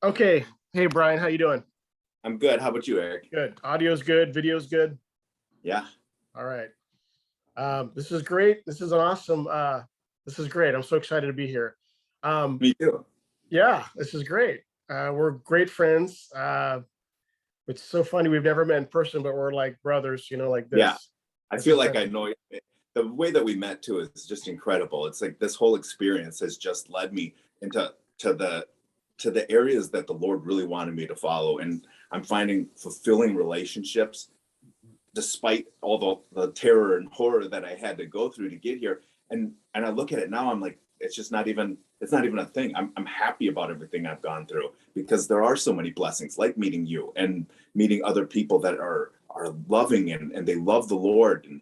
Okay. Hey, Brian, how you doing? I'm good. How about you, Eric? Good. Audio's good. Video's good. Yeah, All right. This is great. This is an awesome. This is great. I'm so excited to be here. Um, me too. yeah, this is great. We're great friends. It's so funny. We've never met in person, but we're like brothers, like Yeah, this. I This feel is like fan- I know the way that we met too is just incredible. It's like this whole experience has just led me into to the areas that the Lord really wanted me to follow, and I'm finding fulfilling relationships despite all the terror and horror that I had to go through to get here. And I look at it now, I'm like, it's not even a thing. I'm happy about everything I've gone through because there are so many blessings, like meeting you and meeting other people that are loving and they love the Lord. And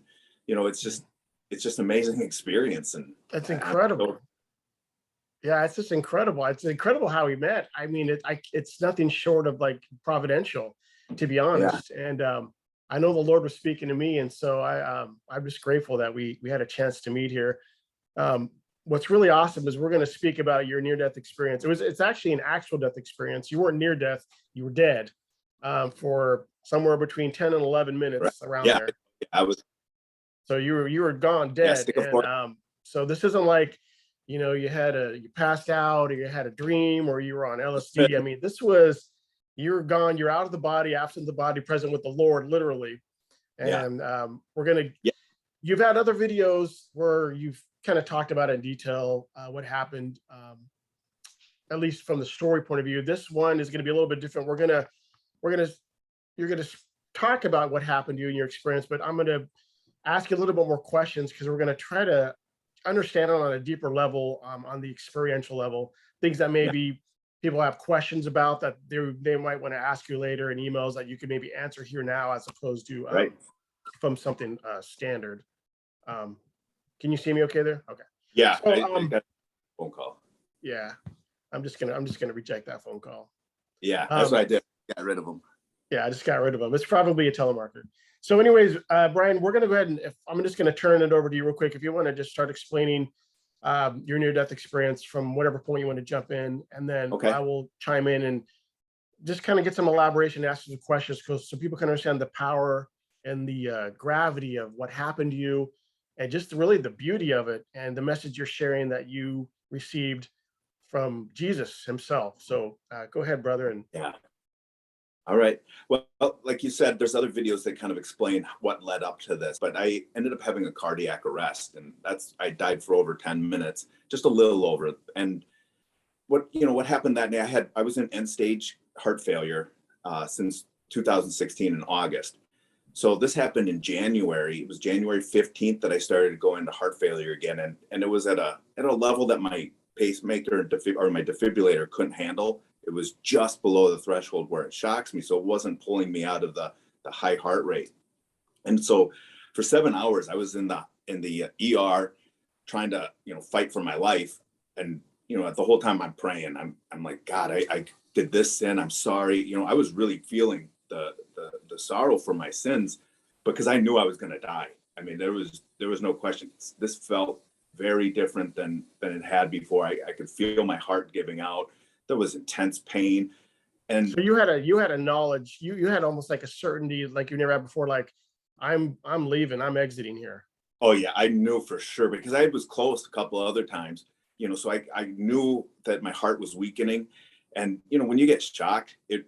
it's just amazing experience. And That's I'm incredible. so Yeah, it's just incredible. It's incredible how we met. I mean, it's nothing short of like providential, to be yeah, honest. And I know the Lord was speaking to me, and so I'm just grateful that we had a chance to meet here. Um, what's really awesome is we're going to speak about your near death experience. It's actually an actual death experience. You weren't near death; you were dead for somewhere between 10 and 11 right. minutes around Yeah, there. I was So you were gone yeah, dead, stick a and fork. so this isn't like you passed out or you had a dream or you were on LSD. I mean, this was you're gone, you're out of the body, absent the body, present with the Lord, literally. Yeah, And we're gonna yeah, you've had other videos where you've kind of talked about in detail what happened, at least from the story point of view. This one is going to be a little bit different. We're gonna you're gonna talk about what happened to you and your experience, but I'm gonna ask you a little bit more questions because we're going to try to understand it on a deeper level, on the experiential level, things that yeah, maybe people have questions about that they might want to ask you later in emails that you can maybe answer here now as opposed to right. from something standard. Um, can you see me okay there? Okay. Yeah, So I got a phone call. yeah, I'm just gonna reject that phone call. Yeah, that's Um, what I did. Got rid of them. Yeah, I just got rid of them. It's probably a telemarketer. So, anyways, Brian, we're going to go ahead and if I'm just going to turn it over to you real quick. If you want to just start explaining your near-death experience from whatever point you want to jump in, and then I Okay. will chime in and just kind of get some elaboration, ask some questions, because so people can understand the power and the gravity of what happened to you, and just really the beauty of it and the message you're sharing that you received from Jesus Himself. So, go ahead, brother, and Yeah. All right. Well, like you said, there's other videos that kind of explain what led up to this, but I ended up having a cardiac arrest, and I died for over 10 minutes, just a little over. And what happened that day, I was in end stage heart failure since 2016 in August. So this happened in January. It was January 15th that I started to go into heart failure again, and it was at a level that my pacemaker or my defibrillator couldn't handle. It was just below the threshold where it shocks me, so it wasn't pulling me out of the high heart rate. And so for 7 hours, I was in the ER trying to fight for my life. And the whole time I'm praying, I'm like, God, I did this sin. I'm sorry. I was really feeling the sorrow for my sins because I knew I was going to die. I mean, there was no question. This felt very different than it had before. I could feel my heart giving out. There was intense pain, and so you had a knowledge, you had almost like a certainty like you never had before, like I'm leaving, I'm exiting here. oh yeah, I knew for sure because I was close a couple of other times. So I knew that my heart was weakening, and when you get shocked, it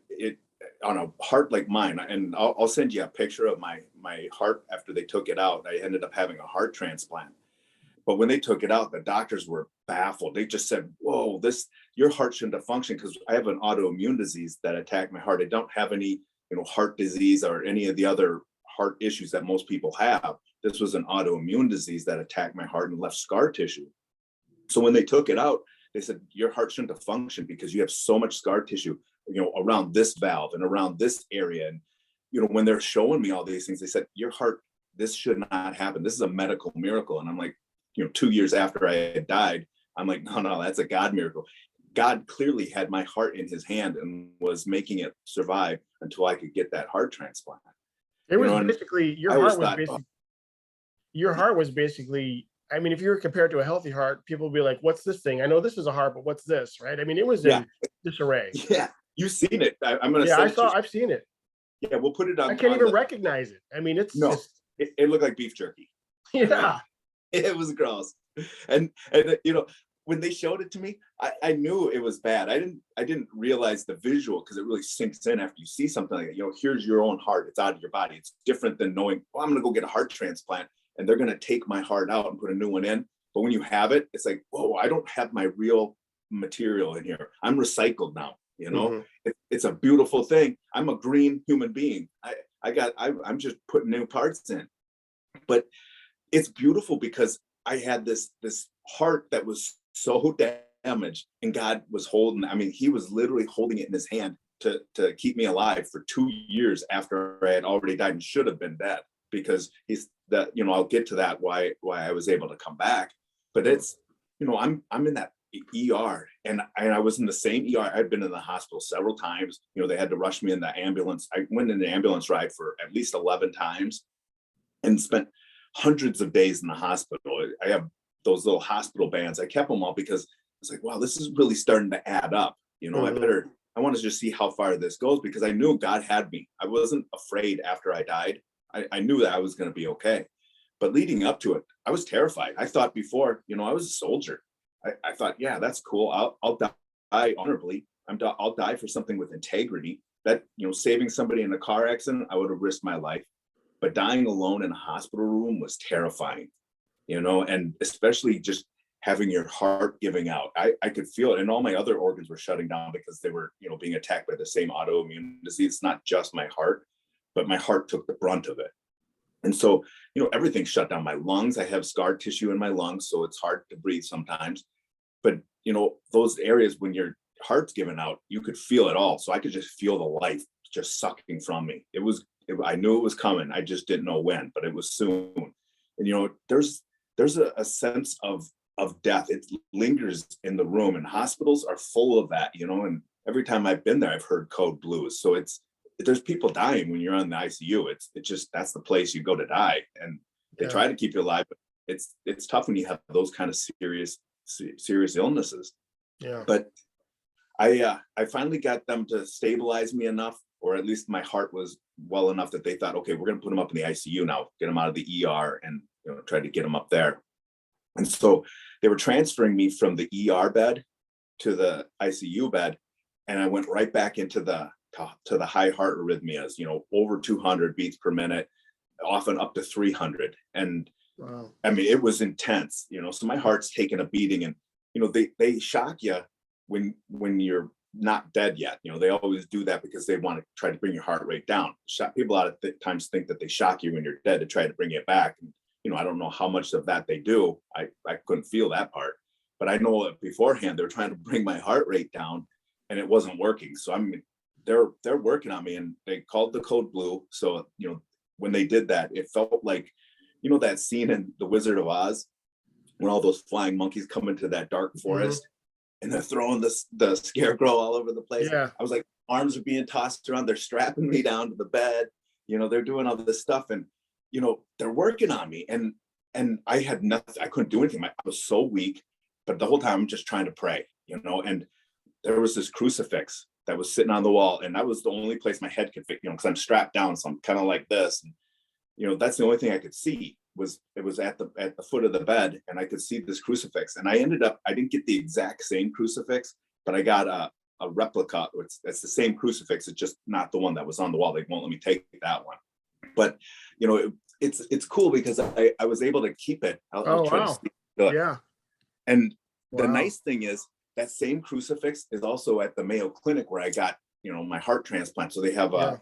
on a heart like mine, and I'll send you a picture of my heart after they took it out. I ended up having a heart transplant. But when they took it out, the doctors were baffled. They just said, "Whoa, your heart shouldn't have functioned because I have an autoimmune disease that attacked my heart. I don't have any, heart disease or any of the other heart issues that most people have. This was an autoimmune disease that attacked my heart and left scar tissue. So when they took it out, they said your heart shouldn't have functioned because you have so much scar tissue, around this valve and around this area. And when they're showing me all these things, they said your heart, this should not happen. This is a medical miracle." And I'm like, 2 years after I had died, I'm like, no, no, that's a God miracle. God clearly had my heart in His hand and was making it survive until I could get that heart transplant. It was And basically I always thought, oh, your heart was basically, I mean, if you were compared to a healthy heart, people would be like, what's this thing? I know this is a heart, but what's this, right? I mean, it was yeah, in disarray. yeah, You've seen it. I'm going to Yeah, send it to you. I've seen it. Yeah, we'll put it I on. can't on even the, recognize it. I mean, it's no, just, it looked like beef jerky. yeah. It was gross. And you know, when they showed it to me, I knew it was bad. I didn't realize the visual, because it really sinks in after you see something like that. You know, here's your own heart. It's out of your body. It's different than knowing, oh, I'm going to go get a heart transplant and they're going to take my heart out and put a new one in. But when you have it, it's like, whoa, I don't have my real material in here. I'm recycled now. You know, it's a beautiful thing. I'm a green human being. I'm just putting new parts in. But it's beautiful because I had this heart that was so damaged, and God was holding, I mean, he was literally holding it in his hand to keep me alive for 2 years after I had already died and should have been dead, because he's that, you know, I'll get to that, why I was able to come back. But it's, you know, I'm in that ER, and I was in the same ER. I'd been in the hospital several times. You know, they had to rush me in the ambulance. I went in the ambulance ride for at least 11 times and spent hundreds of days in the hospital. I have those little hospital bands. I kept them all because it's like, wow, this is really starting to add up. You know, I want to just see how far this goes, because I knew God had me. I wasn't afraid after I died. I knew that I was going to be okay. But leading up to it, I was terrified. I thought before, you know, I was a soldier. I thought, yeah, that's cool. I'll die honorably. I'll die for something with integrity. That, you know, saving somebody in a car accident, I would have risked my life. But dying alone in a hospital room was terrifying, you know, and especially just having your heart giving out. I could feel it, and all my other organs were shutting down because they were, you know, being attacked by the same autoimmune disease. It's not just my heart, but my heart took the brunt of it. And so, you know, everything shut down. My lungs, I have scar tissue in my lungs, so it's hard to breathe sometimes. But, you know, those areas when your heart's given out, you could feel it all. So I could just feel the life just sucking from me. I knew it was coming. I just didn't know when, but it was soon. And, you know, there's a sense of death. It lingers in the room, and hospitals are full of that, you know, and every time I've been there, I've heard code blues. So there's people dying when you're on the ICU. It's just, that's the place you go to die. And they try to keep you alive, but it's tough when you have those kind of serious illnesses. Yeah. But I finally got them to stabilize me enough, or at least my heart was well enough that they thought, okay, we're going to put him up in the ICU now, get him out of the ER, and, you know, try to get him up there. And so they were transferring me from the ER bed to the ICU bed, and I went right back into the high heart arrhythmias, you know, over 200 beats per minute, often up to 300. And wow. I mean, it was intense, you know, so my heart's taking a beating. And, you know, they shock you when you're not dead yet. You know, they always do that because they want to try to bring your heart rate down. People a lot of times think that they shock you when you're dead to try to bring it back. And, you know, I don't know how much of that they do. I couldn't feel that part, but I know that beforehand they're trying to bring my heart rate down, and it wasn't working. So I mean, they're working on me, and they called the code blue. So, you know, when they did that, it felt like, you know, that scene in The Wizard of Oz when all those flying monkeys come into that dark forest and they're throwing the scarecrow all over the place. Yeah. I was like, arms are being tossed around. They're strapping me down to the bed. You know, they're doing all this stuff, and, you know, they're working on me. And I had nothing. I couldn't do anything. I was so weak, but the whole time I'm just trying to pray, you know, and there was this crucifix that was sitting on the wall, and that was the only place my head could fit, you know, because I'm strapped down. So I'm kind of like this. And, you know, that's the only thing I could see. It was at the foot of the bed, and I could see this crucifix. And I didn't get the exact same crucifix, but I got a replica. It's the same crucifix. It's just not the one that was on the wall. They won't let me take that one. But, you know, it's cool because I was able to keep it. I'll try to sleep good. Yeah. And the nice thing is that same crucifix is also at the Mayo Clinic where I got, you know, my heart transplant. So they have a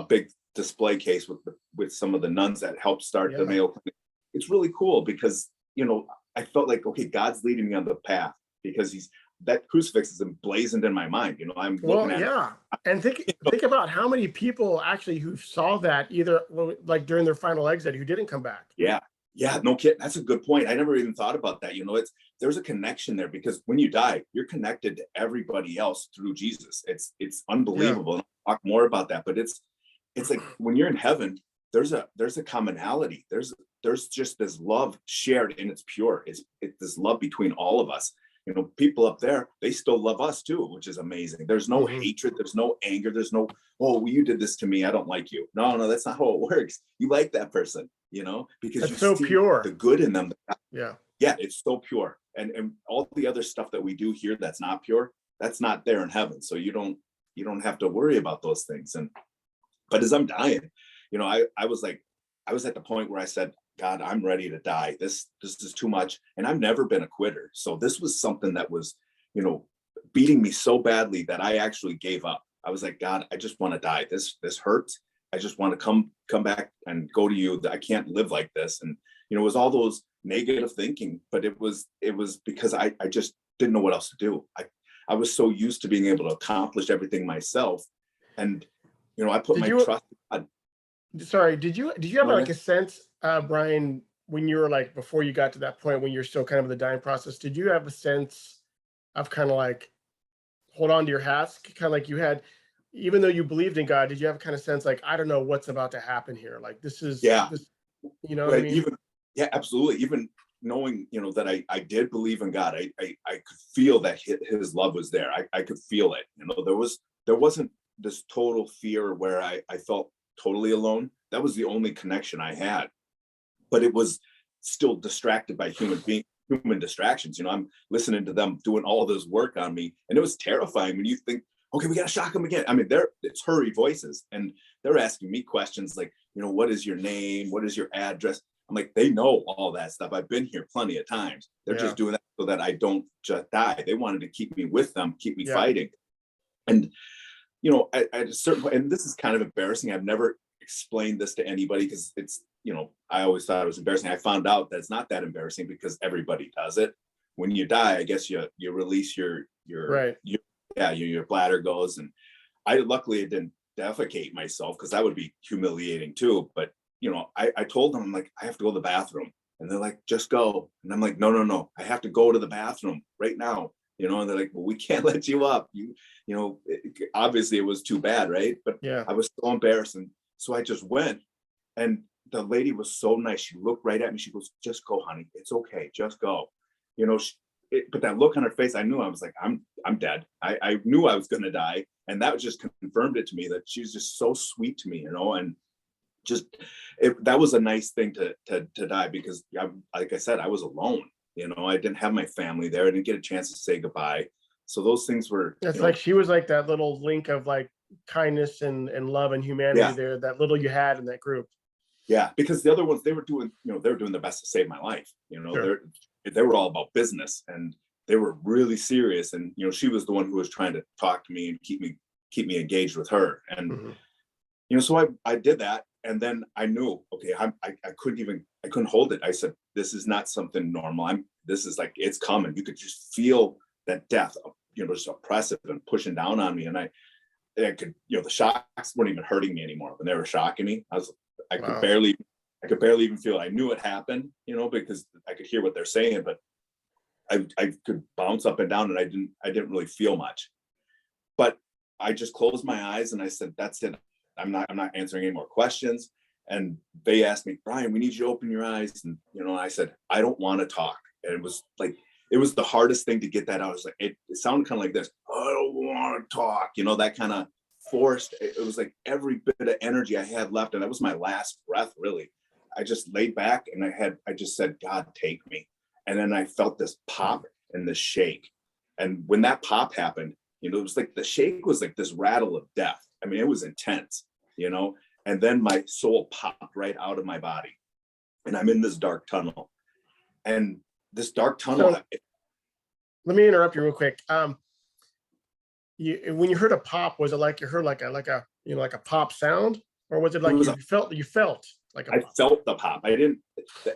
big display case with some of the nuns that helped start the Mayo Clinic. It's really cool because, you know, I felt like, okay, God's leading me on the path, because that crucifix is emblazoned in my mind. You know, I'm looking at it. And think about how many people actually who saw that either like during their final exit who didn't come back. Yeah, no kidding. That's a good point. I never even thought about that. You know, there's a connection there, because when you die, you're connected to everybody else through Jesus. It's unbelievable. I'll talk more about that, but it's like when you're in heaven, there's a commonality. There's just this love shared, and it's pure. It's this love between all of us. you know, people up there, they still love us too, which is amazing. There's no hatred, there's no anger, there's no, oh, well, you did this to me, I don't like you. No, that's not how it works. You like that person, you know, because That's you so see pure. the good in them. Yeah. Yeah, it's so pure. And all the other stuff that we do here that's not pure, that's not there in heaven. So you don't have to worry about those things. And but as I'm dying, you know, I was like, I was at the point where I said, God, I'm ready to die. This is too much. And I've never been a quitter. So this was something that was, you know, beating me so badly that I actually gave up. I was like, God, I just want to die. This hurts. I just want to come back and go to you. I can't live like this. And, you know, it was all those negative thinking, but it was because I just didn't know what else to do. I was so used to being able to accomplish everything myself. And, you know, I put my trust in God. Sorry, did you have like a sense, Brian, when you were like, before you got to that point, when you're still kind of in the dying process, did you have a sense of kind of like, hold on to your hats, kind of like you had, even though you believed in God, did you have kind of sense like, I don't know what's about to happen here? Like this, you know what I mean? Even, yeah, absolutely. Even knowing, you know, that I did believe in God, I could feel that his love was there. I could feel it. You know, there wasn't this total fear where I felt totally alone. That was the only connection I had, but it was still distracted by human distractions. You know, I'm listening to them doing all this work on me, and it was terrifying when you think, okay, we got to shock them again. I mean, it's hurry voices, and they're asking me questions like, you know, what is your name? What is your address? I'm like, they know all that stuff. I've been here plenty of times. They're just doing that so that I don't just die. They wanted to keep me with them, keep me fighting. And, you know, at a certain point, and this is kind of embarrassing. I've never explained this to anybody because it's, you know, I always thought it was embarrassing. I found out that it's not that embarrassing because everybody does it. When you die, I guess you release your bladder goes. And I luckily didn't defecate myself because that would be humiliating too. But, you know, I told them, I'm like, I have to go to the bathroom. And they're like, just go. And I'm like, no, I have to go to the bathroom right now. You know, and they're like, well, we can't let you up. You know, obviously it was too bad, right? But I was so embarrassed. And so I just went, and the lady was so nice. She looked right at me. She goes, just go, honey. It's okay. Just go. You know, but that look on her face, I knew. I was like, I'm dead. I knew I was going to die. And that just confirmed it to me that she was just so sweet to me, you know, and just, that was a nice thing to die because, like I said, I was alone. You know, I didn't have my family there. I didn't get a chance to say goodbye. So those things were. It's like she was like that little link of like kindness and love and humanity there, that little you had in that group. Yeah, because the other ones, they were doing their best to save my life. You know, they were all about business, and they were really serious. And, you know, she was the one who was trying to talk to me and keep me engaged with her. And, you know, so I did that. And then I knew, okay, I couldn't hold it. I said, this is not something normal. This is like, it's coming. You could just feel that death, you know, just oppressive and pushing down on me. And I could, you know, the shocks weren't even hurting me anymore. When they were shocking me, I could barely even feel it. I knew it happened, you know, because I could hear what they're saying, but I could bounce up and down, and I didn't really feel much. But I just closed my eyes and I said, that's it. I'm not answering any more questions. And they asked me, Brian, we need you to open your eyes. And, you know, I said, I don't want to talk. And it was the hardest thing to get that out. It was like, it sounded kind of like this, I don't want to talk, you know, that kind of forced. It was like every bit of energy I had left. And that was my last breath, really. I just laid back and I just said, God, take me. And then I felt this pop and this shake. And when that pop happened, you know, it was like the shake was like this rattle of death. I mean, it was intense, you know, and then my soul popped right out of my body, and I'm in this dark tunnel. And this dark tunnel. So, let me interrupt you real quick. When you heard a pop, was it like you heard like a you know, like a pop sound, or was it like you felt like a pop? I felt the pop. I didn't.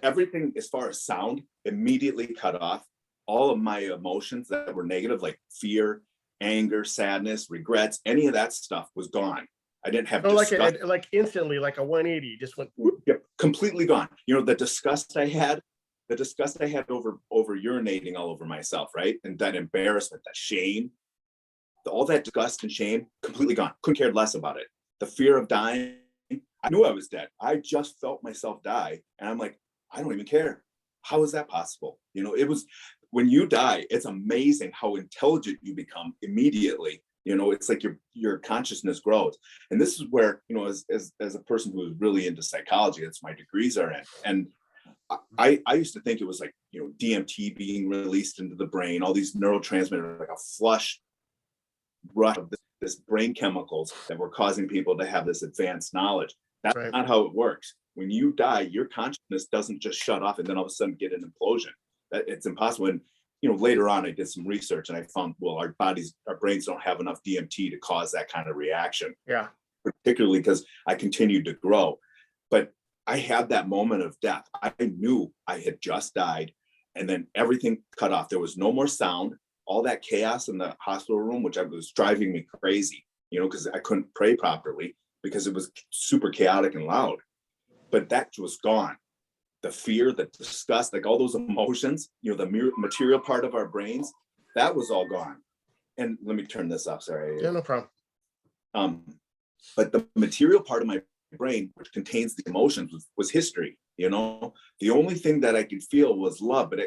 Everything as far as sound immediately cut off. All of my emotions that were negative, like fear, anger, sadness, regrets, any of that stuff was gone. I didn't have like instantly, like a 180 just went. Yep, completely gone. You know, the disgust I had over urinating all over myself, right? And that embarrassment, that shame, all that disgust and shame, completely gone. Couldn't care less about it. The fear of dying, I knew I was dead. I just felt myself die. And I'm like, I don't even care. How is that possible? You know, it was when you die, it's amazing how intelligent you become immediately. It's like your consciousness grows. And this is where, as a person who is really into psychology, that's my degrees are in. And I used to think it was like, DMT being released into the brain, all these neurotransmitters, like a flush rush of this brain chemicals that were causing people to have this advanced knowledge. That's Right. not how it works. When you die, your consciousness doesn't just shut off and then all of a sudden get an implosion. It's impossible. And later on, I did some research and I found, well, our brains don't have enough DMT to cause that kind of reaction. Yeah. Particularly because I continued to grow. But I had that moment of death. I knew I had just died, and then everything cut off. There was no more sound. All that chaos in the hospital room, which was driving me crazy, because I couldn't pray properly because it was super chaotic and loud. But that was gone. The fear, the disgust, like all those emotions, the material part of our brains, that was all gone. And let me turn this off. Sorry. Yeah, no problem. But the material part of my brain, which contains the emotions, was history. The only thing that I could feel was love, but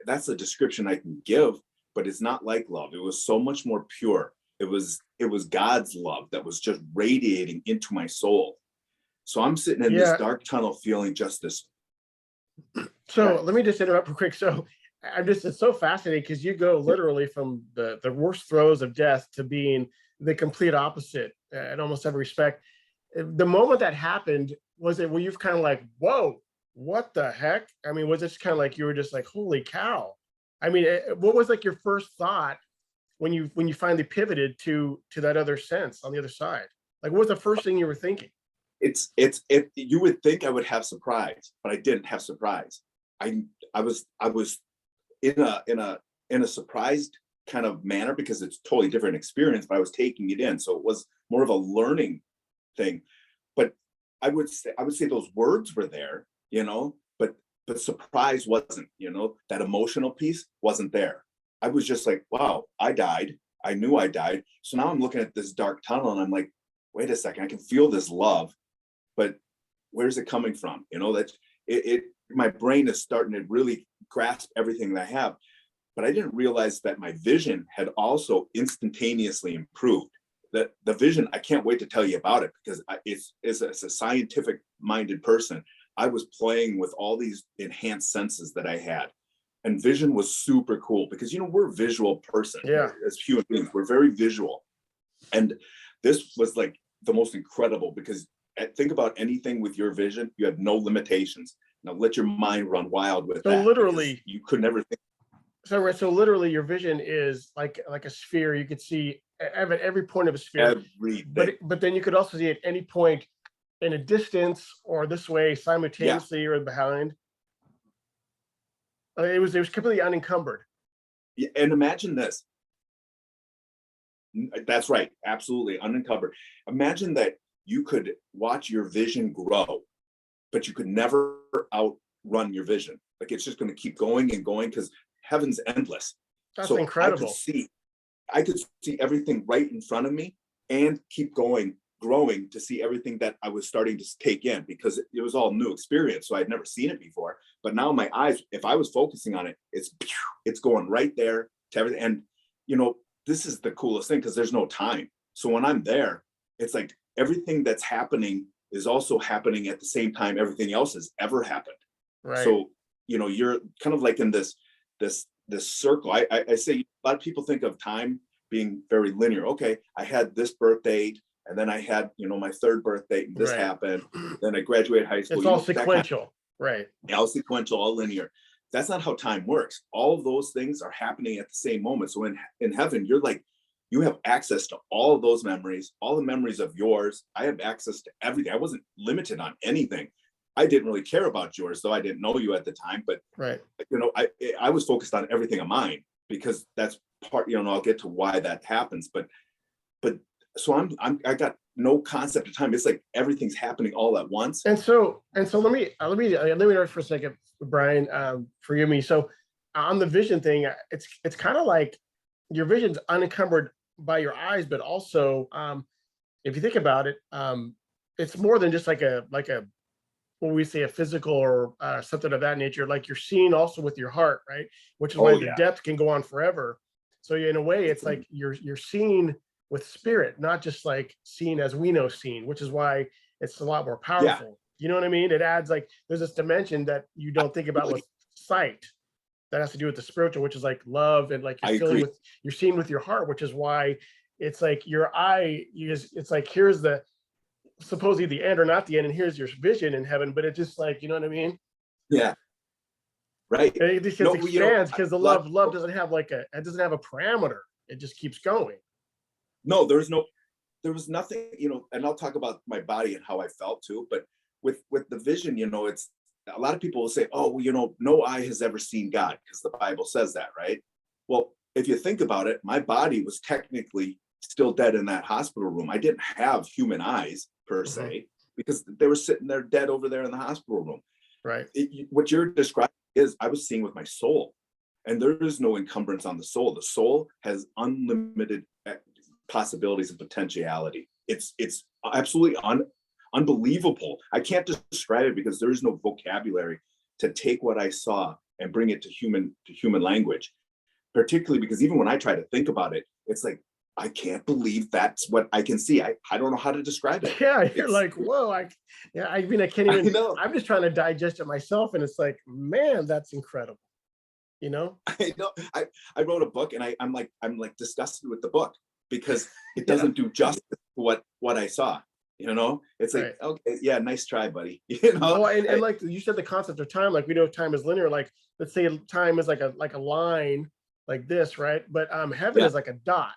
that's a description I can give, but it's not like love. It was so much more pure. It was God's love that was just radiating into my soul. So I'm sitting in this dark tunnel feeling just this. So let me just interrupt real quick. So it's so fascinating because you go literally from the worst throes of death to being the complete opposite in almost every respect. The moment that happened, were you kind of like, whoa, what the heck? I mean, was it kind of like you were just like, holy cow? I mean, what was like your first thought when you finally pivoted to that other sense on the other side? Like, what was the first thing you were thinking? You would think I would have surprise, but I didn't have surprise. I was in a surprised kind of manner because it's totally different experience, but I was taking it in. So it was more of a learning thing. But I would say those words were there, but surprise wasn't, that emotional piece wasn't there. I was just like, wow, I died. I knew I died. So now I'm looking at this dark tunnel and I'm like, wait a second, I can feel this love, but where's it coming from? My brain is starting to really grasp everything that I have, but I didn't realize that my vision had also instantaneously improved. The vision, I can't wait to tell you about it because as a scientific minded person, I was playing with all these enhanced senses that I had. And vision was super cool because, we're a visual person. Yeah. As human beings, we're very visual. And this was like the most incredible because think about anything with your vision, you have no limitations. Now let your mind run wild with that. Literally, you could never think. So literally your vision is like a sphere. You could see at every point of a sphere. Everything. But then you could also see at any point in a distance or this way simultaneously or behind. It was completely unencumbered. Yeah, and imagine this. That's right. Absolutely unencumbered. Imagine that you could watch your vision grow, but you could never outrun your vision. Like it's just going to keep going and going because heaven's endless. That's incredible. I could see everything right in front of me and keep growing to see everything that I was starting to take in because it was all new experience. So I'd never seen it before, but now my eyes, if I was focusing on it, it's going right there to everything. And, this is the coolest thing because there's no time. So when I'm there, it's like everything that's happening is also happening at the same time everything else has ever happened. Right. So, you're kind of like in this circle. I say a lot of people think of time being very linear. Okay, I had this birth date, and then I had, my third birthday, and this happened. Then I graduated high school. It's all sequential, right? All sequential, all linear. That's not how time works. All of those things are happening at the same moment. So in heaven, you're like, you have access to all of those memories, all the memories of yours. I have access to everything. I wasn't limited on anything. I didn't really care about yours, though I didn't know you at the time. But I was focused on everything of mine because that's part. I'll get to why that happens. But so I got no concept of time. It's like everything's happening all at once. And so let me interrupt for a second, Brian. Forgive me. So on the vision thing, it's kind of like your vision's unencumbered by your eyes, but also if you think about it, it's more than just like a when we say a physical or something of that nature, like you're seeing also with your heart, right? Which is why Oh the yeah. depth can go on forever. So in a way, it's like you're seeing with spirit, not just like seeing as we know seeing, which is why it's a lot more Yeah. powerful. You know what I mean? It adds like there's this dimension that you don't think about with sight that has to do with the spiritual, which is like love and like I you're feeling agree. with you're seeing with your heart, which is why it's like your eye, you just it's like here's the supposedly the end or not the end, and here's your vision in heaven, but it just like, you know what I mean? Yeah. Right. And it just No, expands because the a lot love doesn't have like it doesn't have a parameter. It just keeps going. no, there was nothing, and I'll talk about my body and how I felt too, but with the vision, it's a lot of people will say, oh, well, no eye has ever seen God, because the Bible says that, right? Well, if you think about it, my body was technically still dead in that hospital room. I didn't have human eyes per se, because they were sitting there dead over there in the hospital room. Right. What you're describing is I was seeing with my soul, and there is no encumbrance on the soul. The soul has unlimited possibilities and potentiality. It's absolutely unbelievable. I can't describe it because there is no vocabulary to take what I saw and bring it to human language. Particularly because even when I try to think about it, it's like I can't believe that's what I can see. I don't know how to describe it. Yeah, you're like, whoa, I mean, I can't I even, know. I'm just trying to digest it myself. And it's like, man, that's incredible. You know? I know. I wrote a book, and I'm like disgusted with the book because it Yeah. doesn't do justice to what I saw. It's like, Right. okay, yeah, nice try, buddy. Oh, and like you said, the concept of time, like we know time is linear. Like let's say time is like a line like this, right? But heaven Yeah, is like a dot.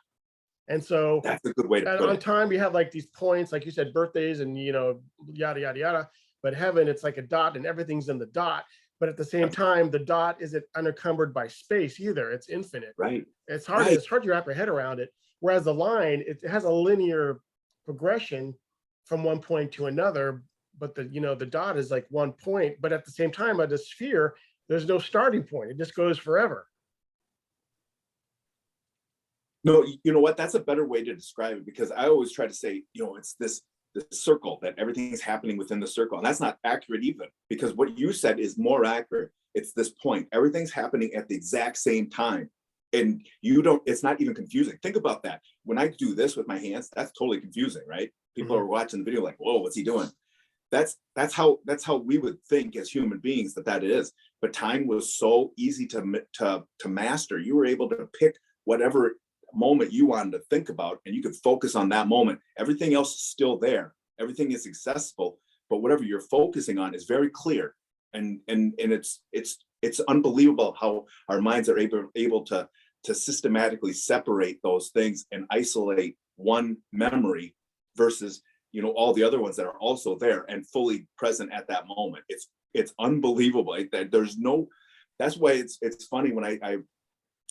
And so that's a good way to put on it. time you have like these points, like you said, birthdays and yada yada yada. But heaven, it's like a dot and everything's in the dot. But at the same time, the dot isn't unencumbered by space either. It's infinite. Right. It's hard Right. to wrap your head around it. Whereas the line, it has a linear progression from one point to another, but the dot is like one point, but at the same time, at the sphere, there's no starting point. It just goes forever. No, you know what? That's a better way to describe it, because I always try to say, it's this circle, that everything is happening within the circle. And that's not accurate even, because what you said is more accurate. It's this point. Everything's happening at the exact same time. And it's not even confusing. Think about that. When I do this with my hands, that's totally confusing, right? People are watching the video like, whoa, what's he doing? That's how we would think as human beings that is. But time was so easy to master. You were able to pick whatever moment you wanted to think about, and you could focus on that moment. Everything else is still there. Everything is accessible, but whatever you're focusing on is very clear. And it's unbelievable how our minds are able to systematically separate those things and isolate one memory versus all the other ones that are also there and fully present at that moment. It's unbelievable. That's why it's funny when I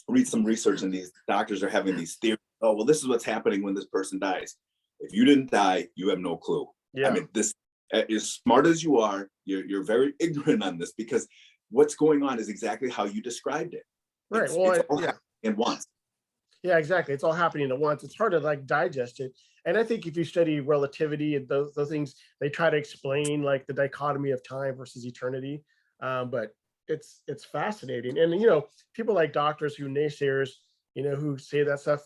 read some research and these doctors are having these theories. Oh, well, this is what's happening when this person dies. If you didn't die, you have no clue. Yeah. I mean, this, as smart as you are, you're very ignorant on this, because what's going on is exactly how you described it. Right. It's Well, all yeah. happening at once. Yeah, exactly. It's all happening at once. It's hard to like digest it. And I think if you study relativity and those things, they try to explain like the dichotomy of time versus eternity. But it's fascinating. And people like doctors who naysayers, who say that stuff.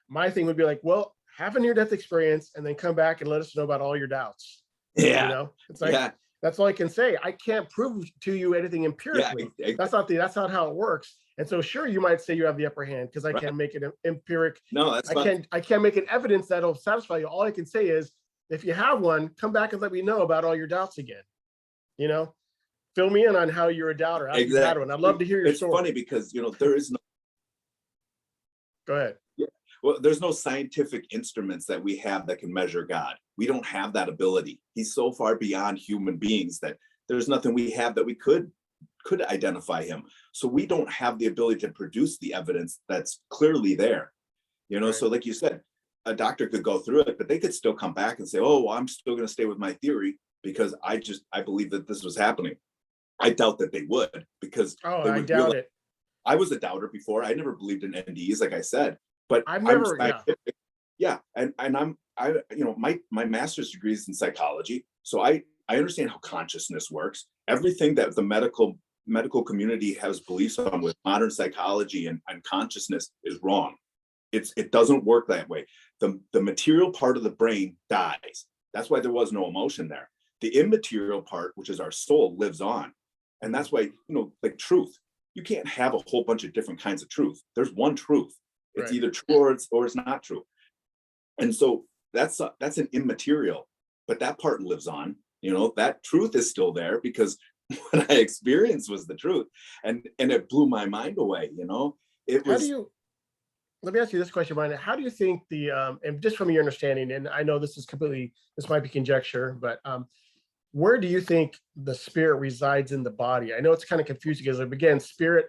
My thing would be like, well, have a near-death experience and then come back and let us know about all your doubts. Yeah. It's like that's all I can say. I can't prove to you anything empirically. Yeah, That's not how it works. And so sure, you might say you have the upper hand because I can't make it empiric. No, that's I can't make it evidence that'll satisfy you. All I can say is if you have one, come back and let me know about all your doubts again. Fill me in on how you're a doubter. How you had one. I'd love to hear your story. It's funny because there is no. Go ahead. Yeah. Well, there's no scientific instruments that we have that can measure God. We don't have that ability. He's so far beyond human beings that there's nothing we have that we could identify him. So we don't have the ability to produce the evidence that's clearly there. Right. So like you said, a doctor could go through it, but they could still come back and say, oh, well, I'm still going to stay with my theory because I believe that this was happening. I doubt that they would, because I doubt it. I was a doubter before. I never believed in NDEs, like I said, but I've never, yeah. And my master's degree is in psychology. So I I understand how consciousness works. Everything that the medical community has beliefs on with modern psychology and consciousness is wrong. It doesn't work that way. The material part of the brain dies. That's why there was no emotion there. The immaterial part, which is our soul, lives on. And that's why, like truth, you can't have a whole bunch of different kinds of truth. There's one truth. It's Right. either true or it's not true. And so that's an immaterial, but that part lives on. That truth is still there because what I experienced was the truth, and it blew my mind away. It How do was. you, let me ask you this question, Brian. How do you think and just from your understanding, and I know this might be conjecture, but where do you think the spirit resides in the body? I know it's kind of confusing because, again, spirit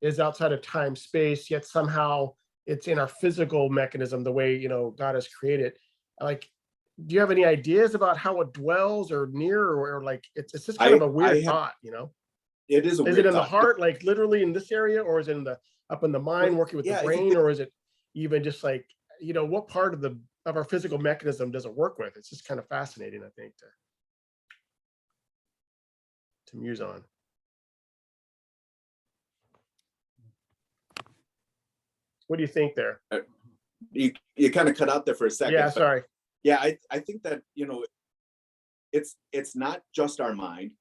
is outside of time, space, yet somehow it's in our physical mechanism, the way, God has created. Like, do you have any ideas about how it dwells or near, or like, it's just kind of a weird thought, It is a Is weird it in the thought. heart, like literally in this area, or is it up in the mind, working with the Yeah, brain, or is it even just like, what part of our physical mechanism does it work with? It's just kind of fascinating, I think, to muse on. What do you think there? you kind of cut out there for a second. Yeah, but sorry. yeah, I think that it's not just our mind.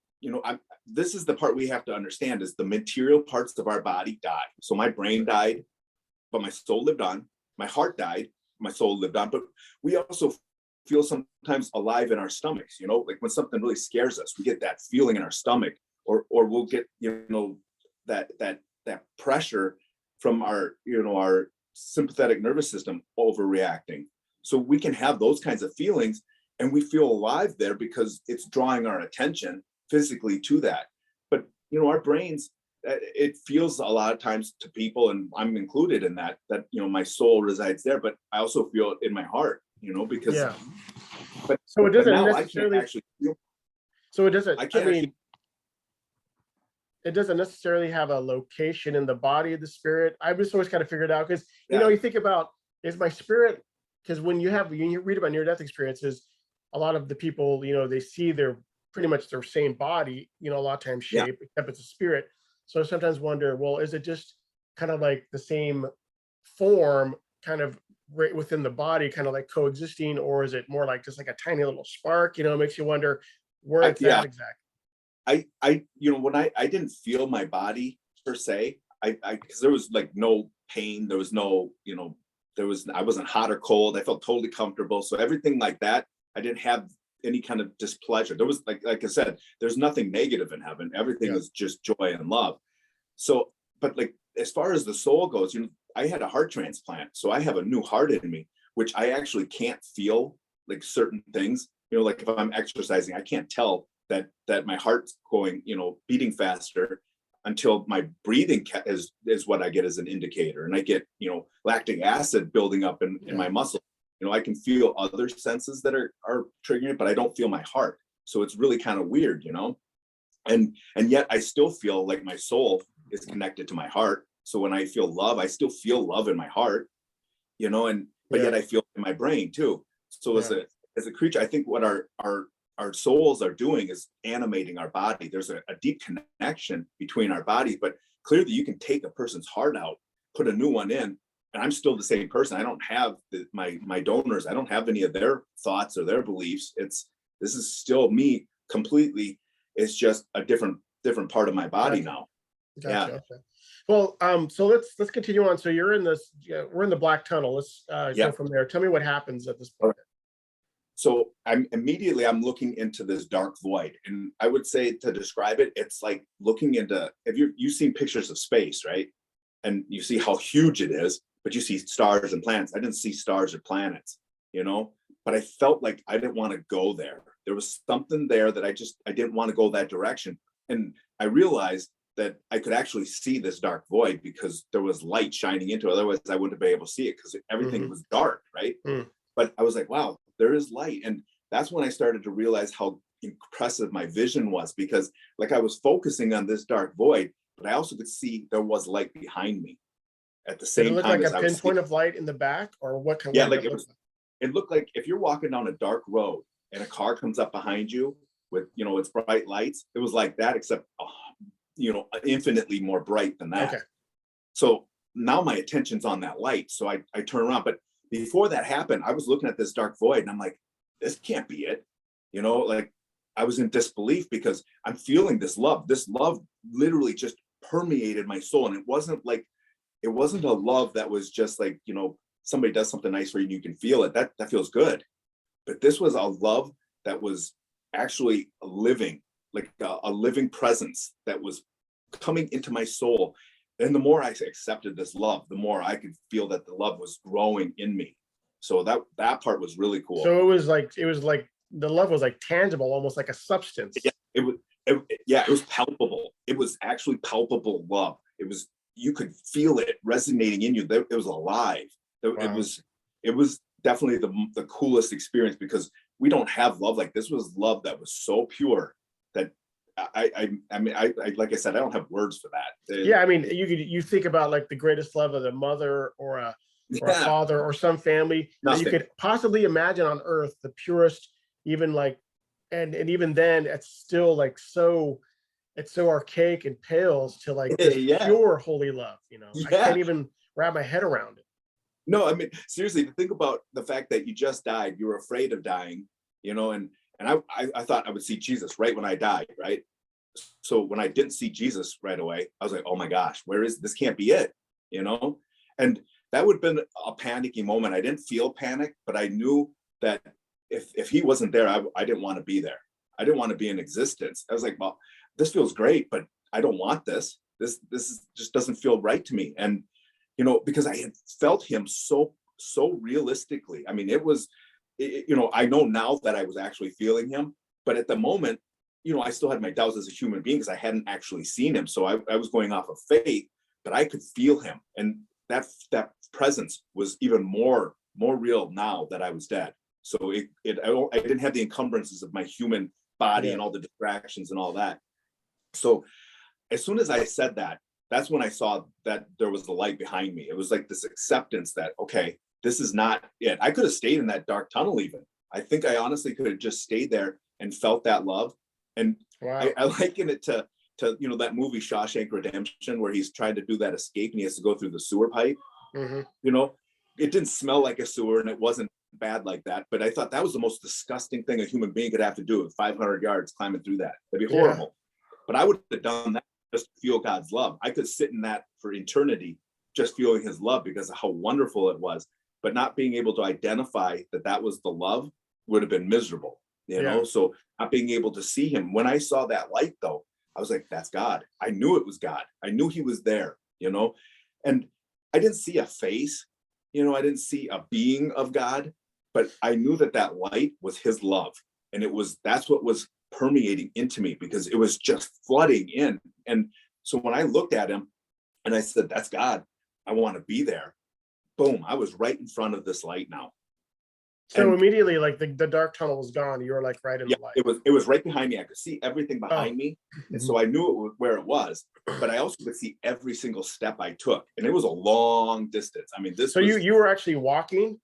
This is the part we have to understand: is the material parts of our body die. So my brain died, but my soul lived on. My heart died, my soul lived on. But we also feel sometimes alive in our stomachs. Like when something really scares us, we get that feeling in our stomach, or we'll get that pressure from our our sympathetic nervous system overreacting. So we can have those kinds of feelings, and we feel alive there because it's drawing our attention physically to that. But our brains, it feels a lot of times to people, and I'm included in that my soul resides there, but I also feel it in my heart, because Yeah. but So it doesn't now necessarily. I can't actually feel. So it doesn't. I can't actually. It doesn't necessarily have a location in the body of the spirit. I just always kind of figured out because Yeah. you think about, is my spirit, because when you read about near-death experiences, a lot of the people, they see their pretty much their same body, a lot of times shape, except it's a spirit. So I sometimes wonder, well, is it just kind of like the same form, kind of right within the body, kind of like coexisting, or is it more like just like a tiny little spark? It makes you wonder where it's at exactly. When I didn't feel my body per se, because there was like no pain, there was no, I wasn't hot or cold. I felt totally comfortable. So everything like that, I didn't have any kind of displeasure. There was like I said, there's nothing negative in heaven. Everything is just joy and love. So, but like, as far as the soul goes, I had a heart transplant. So I have a new heart in me, which I actually can't feel like certain things, like if I'm exercising, I can't tell that my heart's going, beating faster until my breathing is what I get as an indicator. And I get, lactic acid building up in my muscle. I can feel other senses that are triggering it, but I don't feel my heart. So it's really kind of weird, and yet I still feel like my soul is connected to my heart. So when I feel love, I still feel love in my heart, but yet I feel it in my brain too. So as a creature, I think what our souls are doing is animating our body. There's a deep connection between our bodies, but clearly you can take a person's heart out, put a new one in, and I'm still the same person. I don't have my donors. I don't have any of their thoughts or their beliefs. This is still me completely. It's just a different part of my body now. Gotcha. Yeah. Okay. Well, so let's continue on. So you're in this. We're in the black tunnel. Let's go from there. Tell me what happens at this point. So I'm looking into this dark void, and I would say to describe it, it's like looking into. Have you've seen pictures of space, right? And you see how huge it is, but you see stars and planets. I didn't see stars or planets, but I felt like I didn't want to go there. There was something there that I didn't want to go that direction. And I realized that I could actually see this dark void because there was light shining into it. Otherwise I wouldn't be able to see it because everything was dark, right? But I was like, wow, there is light. And that's when I started to realize how impressive my vision was, because like I was focusing on this dark void, but I also could see there was light behind me at the same time. Did it look like a pinpoint of light in the back, or what kind of? Yeah, like it looked like if you're walking down a dark road and a car comes up behind you, with, its bright lights. It was like that, except, infinitely more bright than that. Okay. So now my attention's on that light. So I turn around. But before that happened, I was looking at this dark void and I'm like, this can't be it. Like I was in disbelief because I'm feeling this love. This love literally just permeated my soul. And it wasn't a love that was just like, somebody does something nice for you and you can feel it. That feels good. But this was a love that was actually living, like a living presence that was coming into my soul. And the more I accepted this love, the more I could feel that the love was growing in me. So that part was really cool. So it was like the love was like tangible, almost like a substance. Yeah, it was palpable. It was actually palpable love. You could feel it resonating in you. It was alive. Wow. It was definitely the coolest experience because we don't have love like this. Was love that was so pure that I mean, like I said, I don't have words for that. Yeah, I mean, you think about like the greatest love of a mother or a father or some family that you could possibly imagine on earth, the purest, even like, and even then it's still like it's so archaic and pales to like this pure holy love, I can't even wrap my head around it. No, I mean, seriously, think about the fact that you just died, you were afraid of dying, and I thought I would see Jesus right when I died, right? So when I didn't see Jesus right away, I was like, oh my gosh, where is this? Can't be it, and that would have been a panicky moment. I didn't feel panic, but I knew that if he wasn't there, I didn't want to be there. I didn't want to be in existence. I was like, well, this feels great, but I don't want this. This just doesn't feel right to me. And, because I had felt him so realistically. I mean, I know now that I was actually feeling him, but at the moment, I still had my doubts as a human being because I hadn't actually seen him. So I was going off of faith, but I could feel him. And that presence was even more real now that I was dead. So I didn't have the encumbrances of my human body and all the distractions and all that. So as soon as I said that, that's when I saw that there was the light behind me. It was like this acceptance that, okay, this is not it. I could have stayed in that dark tunnel even. I think I honestly could have just stayed there and felt that love. And I liken it to that movie Shawshank Redemption, where he's trying to do that escape and he has to go through the sewer pipe. Mm-hmm. It didn't smell like a sewer and it wasn't bad like that, but I thought that was the most disgusting thing a human being could have to do, 500 yards climbing through that. That'd be horrible. But I would have done that just to feel God's love. I could sit in that for eternity, just feeling his love because of how wonderful it was. But not being able to identify that was the love would have been miserable, So not being able to see him. When I saw that light though, I was like, that's God. I knew it was God. I knew he was there, and I didn't see a face, I didn't see a being of God, but I knew that light was his love. And that's what was permeating into me because it was just flooding in. And so when I looked at him and I said, that's God, I want to be there. Boom, I was right in front of this light now. So immediately, like the dark tunnel was gone. You were like right in the light. It was right behind me. I could see everything behind me. And so I knew where it was, but I also could see every single step I took. And it was a long distance. I mean, you were actually walking?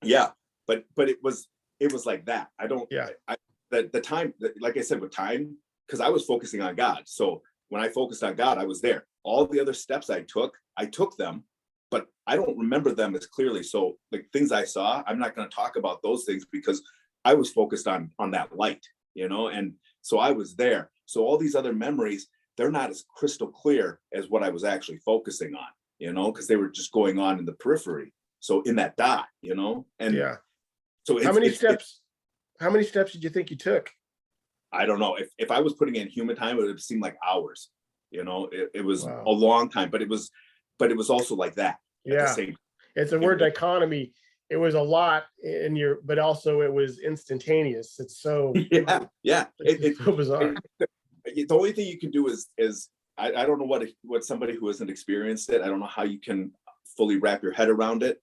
Yeah, but it was like that. The time, like I said, with time, because I was focusing on God. So when I focused on God, I was there. All the other steps I took them, but I don't remember them as clearly. So like things I saw, I'm not going to talk about those things because I was focused on that light, and so I was there. So all these other memories, they're not as crystal clear as what I was actually focusing on, because they were just going on in the periphery. So in that dot, and so how many steps did you think you took? I don't know. If I was putting in human time, it would have seemed like hours. It was a long time, but it was also like that. Yeah, it's a weird dichotomy. It was a lot but also it was instantaneous. It's so it's so bizarre. The only thing you can do is I don't know what somebody who hasn't experienced it. I don't know how you can fully wrap your head around it.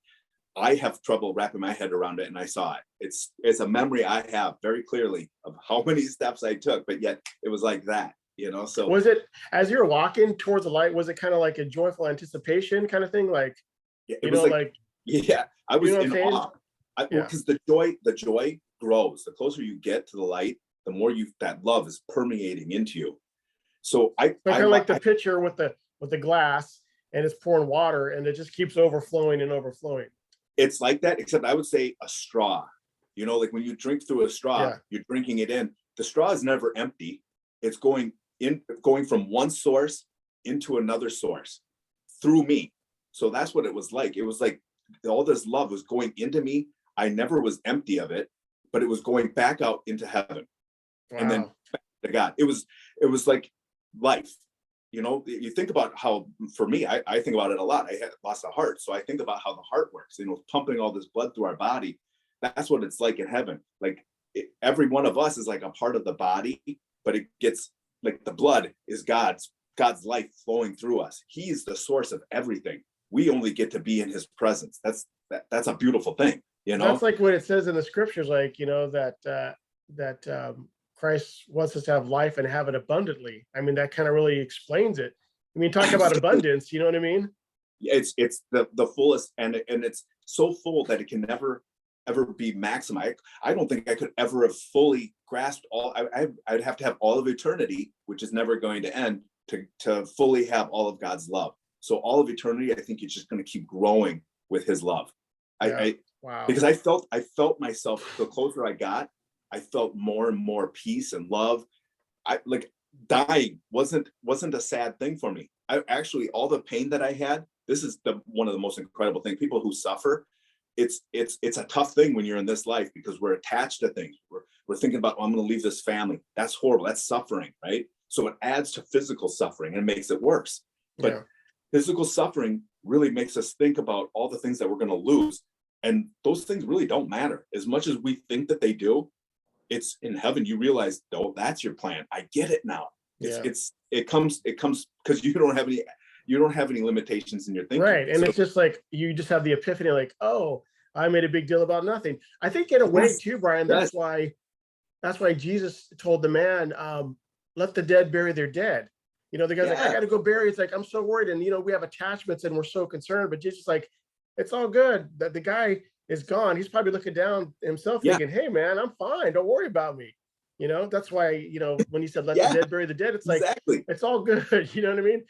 I have trouble wrapping my head around it, and I saw it. It's a memory I have very clearly of how many steps I took, but yet it was like that. So was it, as you're walking towards the light, was it kind of like a joyful anticipation kind of thing? Like, it was like I was in awe. Because the joy grows. The closer you get to the light, the more that love is permeating into you. So So kind of like the pitcher with the glass, and it's pouring water, and it just keeps overflowing and overflowing. It's like that, except I would say a straw. You know, like when you drink through a straw, you're drinking it in. The straw is never empty. It's going from one source into another source through me. So that's what it was like. It was like all this love was going into me. I never was empty of it, but it was going back out into heaven. Wow. And then back to God. It was like life. You know, you think about how, for me, I think about it a lot. I had lost a heart. So I think about how the heart works, you know, pumping all this blood through our body. That's what it's like in heaven. Like every one of us is like a part of the body, but it gets like the blood is God's life flowing through us. He's the source of everything. We only get to be in his presence. That's a beautiful thing, you know? That's like what it says in the scriptures, like, you know, that Christ wants us to have life and have it abundantly. I mean, that kind of really explains it. I mean, talk about abundance, you know what I mean? It's the fullest, and it's so full that it can never ever be maximized. I don't think I could ever have fully grasped all. I'd have to have all of eternity, which is never going to end, to fully have all of God's love. So all of eternity, I think it's just going to keep growing with his love. Wow. Because I felt myself, the closer I got, I felt more and more peace and love. I like dying wasn't a sad thing for me. I actually, all the pain that I had, this is one of the most incredible things. People who suffer, it's a tough thing when you're in this life, because we're attached to things. We're thinking about, oh, I'm going to leave this family. That's horrible. That's suffering, right? So it adds to physical suffering and makes it worse. But physical suffering really makes us think about all the things that we're going to lose. And those things really don't matter as much as we think that they do. It's in heaven. You realize, oh, that's your plan. I get it now. It comes because you don't have any limitations in your thinking. Right. And it's just like, you just have the epiphany, like, oh, I made a big deal about nothing. I think in a way too, Brian, that's why Jesus told the man, let the dead bury their dead. You know, the guy's like, I got to go bury. It's like, I'm so worried. And, you know, we have attachments and we're so concerned, but Jesus is like, it's all good. That the guy is gone. He's probably looking down himself thinking, hey man, I'm fine. Don't worry about me. You know, that's why, you know, when he said, let the dead bury the dead, it's like, it's all good. You know what I mean?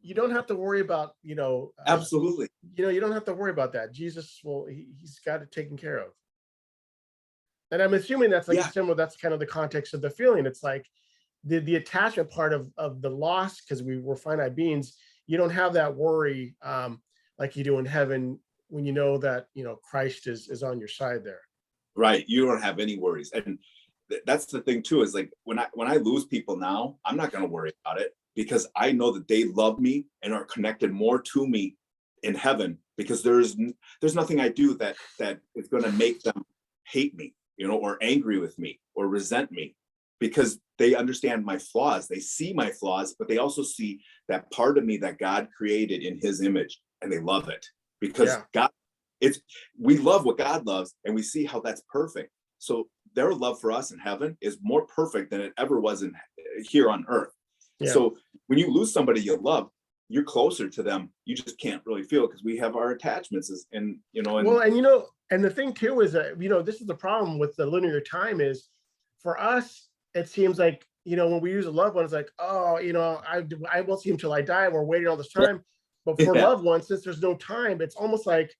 You don't have to worry about, you know, absolutely. You know, you don't have to worry about that. Jesus he's got it taken care of. And I'm assuming that's like similar. That's kind of the context of the feeling. It's like the attachment part of the loss, because we're finite beings. You don't have that worry like you do in heaven, when you know that, you know, Christ is on your side there. Right. You don't have any worries. And that's the thing too, is like when I lose people now, I'm not going to worry about it, because I know that they love me and are connected more to me in heaven, because there's nothing I do that is going to make them hate me, you know, or angry with me or resent me, because they understand my flaws. They see my flaws, but they also see that part of me that God created in his image, and they love it, because we love what God loves, and we see how that's perfect. So their love for us in heaven is more perfect than it ever was here on earth. So when you lose somebody you love, you're closer to them. You just can't really feel it, because we have our attachments, and you know. And you know, and the thing too is that, you know, this is the problem with the linear time, is for us, it seems like, you know, when we use a loved one, it's like, oh, you know, I won't see him till I die. We're waiting all this time. But for loved ones, since there's no time, it's almost like,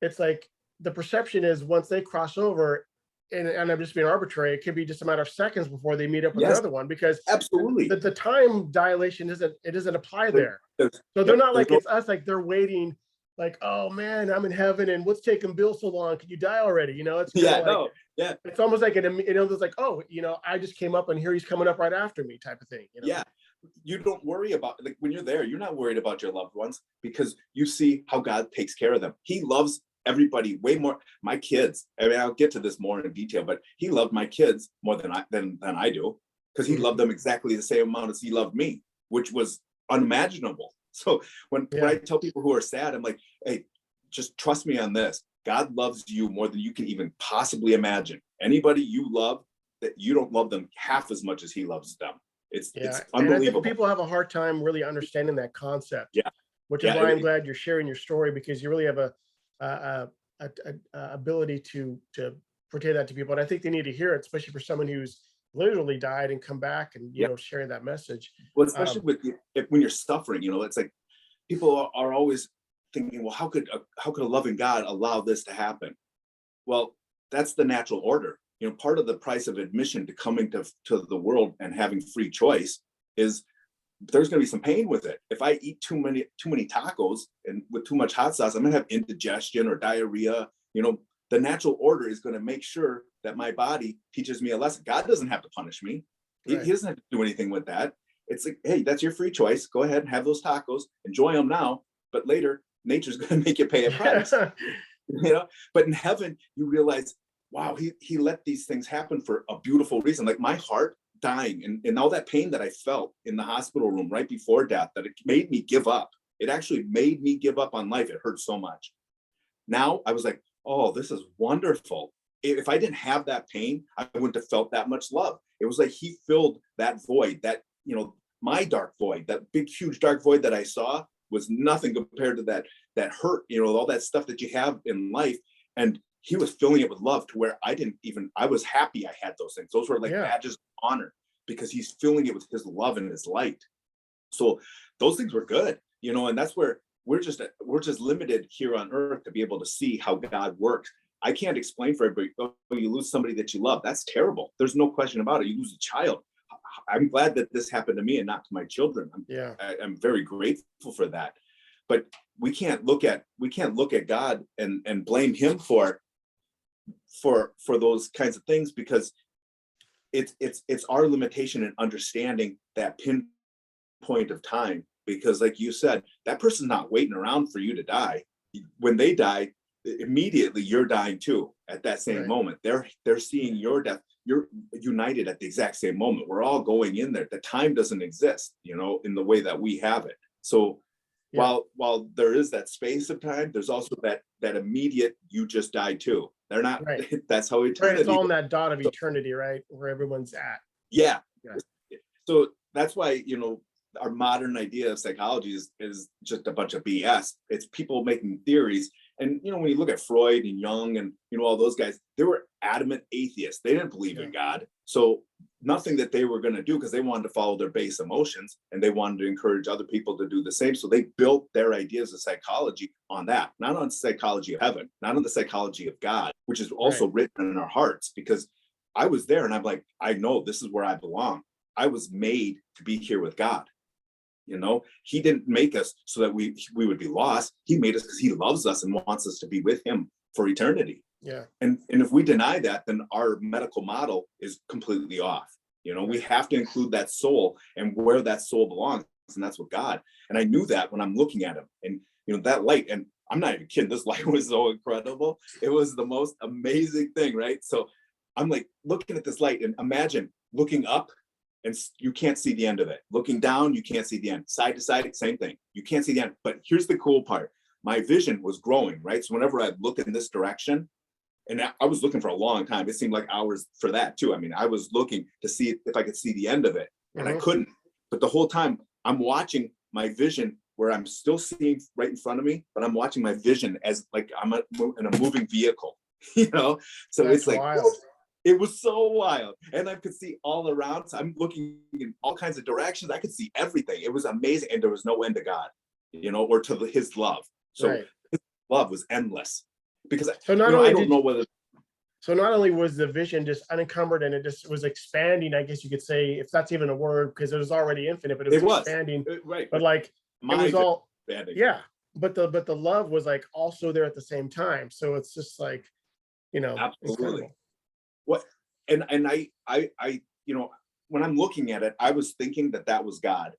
it's like the perception is once they cross over, and I'm just being arbitrary, it could be just a matter of seconds before they meet up with another one, because absolutely the time dilation doesn't apply there. So they're not like it's us, like they're waiting, like, oh man, I'm in heaven, and what's taking Bill so long? Can you die already? You know, it's it's almost like it's like, oh, you know, I just came up and here he's coming up right after me, type of thing. You know? Yeah. You don't worry about, like, when you're there, you're not worried about your loved ones, because you see how God takes care of them. He loves everybody way more. My kids, I mean, I'll get to this more in detail, but he loved my kids more than I do, because he loved them exactly the same amount as he loved me, which was unimaginable. So when I tell people who are sad, I'm like, hey, just trust me on this. God loves you more than you can even possibly imagine. Anybody you love, that you don't love them half as much as he loves them. It's unbelievable. And I think people have a hard time really understanding that concept. Which is why I'm glad you're sharing your story, because you really have a ability to portray that to people. And I think they need to hear it, especially for someone who's literally died and come back and, Yeah. sharing that message. Well, especially with when you're suffering, it's like people are always thinking, well, how could a loving God allow this to happen? Well, that's the natural order. Part of the price of admission to coming to the world and having free choice is there's going to be some pain with it. If I eat too many tacos and with too much hot sauce, I'm going to have indigestion or diarrhea. The natural order is going to make sure that my body teaches me a lesson. God doesn't have to punish me. He doesn't have to do anything with that. It's like, hey, that's your free choice. Go ahead and have those tacos. Enjoy them now, but later nature's going to make you pay a price. But in heaven, you realize, wow, he let these things happen for a beautiful reason. Like my heart dying and all that pain that I felt in the hospital room right before death, that it made me give up. It actually made me give up on life. It hurt so much. Now I was like, oh, this is wonderful. If I didn't have that pain, I wouldn't have felt that much love. It was like he filled that void, that, my dark void, that big, huge dark void that I saw was nothing compared to that hurt, all that stuff that you have in life. And he was filling it with love to where I was happy I had those things. Those were like badges of honor because he's filling it with his love and his light. So those things were good, and that's where we're just limited here on earth to be able to see how God works. I can't explain for everybody, oh, you lose somebody that you love. That's terrible. There's no question about it. You lose a child. I'm glad that this happened to me and not to my children. I'm very grateful for that. But we can't look at God and blame him for those kinds of things, because it's our limitation in understanding that pinpoint of time. Because like you said, that person's not waiting around for you to die. When they die, immediately you're dying too at that same moment. They're seeing your death. You're united at the exact same moment. We're all going in there. The time doesn't exist, in the way that we have it. So while there is that space of time, there's also that immediate, you just died too. They're not, that's how eternity. It's all in that dot of eternity, right? Where everyone's at. Yeah. So that's why, our modern idea of psychology is just a bunch of BS. It's people making theories. And, when you look at Freud and Jung and, all those guys, they were adamant atheists. They didn't believe in God. So nothing that they were going to do, because they wanted to follow their base emotions and they wanted to encourage other people to do the same. So they built their ideas of psychology on that, not on psychology of heaven, not on the psychology of God, which is also written in our hearts. Because I was there and I'm like, I know this is where I belong. I was made to be here with God. He didn't make us so that we would be lost. He made us because he loves us and wants us to be with him for eternity. Yeah. And if we deny that, then our medical model is completely off. We have to include that soul and where that soul belongs, and that's with God. And I knew that when I'm looking at him, and that light, and I'm not even kidding, this light was so incredible. It was the most amazing thing, right? So I'm like looking at this light, and imagine looking up and you can't see the end of it. Looking down, you can't see the end. Side to side, same thing. You can't see the end. But here's the cool part. My vision was growing, right? So whenever I look in this direction, and I was looking for a long time, it seemed like hours for that too. I mean, I was looking to see if I could see the end of it, and I couldn't. But the whole time I'm watching my vision, where I'm still seeing right in front of me, but I'm watching my vision as like I'm in a moving vehicle, So it's like, wild. It was so wild. And I could see all around. So I'm looking in all kinds of directions. I could see everything. It was amazing. And there was no end to God, or to his love. So his love was endless. Because I don't know whether. So not only was the vision just unencumbered and it just was expanding, I guess you could say, if that's even a word, because it was already infinite, but it was expanding. Right. But like, it was all, expanding. But the love was like also there at the same time. So it's just like, absolutely. Incredible. What and I when I'm looking at it, I was thinking that was God,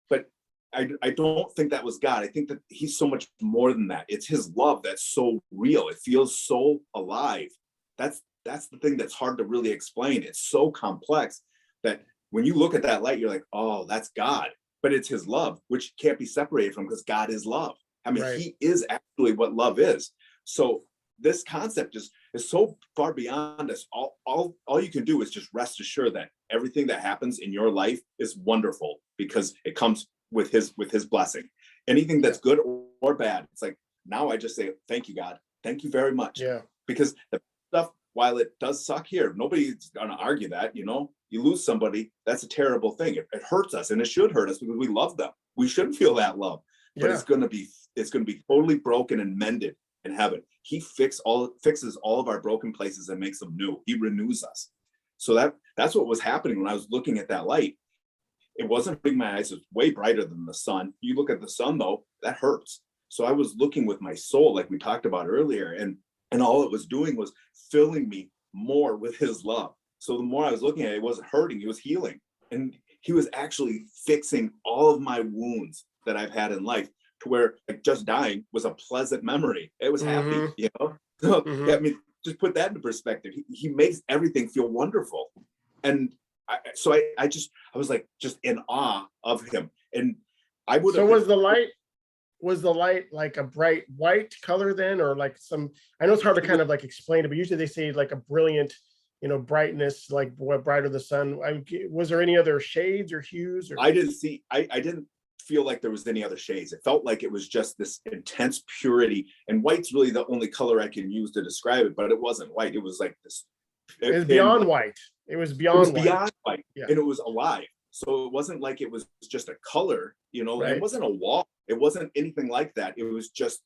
but I don't think that was God. I think that he's so much more than that. It's his love that's so real. It feels so alive. That's the thing that's hard to really explain. It's so complex that when you look at that light, you're like, oh, that's God. But it's his love, which can't be separated from, because God is love. I mean, he is actually what love is. So this concept is so far beyond us. All you can do is just rest assured that everything that happens in your life is wonderful, because it comes with his blessing. Anything that's good or bad, it's like, now I just say, thank you, God. Thank you very much. Yeah. Because the stuff while it does suck here, nobody's gonna argue that, you know, you lose somebody, that's a terrible thing. It hurts us, and it should hurt us because we love them. We should feel that love, but Yeah. it's gonna be totally broken and mended in heaven. He fixes all of our broken places and makes them new. He renews us. So that's what was happening when I was looking at that light. It wasn't hurting my eyes. It was way brighter than the sun. You look at the sun though, that hurts. So I was looking with my soul, like we talked about earlier, and all it was doing was filling me more with his love. So the more I was looking at it, it wasn't hurting, it was healing. And he was actually fixing all of my wounds that I've had in life, to where like just dying was a pleasant memory. It was happy, you know? So, I mean, just put that into perspective. He makes everything feel wonderful. And I was like just in awe of him. And I would have. So was the light like a bright white color then, or like some, I know it's hard to kind of like explain it, but usually they say like a brilliant, you know, brightness, like what brighter the sun. Was there any other shades or hues? Or? I didn't feel like there was any other shades. It felt like it was just this intense purity, and white's really the only color I can use to describe it, but it wasn't white. It was like this. It was beyond white. It was beyond white. Yeah. And it was alive. So it wasn't like it was just a color, you know, right. It wasn't a wall. It wasn't anything like that. It was just,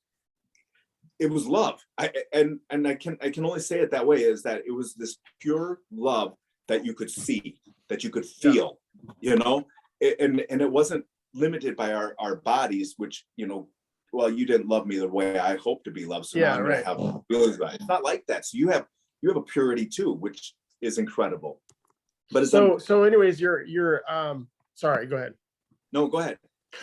it was love. I can only say it that way, is that it was this pure love that you could see, that you could feel, you know, and it wasn't limited by our bodies, which, you know, well, you didn't love me the way I hope to be loved. So now I'm going to have feelings about it. It's not like that. So you have a purity too, which is incredible. But it's so anyways, you're sorry, go ahead. No, go ahead.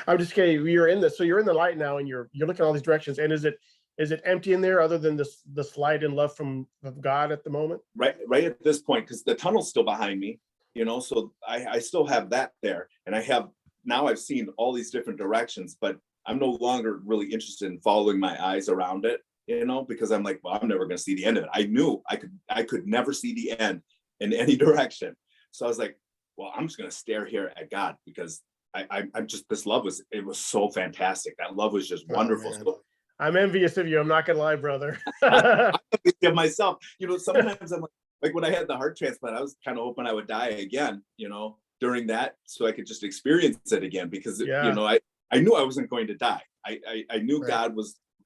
I'm just kidding. You're in the light now, and you're looking all these directions. And is it empty in there other than this light and love of God at the moment? Right at this point, because the tunnel's still behind me, you know, so I still have that there. And I've seen all these different directions, but I'm no longer really interested in following my eyes around it, you know, because I'm like, well, I'm never going to see the end of it. I knew I could never see the end in any direction. So I was like, well, I'm just going to stare here at God, because I'm just, this love was so fantastic. That love was just wonderful. So, I'm envious of you. I'm not going to lie, brother. I'm envious of myself. You know, sometimes I'm like when I had the heart transplant, I was kind of hoping I would die again, you know, during that, so I could just experience it again, because, you know, I knew I wasn't going to die. I knew God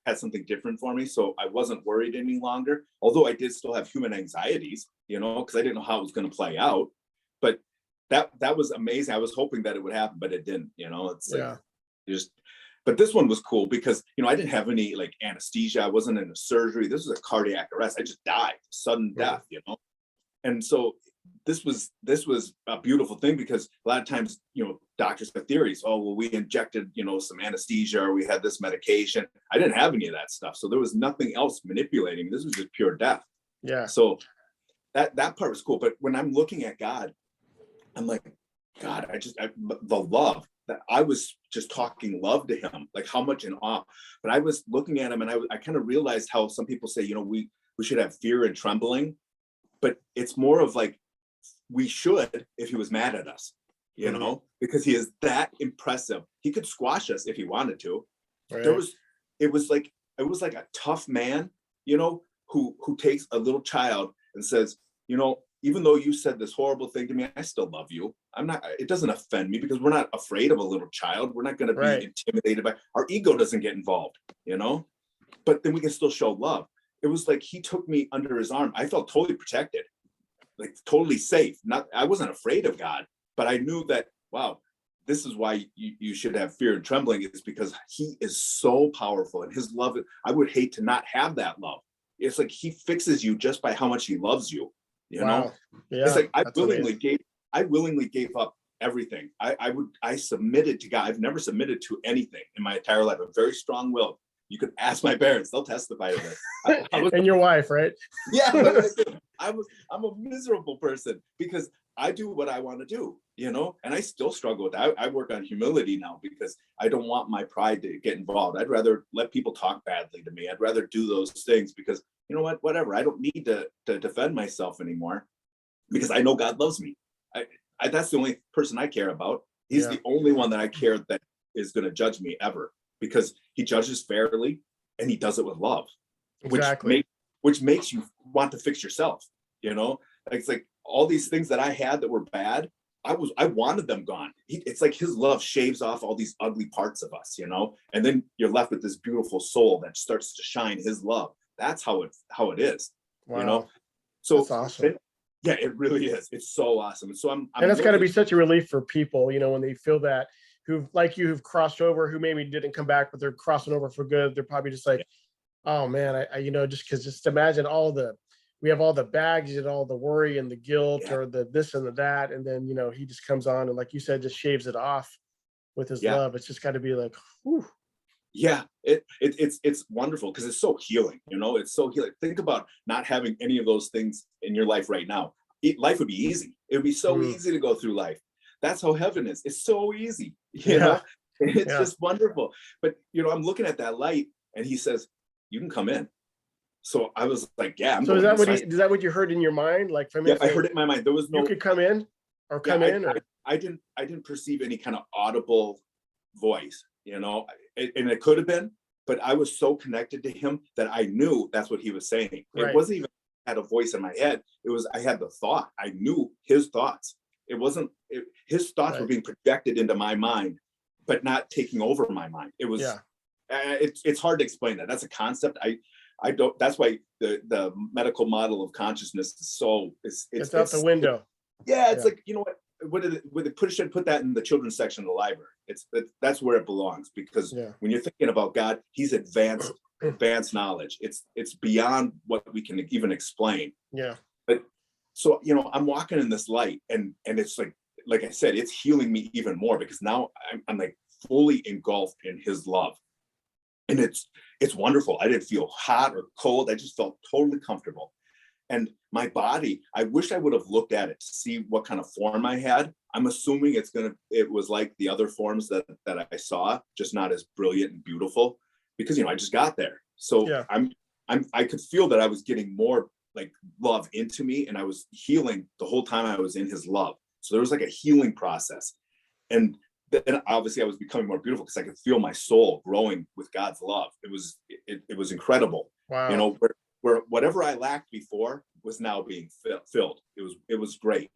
had something different for me. So I wasn't worried any longer, although I did still have human anxieties, you know, because I didn't know how it was going to play out. But that was amazing. I was hoping that it would happen, but it didn't, you know. It's like but this one was cool because, you know, I didn't have any like anesthesia. I wasn't in a surgery. This was a cardiac arrest. I just died, sudden death, you know. And so this was a beautiful thing, because a lot of times, you know, doctors have theories. Oh, well, we injected, you know, some anesthesia, or we had this medication. I didn't have any of that stuff. So there was nothing else manipulating. This was just pure death. Yeah. So that part was cool. But when I'm looking at God, I'm like, God, the love that I was just talking love to him, like how much in awe. But I was looking at him, and I kind of realized how some people say, you know, we should have fear and trembling, but it's more of like, we should if he was mad at us, you know, because he is that impressive. He could squash us if he wanted to. Right. It was like a tough man, you know, who takes a little child and says, you know, even though you said this horrible thing to me, I still love you. It doesn't offend me, because we're not afraid of a little child. We're not going to be intimidated by, our ego doesn't get involved, you know, but then we can still show love. It was like, he took me under his arm. I felt totally protected, like totally safe. I wasn't afraid of God, but I knew that, wow, this is why you should have fear and trembling, is because he is so powerful, and his love, I would hate to not have that love. It's like he fixes you just by how much he loves you. You know, it's like I willingly gave up everything. I submitted to God. I've never submitted to anything in my entire life. I'm very strong-willed. You could ask my parents; they'll testify to this. And your wife, right? Yeah, I'm a miserable person, because I do what I want to do, you know, and I still struggle with that. I work on humility now, because I don't want my pride to get involved. I'd rather let people talk badly to me. I'd rather do those things, because, you know what, whatever. I don't need to defend myself anymore, because I know God loves me. That's the only person I care about. He's the only one that I care that is going to judge me ever, because he judges fairly, and he does it with love, which which makes you want to fix yourself. You know, it's like all these things that I had that were bad, I wanted them gone. It's like his love shaves off all these ugly parts of us, you know, and then you're left with this beautiful soul that starts to shine his love. That's how it is, Wow. you know. So that's awesome. yeah, it really is. It's so awesome. And so I'm and it's got to be such a relief for people, you know, when they feel that, who've like you, who've crossed over, who maybe didn't come back, but they're crossing over for good. They're probably just like, oh man, I you know, just imagine we have all the baggage and all the worry and the guilt, Yeah. or the this and the that, and then, you know, he just comes on and, like you said, just shaves it off with his Yeah. love. It's just got to be like, whew. Yeah, it's wonderful because it's so healing, you know. It's so healing. Think about not having any of those things in your life right now. Life would be easy. It would be so easy to go through life. That's how heaven is. It's so easy, you know. It's just wonderful. But you know, I'm looking at that light, and he says, "You can come in." So I was like, "Yeah, I'm So going." is that what you heard in your mind? Like from I heard it in my mind. There was no. You could come in, or come in, or I didn't perceive any kind of audible voice, you know, and it could have been, but I was so connected to him that I knew that's what he was saying. Right. It wasn't even I had a voice in my head. It was, I had the thought. I knew his thoughts. It wasn't, his thoughts were being projected into my mind, but not taking over my mind. It was, it's hard to explain that. That's a concept. I don't, that's why the medical model of consciousness is so, it's out the window. It's like, you know what, should put that in the children's section of the library. That's where it belongs, because when you're thinking about God, he's advanced knowledge. It's beyond what we can even explain. Yeah. But so, you know, I'm walking in this light, and it's like I said, it's healing me even more, because now I'm like fully engulfed in his love. And it's wonderful. I didn't feel hot or cold. I just felt totally comfortable. And my body, I wish I would have looked at it to see what kind of form I had. I'm assuming it was like the other forms that I saw, just not as brilliant and beautiful, because, you know, I just got there. So I could feel that I was getting more like love into me, and I was healing the whole time I was in his love. So there was like a healing process. And then obviously I was becoming more beautiful because I could feel my soul growing with God's love. It was incredible. Wow. You know, where whatever I lacked before was now being filled. It was great.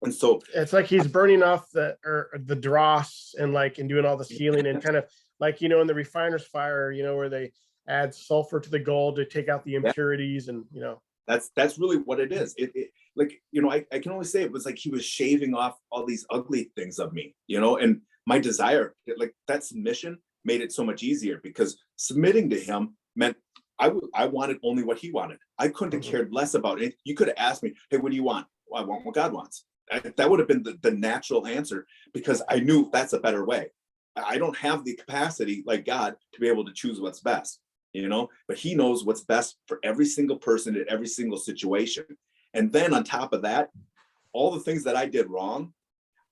And so it's like he's burning off the dross and doing all this healing, and kind of like, you know, in the refiner's fire, you know, where they add sulfur to the gold to take out the impurities, and, you know, that's really what it is. It like, you know, I can only say it was like he was shaving off all these ugly things of me, you know, and my desire, like that submission made it so much easier, because submitting to him meant I wanted only what he wanted. I couldn't have cared less about it. You could have asked me, hey, what do you want? Well, I want what God wants. That would have been the natural answer, because I knew that's a better way. I don't have the capacity like God to be able to choose what's best, you know, but he knows what's best for every single person in every single situation. And then on top of that, all the things that I did wrong,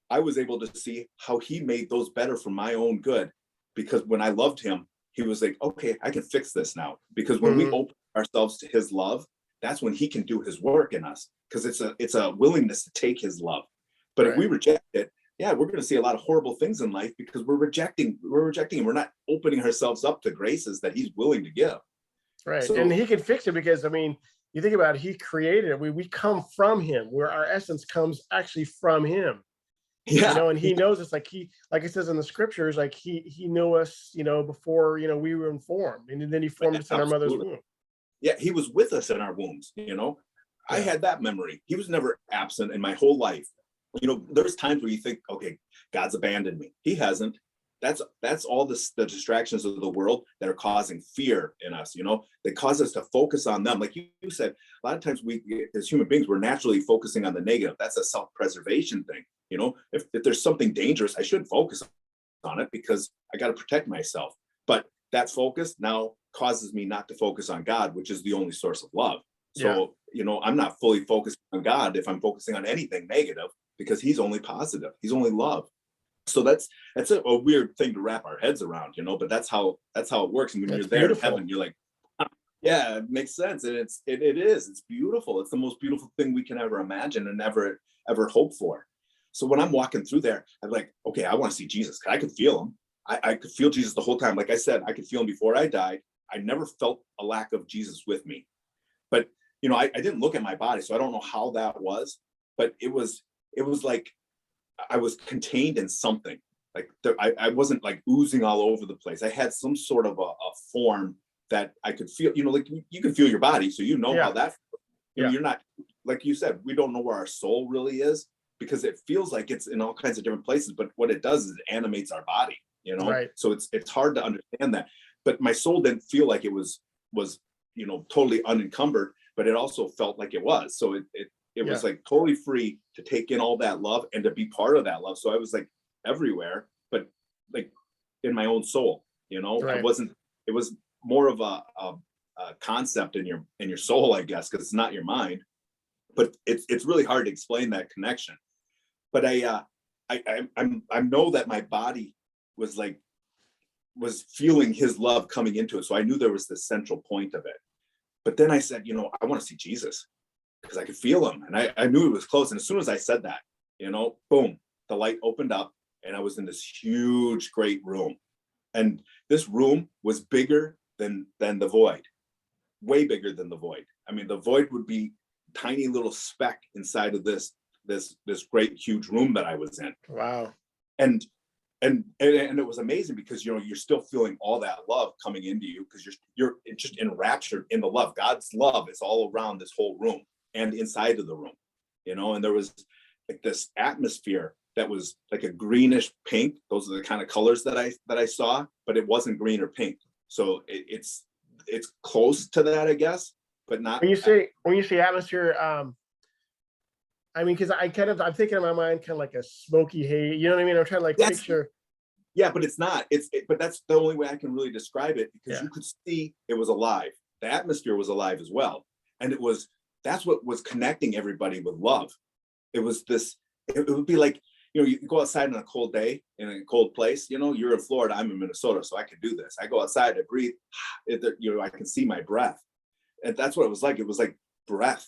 I was able to see how he made those better for my own good. Because when I loved him, he was like, okay, I can fix this now. Because when we open ourselves to his love, that's when he can do his work in us. Because it's a willingness to take his love. But if we reject it, we're going to see a lot of horrible things in life, because we're rejecting him. We're not opening ourselves up to graces that he's willing to give. Right. So, and he can fix it, because, I mean, you think about it, he created it. We come from him, where our essence comes actually from him. Yeah. You know, and he knows us, like it says in the scriptures, like he knew us, you know, before, you know, we were informed, and then he formed us in our mother's womb. Yeah, he was with us in our wombs, you know. I had that memory. He was never absent in my whole life. You know, there's times where you think, okay, God's abandoned me. He hasn't. That's all the distractions of the world that are causing fear in us, you know. They cause us to focus on them. Like you said, a lot of times we, as human beings, we're naturally focusing on the negative. That's a self-preservation thing. You know, if there's something dangerous, I should focus on it, because I got to protect myself. But that focus now causes me not to focus on God, which is the only source of love. So, you know, I'm not fully focused on God if I'm focusing on anything negative, because he's only positive. He's only love. So that's a weird thing to wrap our heads around, you know, but that's how it works. And when you're there in heaven, you're like, yeah, it makes sense. And it is, it's beautiful. It's the most beautiful thing we can ever imagine and ever hope for. So when I'm walking through there, I'm like, okay, I want to see Jesus. I could feel him. I could feel Jesus the whole time. Like I said, I could feel him before I died. I never felt a lack of Jesus with me. But I didn't look at my body, so I don't know how that was, but it was like I was contained in something. Like I wasn't like oozing all over the place. I had some sort of a form that I could feel, like you can feel your body. So how that, you're not, like you said, we don't know where our soul really is, because it feels like it's in all kinds of different places. But what it does is it animates our body, Right. So it's hard to understand that. But my soul didn't feel like it was totally unencumbered, but it also felt like it was. So it was like totally free to take in all that love and to be part of that love. So I was like everywhere, but like in my own soul, Right. I wasn't, it was more of a concept in your soul, I guess, because it's not your mind. But it's really hard to explain that connection. But I know that my body was feeling his love coming into it. So I knew there was the central point of it. But then I said, I want to see Jesus, because I could feel him, and I knew it was close. And as soon as I said that, boom, the light opened up, and I was in this huge, great room. And this room was bigger than the void, way bigger than the void. I mean, the void would be tiny little speck inside of this great, huge room that I was in. Wow. And it was amazing, because you're still feeling all that love coming into you, because you're just enraptured in the love. God's love is all around this whole room and inside of the room, and there was like this atmosphere that was like a greenish pink. Those are the kind of colors that I saw, but it wasn't green or pink. So it's close to that, I guess, but not. When you say atmosphere, I mean, because I'm thinking in my mind kind of like a smoky haze. You know what I mean? I'm trying to like picture. Yeah, but it's not. But that's the only way I can really describe it, because you could see it was alive. The atmosphere was alive as well, and that's what was connecting everybody with love. It was this. It would be like, you go outside on a cold day in a cold place. You're in Florida, I'm in Minnesota, so I could do this. I go outside, I breathe. I can see my breath, and that's what it was like. It was like breath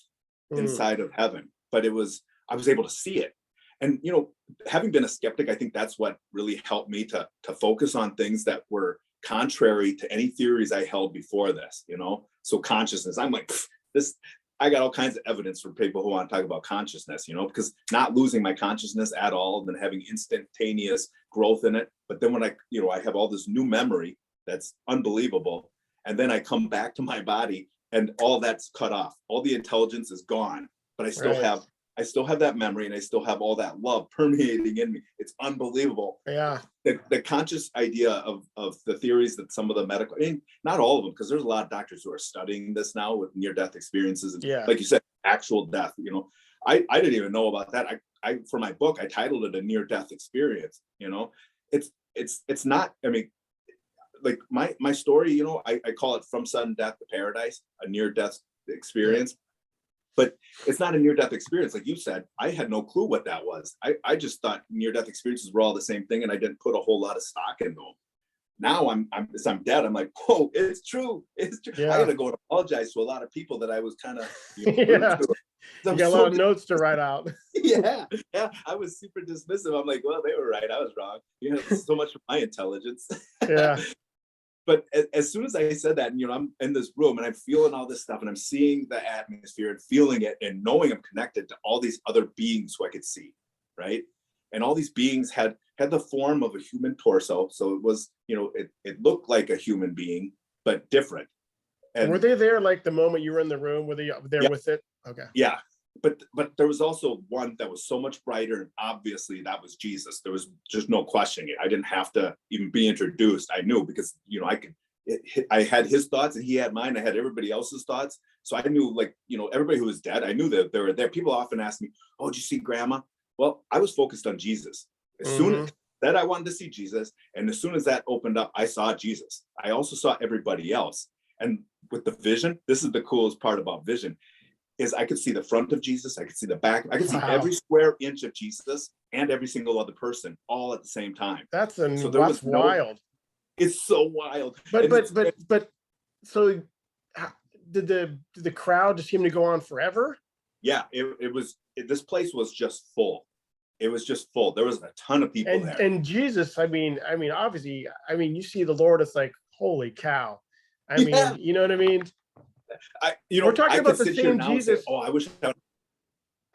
inside of heaven. But I was able to see it. And, having been a skeptic, I think that's what really helped me to focus on things that were contrary to any theories I held before this, So consciousness, I'm like, I got all kinds of evidence for people who want to talk about consciousness, because not losing my consciousness at all, and then having instantaneous growth in it. But then when I have all this new memory that's unbelievable, and then I come back to my body and all that's cut off, all the intelligence is gone. But I still have that memory, and I still have all that love permeating in me. It's unbelievable. Yeah. The conscious idea of the theories that some of the medical, not all of them, because there's a lot of doctors who are studying this now with near-death experiences, and like you said, actual death. I didn't even know about that. I for my book, I titled it a near-death experience. It's not. I mean, like my story. I call it from sudden death to paradise, a near-death experience. But it's not a near-death experience. Like you said, I had no clue what that was. I just thought near-death experiences were all the same thing, and I didn't put a whole lot of stock into them. Now I'm dead. I'm like, whoa, it's true. It's true. Yeah. I got to go and apologize to a lot of people that I was kind of. You got a lot of notes to write out. Yeah. I was super dismissive. I'm like, well, they were right. I was wrong. So much for my intelligence. Yeah. But as soon as I said that, and I'm in this room and I'm feeling all this stuff, and I'm seeing the atmosphere and feeling it, and knowing I'm connected to all these other beings who I could see, right? And all these beings had the form of a human torso, so it was, it looked like a human being, but different. And were they there like the moment you were in the room? Were they there with it? Okay. Yeah. But there was also one that was so much brighter, and obviously that was Jesus. There was just no questioning it. I didn't have to even be introduced. I knew, because I had his thoughts and he had mine. I had everybody else's thoughts, so I knew, like, everybody who was dead, I knew that they were there. People often ask me, "Oh, did you see Grandma?" Well, I was focused on Jesus. As soon as that, I wanted to see Jesus, and as soon as that opened up, I saw Jesus. I also saw everybody else, and with the vision, this is the coolest part about vision. Is I could see the front of Jesus, I could see the back, I could see every square inch of Jesus and every single other person all at the same time. That's wild. It's so wild. But so did the crowd just seem to go on forever? Yeah, this place was just full. It was just full. There was a ton of people there. And Jesus, I mean, obviously, you see the Lord, it's like, holy cow. I mean, you know what I mean? We're talking I about could the sit here same now and say, Jesus. oh, I wish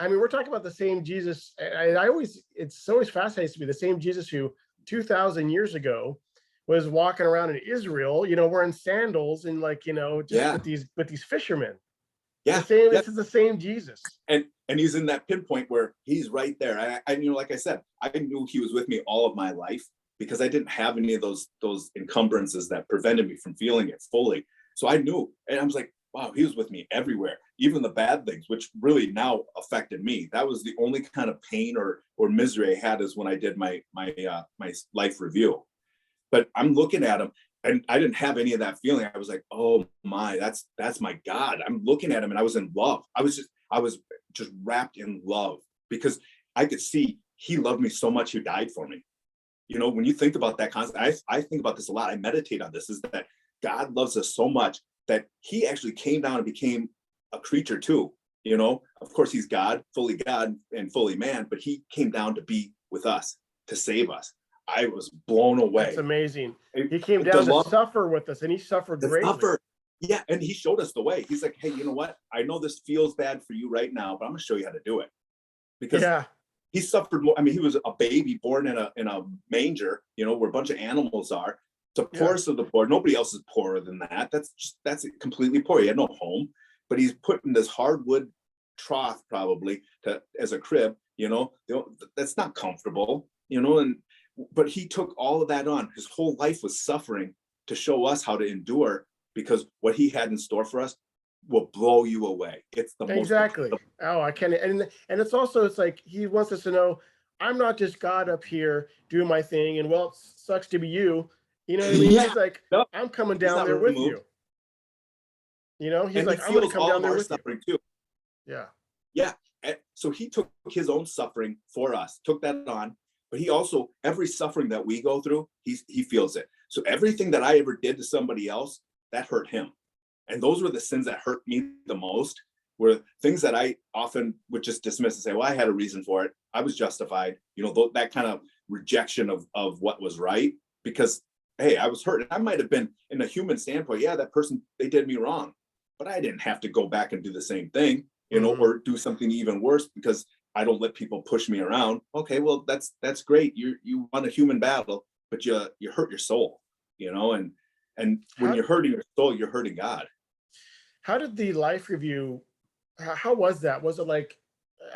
I mean, we're talking about the same Jesus. I always, it's always fascinating to me, the same Jesus who 2,000 years ago was walking around in Israel, wearing sandals and like, just yeah, with these fishermen. The yeah, same, yeah. this is the same Jesus. And he's in that pinpoint where he's right there. I like I said, I knew he was with me all of my life because I didn't have any of those encumbrances that prevented me from feeling it fully. So I knew, and I was like, wow, he was with me everywhere, even the bad things, which really now affected me. That was the only kind of pain or misery I had is when I did my life review. But I'm looking at him and I didn't have any of that feeling. I was like, oh my, that's my God. I'm looking at him and I was in love. I was just wrapped in love because I could see he loved me so much. He died for me. When you think about that concept, I think about this a lot. I meditate on this, is that God loves us so much that he actually came down and became a creature too. Of course he's God and fully man, but he came down to be with us, to save us. I was blown away. That's amazing. He came down to suffer with us, and he suffered greatly. Yeah, and he showed us the way. He's like, hey, you know what? I know this feels bad for you right now, but I'm gonna show you how to do it. Because he suffered more. I mean, he was a baby born in a manger, where a bunch of animals are. The poorest of the poor. Nobody else is poorer than that. That's completely poor. He had no home, but he's put in this hardwood trough probably as a crib. That's not comfortable. But he took all of that on. His whole life was suffering to show us how to endure, because what he had in store for us will blow you away. It's the exactly. Oh, I can't. And it's also, it's like he wants us to know, I'm not just God up here doing my thing, and well, it sucks to be you. You know what I mean? He's like, no, I'm coming down there with you. He's like, I'm going to come down there with you. Too. Yeah. Yeah. And so he took his own suffering for us, took that on. But he also, every suffering that we go through, he feels it. So everything that I ever did to somebody else, that hurt him. And those were the sins that hurt me the most, were things that I often would just dismiss and say, well, I had a reason for it. I was justified. That kind of rejection of what was right, because, hey, I was hurt. I might have been, in a human standpoint, yeah, that person, they did me wrong, but I didn't have to go back and do the same thing, or do something even worse because I don't let people push me around. Okay, well, that's great. You won a human battle, but you hurt your soul, and when you're hurting your soul, you're hurting God. How did the life review, how was that? Was it like,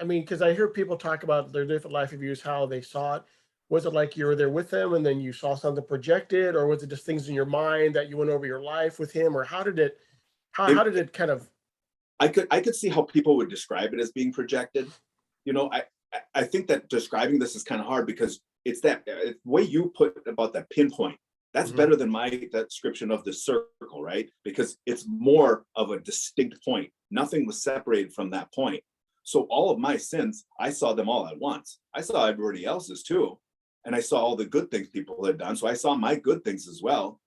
I mean, because I hear people talk about their different life reviews, how they saw it. Was it like you were there with them and then you saw something projected, or was it just things in your mind that you went over your life with him, or how did it kind of? I could see how people would describe it as being projected. I think that describing this is kind of hard, because it's that way you put about that pinpoint. That's better than my description of the circle, right? Because it's more of a distinct point. Nothing was separated from that point. So all of my sins, I saw them all at once. I saw everybody else's too. And I saw all the good things people had done. So I saw my good things as well.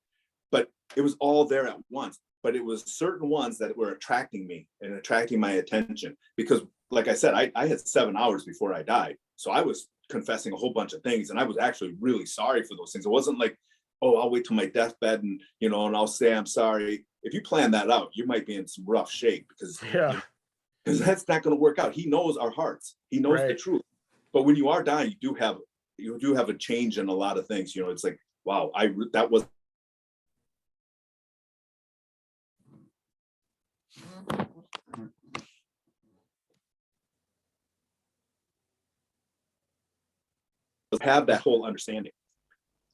But it was all there at once. But it was certain ones that were attracting me and attracting my attention. Because like I said, I had 7 hours before I died. So I was confessing a whole bunch of things. And I was actually really sorry for those things. It wasn't like, oh, I'll wait till my deathbed and I'll say I'm sorry. If you plan that out, you might be in some rough shape, because that's not going to work out. He knows our hearts. He knows the truth. But when you are dying, you do have a change in a lot of things. It's like, wow, that was. Have that whole understanding.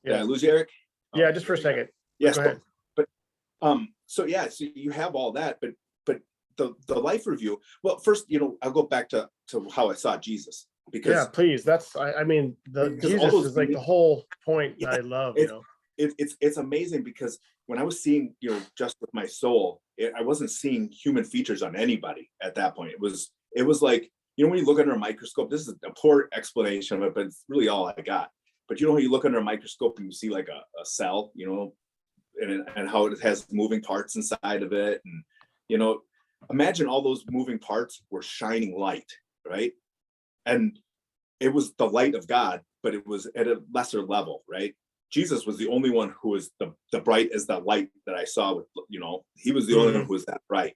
Did I lose you, Eric? Yeah, just for a second. Yes, go ahead. But so you have all that, but the life review. Well, first, I'll go back to how I saw Jesus, because please. That's I mean, Jesus is like the whole point that I love. It's amazing, because when I was seeing just with my soul, I wasn't seeing human features on anybody at that point. It was like, when you look under a microscope, this is a poor explanation of it, but it's really all I got. But when you look under a microscope and you see like a cell, and how it has moving parts inside of it. And, imagine all those moving parts were shining light, right? And it was the light of God, but it was at a lesser level, right? Jesus was the only one who was the bright as the light that I saw with, he was the only one who was that bright.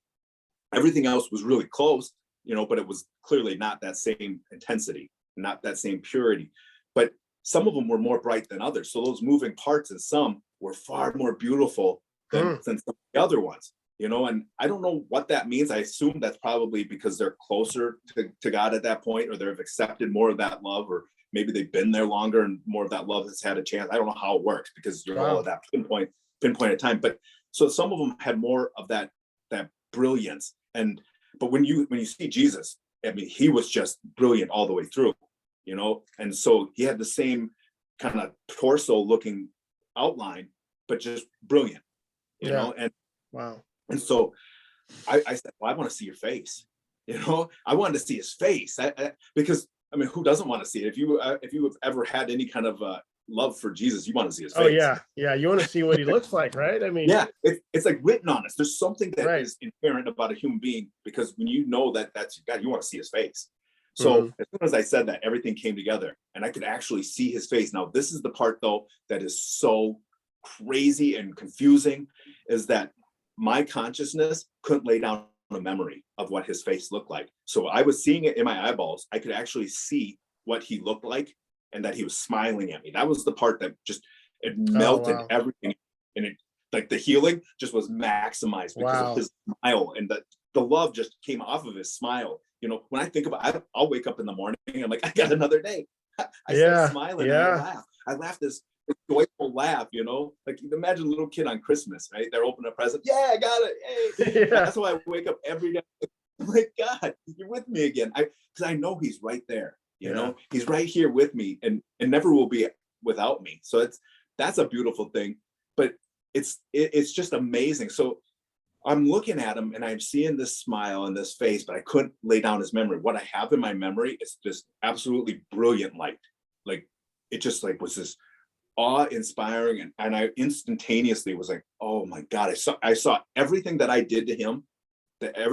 Everything else was really close, but it was clearly not that same intensity, not that same purity. But some of them were more bright than others. So those moving parts in some were far more beautiful than some of the other ones, and I don't know what that means. I assume that's probably because they're closer to God at that point, or they've accepted more of that love, or maybe they've been there longer and more of that love has had a chance. I don't know how it works because you're all at that pinpoint of time. But so some of them had more of that brilliance. But when you see Jesus, I mean, he was just brilliant all the way through, and so he had the same kind of torso looking outline, but just brilliant, and wow. And so I said, well, I want to see your face. I wanted to see his face because I mean, who doesn't want to see it? If you have ever had any kind of love for Jesus, you want to see his face. Oh yeah, yeah. You want to see what he looks like, right? I mean, yeah, it's like written on us. There's something that right. is inherent about a human being, because when you know that that's God, you want to see his face. So as soon as I said that, everything came together, and I could actually see his face. Now, this is the part though that is so crazy and confusing, is that my consciousness couldn't lay down a memory of what his face looked like. So I was seeing it in my eyeballs. I could actually see what he looked like and that he was smiling at me. That was the part that just, it melted everything. And it, like, the healing just was maximized because of his smile, and the love just came off of his smile. When I think about it, I'll wake up in the morning, I'm like, I got another day. I start smiling and I laugh. I laugh this joyful laugh, like, imagine a little kid on Christmas, right? They're opening a present. Yeah, I got it. Hey. That's why I wake up every day. I'm like, God, you're with me again. Because I know he's right there. He's right here with me, and never will be without me. So that's a beautiful thing. But it's just amazing. So I'm looking at him and I'm seeing this smile on this face, but I couldn't lay down his memory. What I have in my memory is just absolutely brilliant light. Like, it just like was this awe-inspiring, and I instantaneously was like, oh my God, I saw everything that I did to him,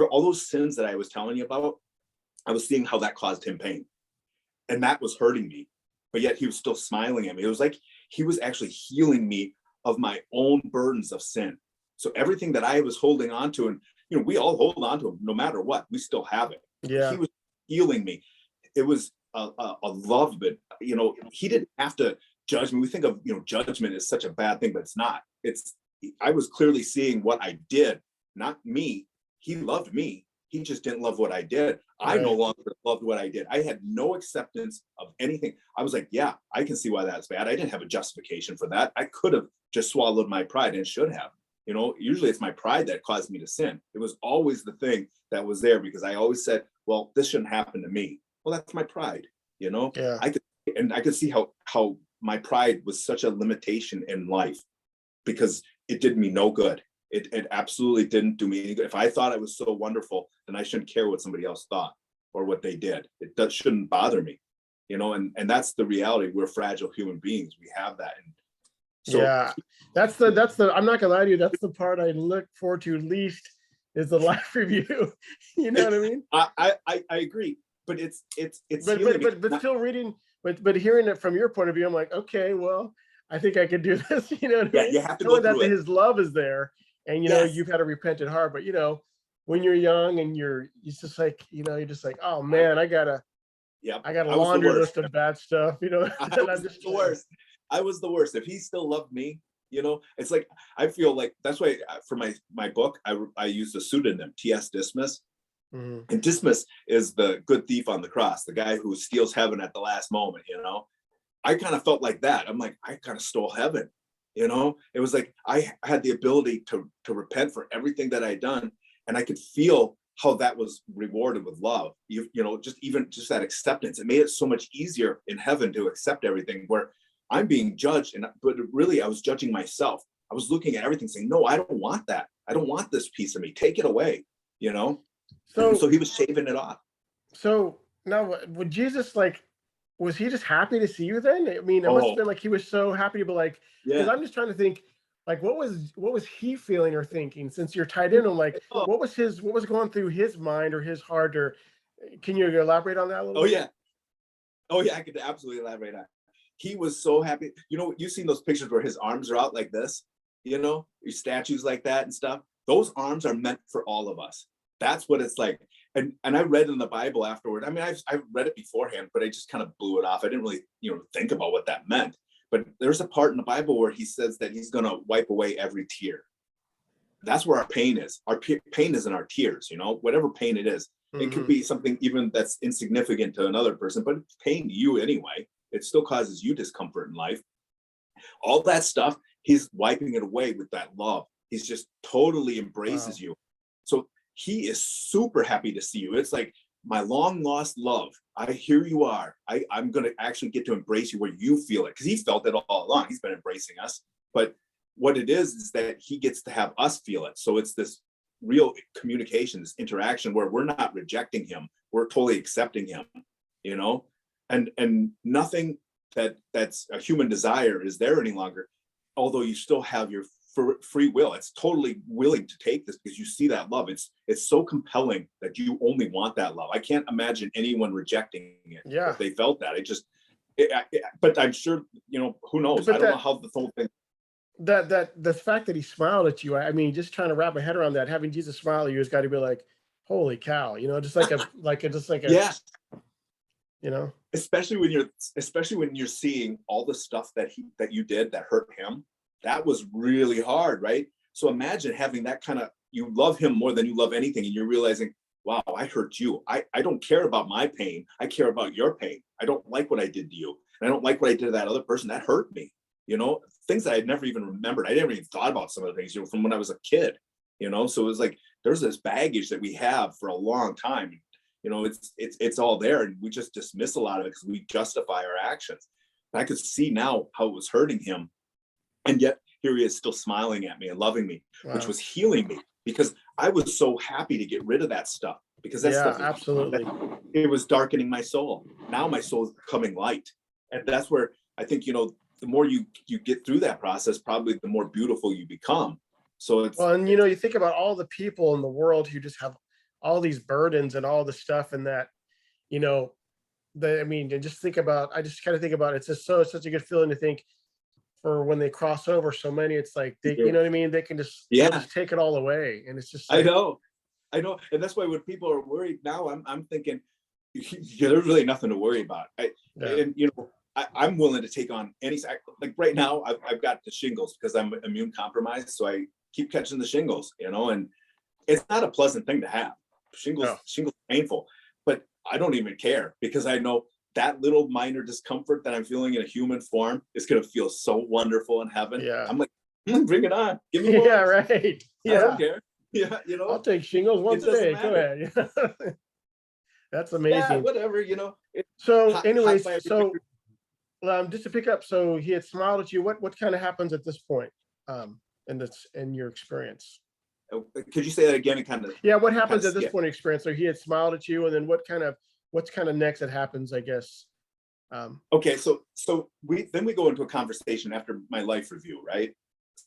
all those sins that I was telling you about. I was seeing how that caused him pain, and that was hurting me, but yet he was still smiling at me. It was like he was actually healing me of my own burdens of sin. So everything that I was holding on to, and we all hold on to him no matter what, we still have it. He was healing me. It was a love, but he didn't have to judge me. We think of judgment is such a bad thing, but it's not. I was clearly seeing what I did, not me. He loved me. He just didn't love what I did. I no longer loved what I did. I had no acceptance of anything. I was like, yeah, I can see why that's bad. I didn't have a justification for that. I could have just swallowed my pride, and should have. Usually it's my pride that caused me to sin. It was always the thing that was there, because I always said, well, this shouldn't happen to me. Well, that's my pride. I could see how my pride was such a limitation in life, because it did me no good. It absolutely didn't do me any good. If I thought I was so wonderful, then I shouldn't care what somebody else thought or what they did. It shouldn't bother me, and that's the reality. We're fragile human beings. We have that. And so, that's the, I'm not gonna lie to you, that's the part I look forward to least, is the life review. You know what I mean? I agree, but it's but still reading, but hearing it from your point of view, I'm like, okay, well, I think I could do this. You know what I mean? You have to go through it. His love is there, and you've had a repentant heart. But when you're young and you're just like, you're just like, oh man, I got a laundry list of bad stuff. I was the worst. I was the worst. If he still loved me, it's like, I feel like that's why for my book, I used a pseudonym, T.S. Dismas. And Dismas is the good thief on the cross, the guy who steals heaven at the last moment. I kind of felt like that. I'm like, I kind of stole heaven. It was like I had the ability to repent for everything that I'd done, and I could feel how that was rewarded with love. Just that acceptance. It made it so much easier in heaven to accept everything, where I'm being judged, but really I was judging myself. I was looking at everything saying, no, I don't want that. I don't want this piece of me. Take it away. So he was shaving it off. So now, would Jesus, like, was he just happy to see you then? I mean, it must have been like he was so happy to be like, because I'm just trying to think, like, what was he feeling or thinking, since you're tied in? Like, what was going through his mind or his heart? Or can you elaborate on that a little bit? Yeah, I could absolutely elaborate on it. He was so happy. You've seen those pictures where his arms are out like this, your statues like that and stuff. Those arms are meant for all of us. That's what it's like. And I read in the Bible afterward. I mean, I've read it beforehand, but I just kind of blew it off. I didn't really, think about what that meant. But there's a part in the Bible where he says that he's going to wipe away every tear. That's where our pain is. Our pain is in our tears, whatever pain it is. It could be something even that's insignificant to another person, but it's pain to you anyway. It still causes you discomfort in life. All that stuff, he's wiping it away with that love. He's just totally embraces you. So he is super happy to see you. It's like, my long lost love. Here you are. I'm going to actually get to embrace you where you feel it, because he felt it all along. He's been embracing us. But what it is that he gets to have us feel it. So it's this real communication, this interaction where we're not rejecting him. We're totally accepting him, and nothing that's a human desire is there any longer. Although you still have your free will. It's totally willing to take this because you see that love. It's so compelling that you only want that love. I can't imagine anyone rejecting it if they felt that. But I'm sure, who knows? But I don't know how the whole thing. That the fact that he smiled at you, I mean, just trying to wrap my head around that, having Jesus smile at you has got to be like, holy cow, just like yeah. Especially when you're seeing all the stuff that you did that hurt him. That was really hard, right? So imagine having that kind of, you love him more than you love anything, and you're realizing, wow, I hurt you. I don't care about my pain. I care about your pain. I don't like what I did to you. And I don't like what I did to that other person. That hurt me. Things that I had never even remembered. I never even thought about some of the things, from when I was a kid, so it was like, there's this baggage that we have for a long time. It's all there, and we just dismiss a lot of it because we justify our actions. And I could see now how it was hurting him. And yet here he is still smiling at me and loving me, which was healing me, because I was so happy to get rid of that stuff, because that stuff absolutely. It was darkening my soul. Now my soul is becoming light. And that's where I think, the more you get through that process, probably the more beautiful you become. So it's, well, and you think about all the people in the world who just have all these burdens and all the stuff, and that, and just think about, I just kind of think about, it's just such a good feeling to think, for when they cross over, so many, it's like they, you know what I mean? They can just, just take it all away. And it's just like, I know. And that's why when people are worried now, I'm thinking, there's really nothing to worry about. I'm willing to take on any, like right now, I've got the shingles because I'm immune compromised. So I keep catching the shingles, and it's not a pleasant thing to have. Shingles painful, but I don't even care, because I know that little minor discomfort that I'm feeling in a human form is going to feel so wonderful in heaven. I'm like, bring it on. Give me more. Yeah, right. Yeah. I don't care. Yeah, I'll take shingles once a day. Go ahead. That's amazing. Yeah, whatever, So anyways, just to pick up, so he had smiled at you. What kind of happens at this point in your experience? Could you say that again? What happens at this point in experience? So he had smiled at you, and then what's kind of next that happens, I guess? Okay, so we go into a conversation after my life review, right?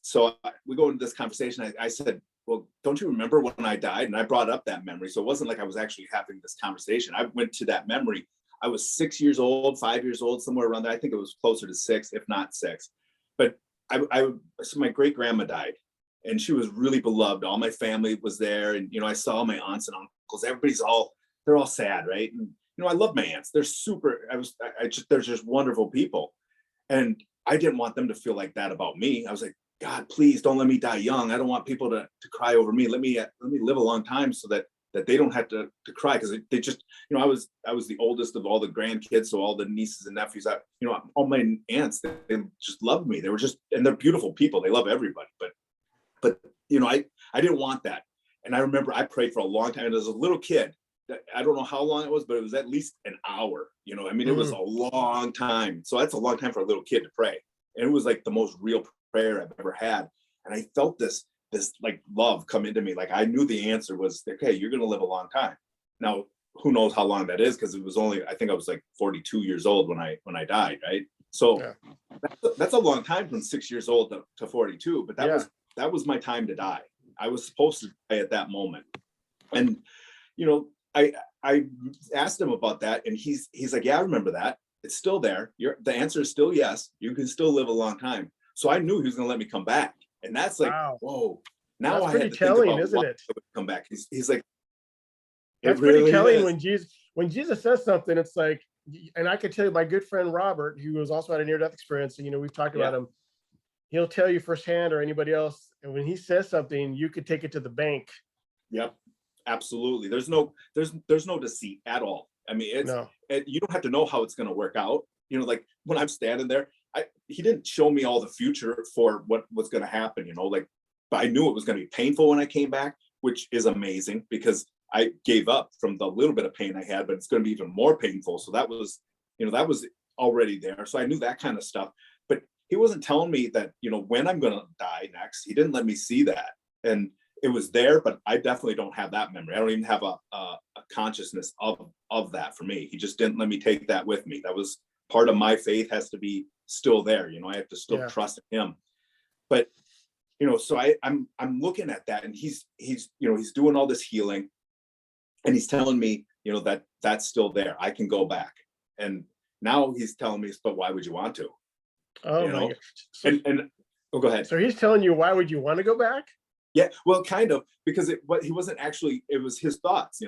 So we go into this conversation. I said, well, don't you remember when I died? And I brought up that memory. So it wasn't like I was actually having this conversation. I went to that memory. I was 6 years old, 5 years old, somewhere around there. I think it was closer to 6, if not 6. But so my great grandma died, and she was really beloved. All my family was there, and I saw my aunts and uncles. They're all sad, right? And I love my aunts. They're super. They're just wonderful people, and I didn't want them to feel like that about me. I was like, God, please don't let me die young. I don't want people to cry over me. Let me live a long time so that they don't have to cry, because they just, I was the oldest of all the grandkids, so all the nieces and nephews, all my aunts, they just loved me. They were just, and they're beautiful people. They love everybody, but I didn't want that. And I remember I prayed for a long time. And as a little kid, I don't know how long it was, but it was at least an hour. It was a long time. So that's a long time for a little kid to pray. And it was like the most real prayer I've ever had. And I felt this like love come into me. Like I knew the answer was, okay, you're going to live a long time. Now, who knows how long that is? Because it was only, I think I was like 42 years old when I died. Right. So that's a long time from 6 years old to 42, but that was my time to die. I was supposed to die at that moment. And, I asked him about that, and he's like, yeah, I remember that. It's still there. The answer is still yes. You can still live a long time. So I knew he was going to let me come back. And that's like, wow. Whoa. Now that's I pretty had to telling, think about isn't why it? I would come back. He's like, That's pretty really telling is. when Jesus says something, it's like, and I could tell you, my good friend Robert, who was also had a near-death experience, and we've talked about Yeah. him. He'll tell you firsthand, or anybody else, and when he says something, you could take it to the bank. Yep. Absolutely. There's no deceit at all. I mean, No. you don't have to know how it's going to work out. Like when I'm standing there, he didn't show me all the future for what was going to happen, like, but I knew it was going to be painful when I came back, which is amazing because I gave up from the little bit of pain I had, but it's going to be even more painful. So that was already there. So I knew that kind of stuff, but he wasn't telling me that, when I'm going to die next. He didn't let me see that. And it was there, but I definitely don't have that memory. I don't even have a consciousness of that for me. He just didn't let me take that with me. That was part of my faith, has to be still there. I have to still trust him. But, so I'm looking at that, and he's doing all this healing, and he's telling me, that that's still there. I can go back. And now he's telling me, but why would you want to? Oh my gosh. And go ahead. So he's telling you, why would you want to go back? Yeah, well, kind of, because he wasn't actually, it was his thoughts,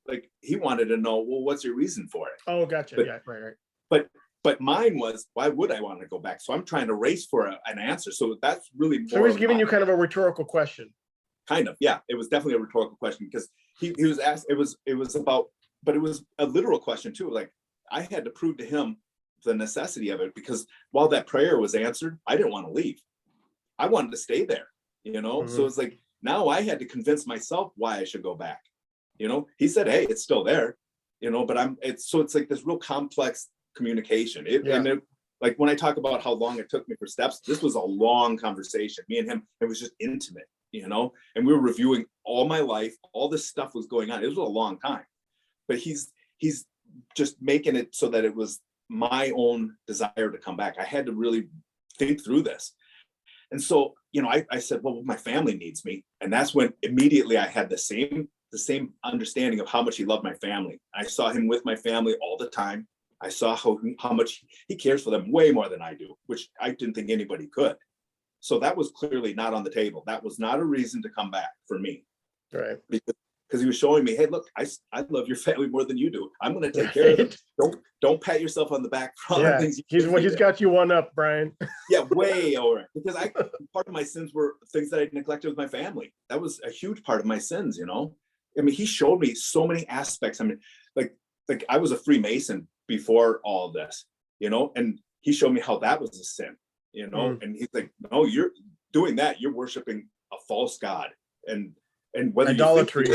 like he wanted to know, well, what's your reason for it? Oh, gotcha. But, yeah, right. But mine was, why would I want to go back? So I'm trying to race for an answer. So that's really more. So he's giving you kind of a rhetorical question. Kind of, yeah. It was definitely a rhetorical question because he was asked. It was about, but it was a literal question too. Like I had to prove to him the necessity of it, because while that prayer was answered, I didn't want to leave. I wanted to stay there. So it's like, now I had to convince myself why I should go back. He said, hey, it's still there, but it's like this real complex communication. Like when I talk about how long it took me for steps, this was a long conversation. Me and him, it was just intimate, and we were reviewing all my life, all this stuff was going on. It was a long time, but he's just making it so that it was my own desire to come back. I had to really think through this. And so, I said, well, my family needs me. And that's when immediately I had the same understanding of how much he loved my family. I saw him with my family all the time. I saw how much he cares for them, way more than I do, which I didn't think anybody could. So that was clearly not on the table. That was not a reason to come back for me. Right. Because he was showing me, hey, look, I love your family more than you do. I'm going to take care of them. Don't pat yourself on the back for all the things. He's got you one up, Brian. Yeah, way over. Because part of my sins were things that I neglected with my family. That was a huge part of my sins, I mean, he showed me so many aspects. I mean, like I was a Freemason before all of this, and he showed me how that was a sin, and he's like, no, you're doing that. You're worshiping a false god. And whether idolatry.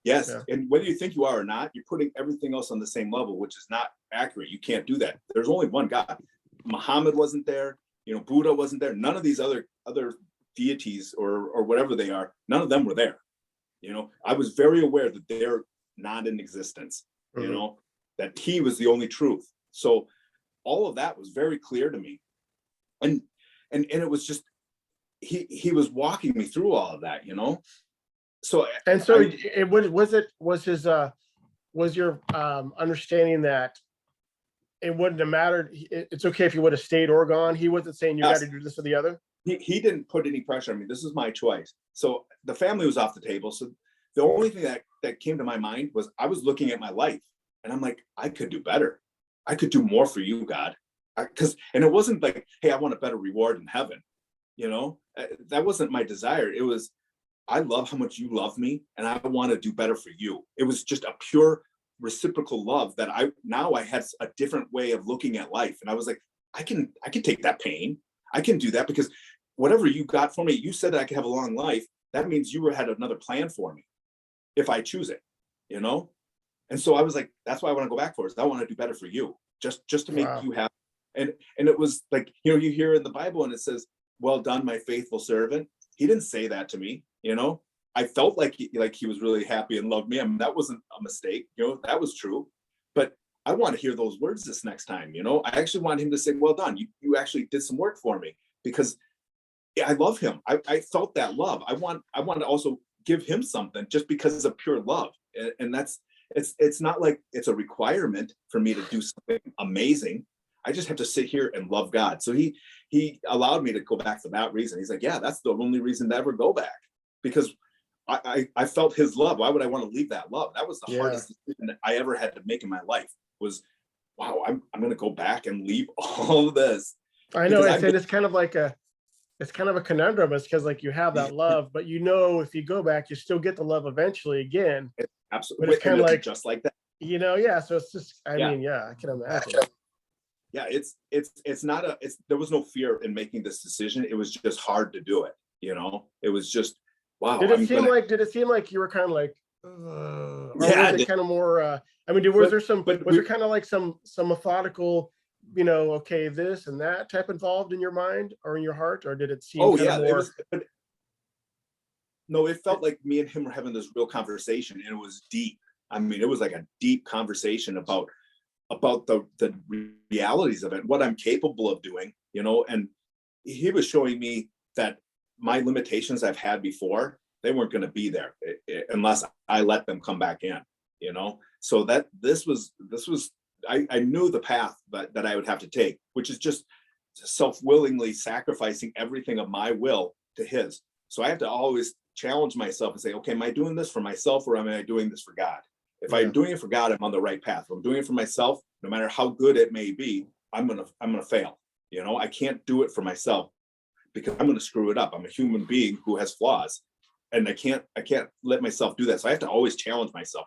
Yes. Yeah. And whether you think you are or not, you're putting everything else on the same level, which is not accurate. You can't do that. There's only one God. Muhammad wasn't there. Buddha wasn't there. None of these other deities or whatever they are, none of them were there. I was very aware that they're not in existence, that he was the only truth. So all of that was very clear to me. And it was just, he was walking me through all of that, So was your understanding that it wouldn't have mattered? It's okay if you would have stayed or gone. He wasn't saying you got to do this or the other. He didn't put any pressure on me. This is my choice. So the family was off the table. So the only thing that came to my mind was I was looking at my life, and I'm like, I could do better. I could do more for you, God. And it wasn't like, hey, I want a better reward in heaven. That wasn't my desire. It was, I love how much you love me, and I want to do better for you. It was just a pure reciprocal love that I had a different way of looking at life. And I was like, I can take that pain. I can do that, because whatever you got for me, you said that I could have a long life. That means you had another plan for me if I choose it, And so I was like, that's why I want to go back for it. I want to do better for you, just to make you happy. And it was like, you hear in the Bible and it says, well done, my faithful servant. He didn't say that to me. I felt like he was really happy and loved me. I mean, that wasn't a mistake. That was true. But I want to hear those words this next time. I actually want him to say, well done. You actually did some work for me, because I love him. I felt that love. I want to also give him something just because of pure love. And it's not like it's a requirement for me to do something amazing. I just have to sit here and love God. So he allowed me to go back for that reason. He's like, yeah, that's the only reason to ever go back, because I felt his love. Why would I want to leave that love? That was the Yeah. hardest decision that I ever had to make in my life. Was, wow, I'm going to go back and leave all of this. I know. Because It's kind of like it's kind of a conundrum. It's because like you have that love, but you know, if you go back, you still get the love eventually again. Absolutely. But it's kind of like, just like that. yeah. So it's just, I Yeah. mean, yeah, I can imagine. Yeah, it's not there was no fear in making this decision. It was just hard to do it. It was just, wow. Did it seem like you were kind of like, or Yeah, was it kind of more? I mean, was there kind of like some methodical, okay, this and that type involved in your mind or in your heart, or did it seem? Oh kind yeah, of more, it was. No, it felt like me and him were having this real conversation, and it was deep. I mean, it was like a deep conversation about the realities of it, what I'm capable of doing, and he was showing me that my limitations I've had before, they weren't going to be there unless I let them come back in, so that this was I knew the path that I would have to take, which is just self-willingly sacrificing everything of my will to his. So I have to always challenge myself and say, okay, am I doing this for myself, or am I doing this for God? If I'm doing it for God, I'm on the right path. If I'm doing it for myself, no matter how good it may be, I'm gonna fail. I can't do it for myself because I'm gonna screw it up. I'm a human being who has flaws, and I can't let myself do that. So I have to always challenge myself.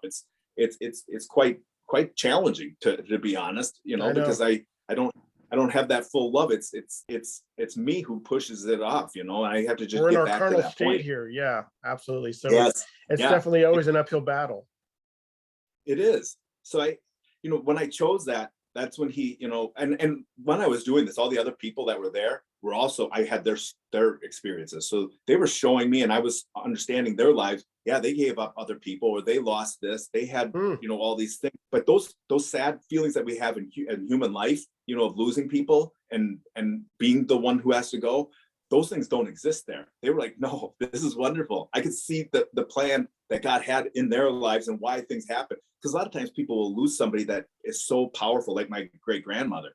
It's quite challenging to be honest, because I don't have that full love. It's me who pushes it off, and I have to just we're in get our back to carnal that state point. here. Yeah, absolutely. So Yes. it's Yeah. definitely always an uphill battle. It is. So when I chose that, that's when he, and when I was doing this, all the other people that were there were also, I had their experiences. So they were showing me, and I was understanding their lives. Yeah, they gave up other people, or they lost this. They had, all these things. But those sad feelings that we have in human life, of losing people and being the one who has to go, those things don't exist there. They were like, no, this is wonderful. I could see the plan that God had in their lives and why things happen. Because a lot of times people will lose somebody that is so powerful, like my great grandmother,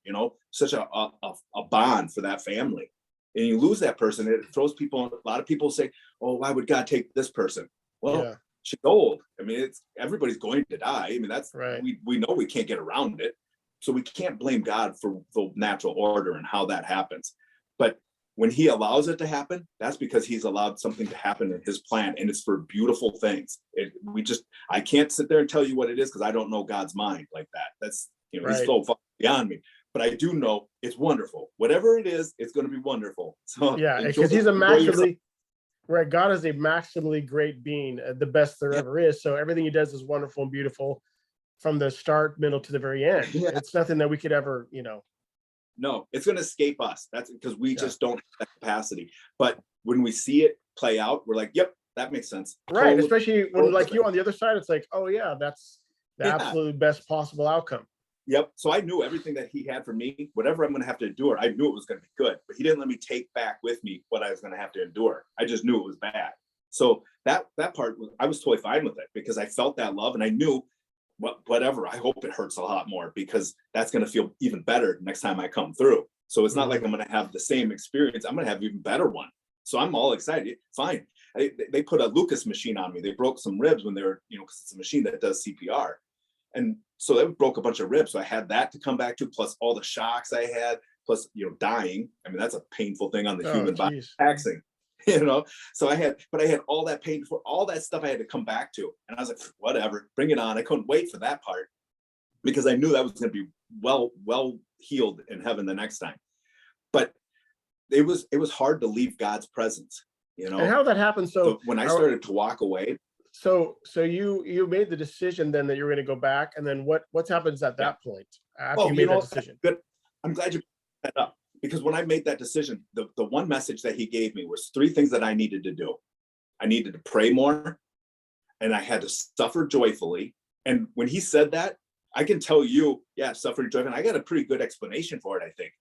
such a bond for that family. And you lose that person, it throws people, a lot of people say, oh, why would God take this person? Well, she's old. I mean, everybody's going to die. I mean, that's right. We know we can't get around it. So we can't blame God for the natural order and how that happens. But when he allows it to happen, that's because he's allowed something to happen in his plan, and it's for beautiful things. I can't sit there and tell you what it is because I don't know God's mind like that. That's, he's so far beyond me. But I do know it's wonderful. Whatever it is, it's going to be wonderful. So yeah, because he's a maximally, right? God is a maximally great being, the best there ever is. So everything he does is wonderful and beautiful from the start, middle to the very end. Yeah. It's nothing that we could ever, No, it's going to escape us. That's because we just don't have that capacity. But when we see it play out, we're like, yep, that makes sense. Right. Totally, especially when like you on the other side, it's like, oh yeah, that's the absolute best possible outcome. Yep. So I knew everything that he had for me, whatever I'm going to have to endure, I knew it was going to be good, but he didn't let me take back with me what I was going to have to endure. I just knew it was bad. So that part, I was totally fine with it because I felt that love, and I knew whatever, I hope it hurts a lot more because that's going to feel even better next time I come through. So it's not like I'm going to have the same experience. I'm going to have an even better one. So I'm all excited. Fine. They put a Lucas machine on me. They broke some ribs when they were, because it's a machine that does CPR. And so they broke a bunch of ribs. So I had that to come back to, plus all the shocks I had, plus, dying. I mean, that's a painful thing on the human body. Taxing. So I had all that pain for all that stuff I had to come back to. And I was like, whatever, bring it on. I couldn't wait for that part because I knew that was going to be well healed in heaven the next time. But it was hard to leave God's presence, And how that happened. So when I started to walk away. So you made the decision then that you're going to go back, and then what happens at that point after you made that decision? Good. I'm glad you brought that up. Because when I made that decision, the one message that he gave me was 3 things that I needed to do. I needed to pray more, and I had to suffer joyfully. And when he said that, I can tell you, suffering joyfully. I got a pretty good explanation for it, I think.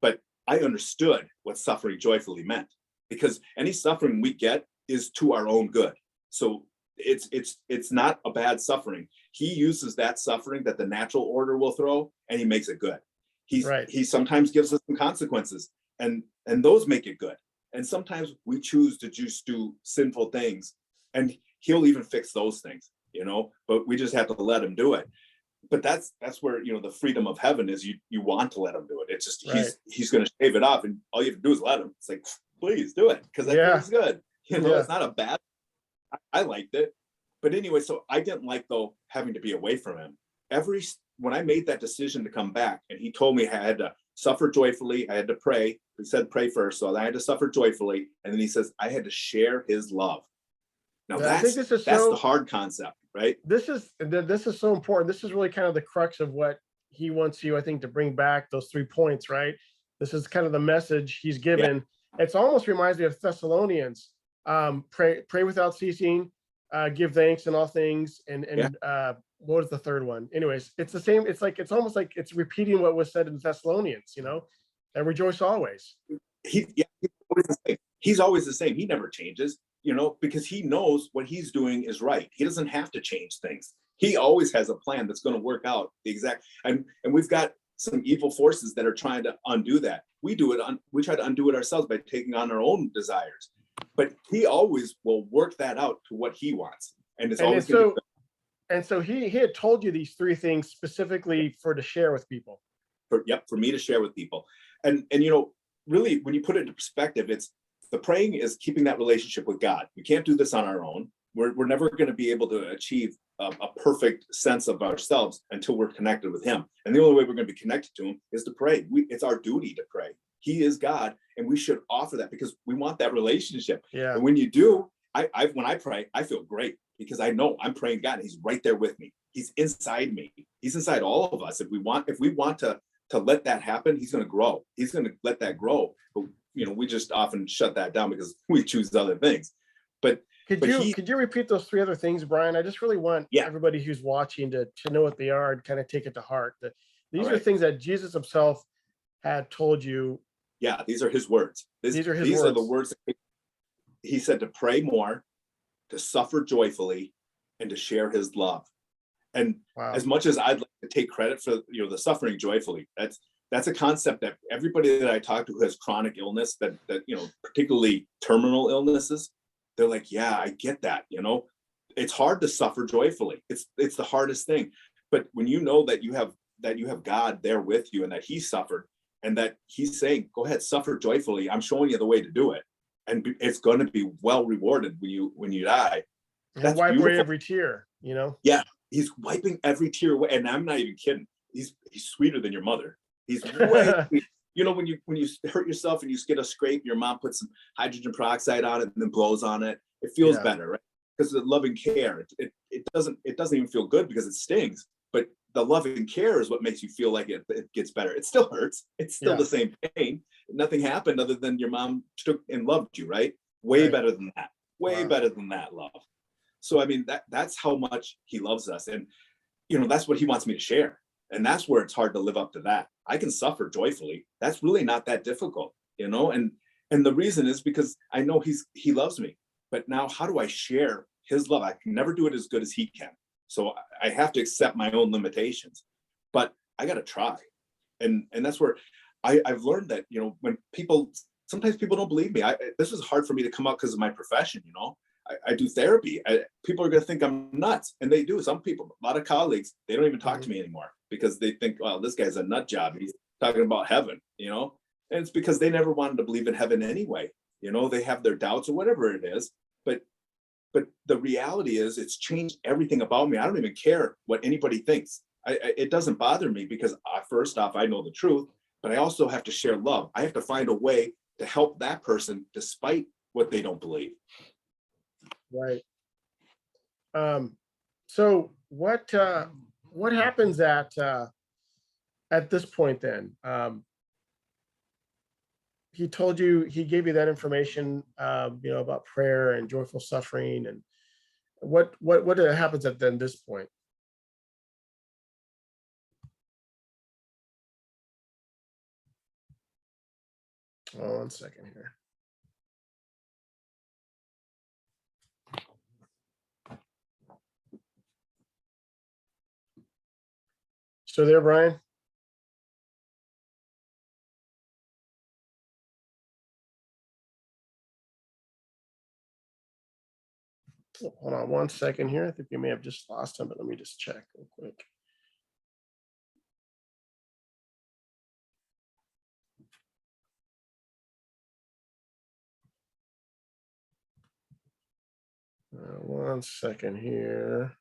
But I understood what suffering joyfully meant, because any suffering we get is to our own good. So it's not a bad suffering. He uses that suffering that the natural order will throw, and he makes it good. He sometimes gives us some consequences, and those make it good. And sometimes we choose to just do sinful things, and he'll even fix those things, you know, but we just have to let him do it. But that's where, you know, the freedom of heaven is. You want to let him do it. It's just Right. he's going to shave it off, and all you have to do is let him. It's like, please do it, because that feels good. You know, it's not a bad. I liked it, but anyway, so I didn't like, though, having to be away from him. When I made that decision to come back, and he told me I had to suffer joyfully, I had to pray. He said pray first, so I had to suffer joyfully, and then he says I had to share his love. Now I think that's the hard concept, right? This is so important. This is really kind of the crux of what he wants you, I think, to bring back those 3 points, right? This is kind of the message he's given. It's almost reminds me of Thessalonians. Pray without ceasing, give thanks in all things, and what was the third one? Anyways, it's the same. It's almost like it's repeating what was said in Thessalonians, you know, and rejoice always. He's always the same. He's always the same. He never changes, you know, because he knows what he's doing is right. He doesn't have to change things. He always has a plan that's going to work out the exact. And we've got some evil forces that are trying to undo that. We try to undo it ourselves by taking on our own desires. But he always will work that out to what he wants, and it's always going to be. And so he had told you these 3 things specifically to share with people. For me to share with people. And you know, really, when you put it into perspective, it's the praying is keeping that relationship with God. We can't do this on our own. We're never going to be able to achieve a perfect sense of ourselves until we're connected with him. And the only way we're going to be connected to him is to pray. It's our duty to pray. He is God, and we should offer that because we want that relationship. Yeah. And when you do, when I pray, I feel great because I know I'm praying God. He's right there with me. He's inside me. He's inside all of us. If we want to let that happen, he's going to grow. He's going to let that grow. But you know, we just often shut that down because we choose other things. But could you repeat those 3 other things, Brian? I just really want everybody who's watching to know what they are and kind of take it to heart. These are things that Jesus himself had told you. Yeah, these are his words. These are the words. He said to pray more, to suffer joyfully, and to share his love. And as much as I'd like to take credit for, you know, the suffering joyfully, that's a concept that everybody that I talk to who has chronic illness, that you know, particularly terminal illnesses, they're like, yeah, I get that. You know, it's hard to suffer joyfully. It's the hardest thing. But when you know that you have God there with you and that he suffered and that he's saying, go ahead, suffer joyfully. I'm showing you the way to do it. And it's going to be well rewarded when you die. That's wipe away every tear, you know? Yeah, he's wiping every tear away. And I'm not even kidding. He's sweeter than your mother. He's way, you know, when you hurt yourself and you get a scrape, your mom puts some hydrogen peroxide on it and then blows on it. It feels better, right? Because of the loving care. It doesn't even feel good because it stings. But the loving care is what makes you feel like it gets better. It still hurts. It's still the same pain. Nothing happened other than your mom took and loved you, right? Way better than that. Way better than that love. So, I mean, that's how much he loves us. And, you know, that's what he wants me to share. And that's where it's hard to live up to that. I can suffer joyfully. That's really not that difficult, you know? And the reason is because I know he loves me. But now how do I share his love? I can never do it as good as he can. So I have to accept my own limitations, but I got to try. And that's where I've learned that, you know, when sometimes people don't believe me. This is hard for me to come out because of my profession, you know. I do therapy. People are going to think I'm nuts. And they do. Some people, a lot of colleagues, they don't even talk to me anymore because they think, well, this guy's a nut job. He's talking about heaven, you know. And it's because they never wanted to believe in heaven anyway. You know, they have their doubts or whatever it is. But the reality is it's changed everything about me. I don't even care what anybody thinks. It doesn't bother me because first off, I know the truth, but I also have to share love. I have to find a way to help that person despite what they don't believe. Right. So what happens at this point then? He told you, he gave you that information, you know, about prayer and joyful suffering, and what happens at then this point? Oh, 1 second here. So there, Brian? Hold on one second here. I think we may have just lost him, but let me just check real quick. One second here.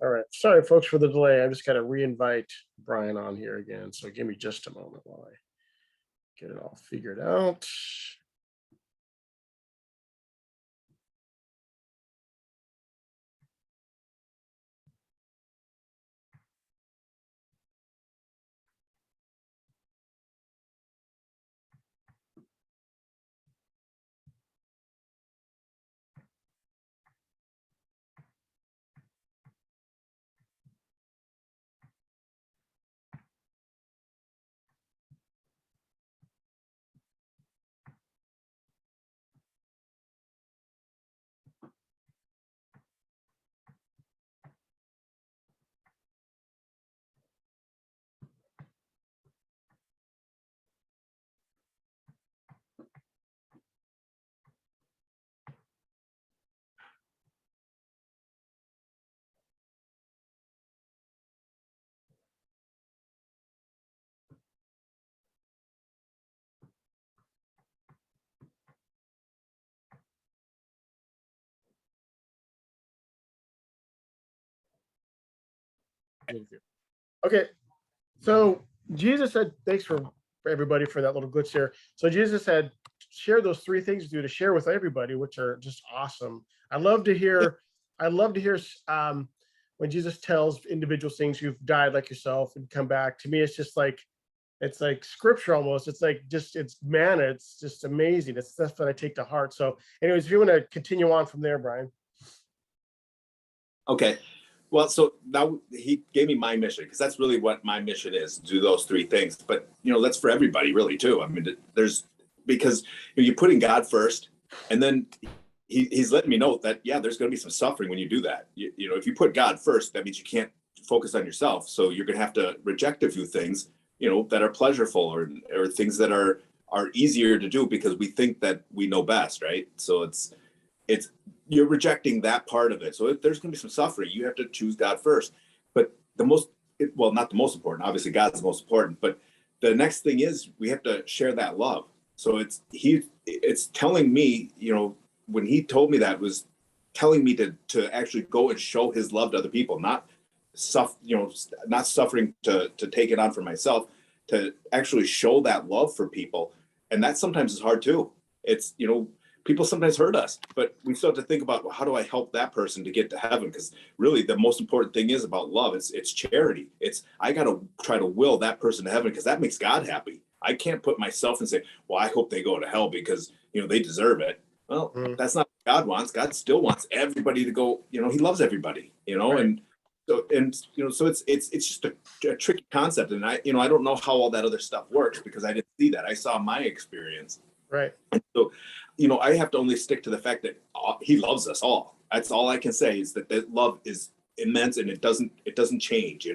All right. Sorry, folks, for the delay. I just got to re-invite Brian on here again. So give me just a moment while I get it all figured out. Okay. So Jesus said, thanks for everybody for that little glitch here. So Jesus said, share those three things with you to share with everybody, which are just awesome. I love to hear, when Jesus tells individuals things who've died like yourself and come back. To me, it's like scripture almost. It's like it's manna. It's just amazing. It's stuff that I take to heart. So anyways, if you want to continue on from there, Brian. Okay. Well, so now he gave me my mission, because that's really what my mission is, do those three things. But, that's for everybody really too. I mean, because you're putting God first, and then he's letting me know that, yeah, there's going to be some suffering when you do that. If you put God first, that means you can't focus on yourself. So you're going to have to reject a few things, that are pleasureful or things that are easier to do because we think that we know best. Right. So it's you're rejecting that part of it. So if there's going to be some suffering, you have to choose God first. But not the most important, obviously God's the most important, but the next thing is we have to share that love. So it's telling me, when he told me that, was telling me to actually go and show his love to other people, not suffering to take it on for myself, to actually show that love for people. And that sometimes is hard too. It's, people sometimes hurt us, but we still have to think about, well, how do I help that person to get to heaven? Because really the most important thing is about love. It's charity. I got to try to will that person to heaven, because that makes God happy. I can't put myself and say, well, I hope they go to hell because, they deserve it. Well, that's not what God wants. God still wants everybody to go, he loves everybody, right. And so it's just a tricky concept. And I don't know how all that other stuff works, because I didn't see that. I saw my experience. Right. And so, I have to only stick to the fact that he loves us all. That's all I can say, is that love is immense, and it doesn't change.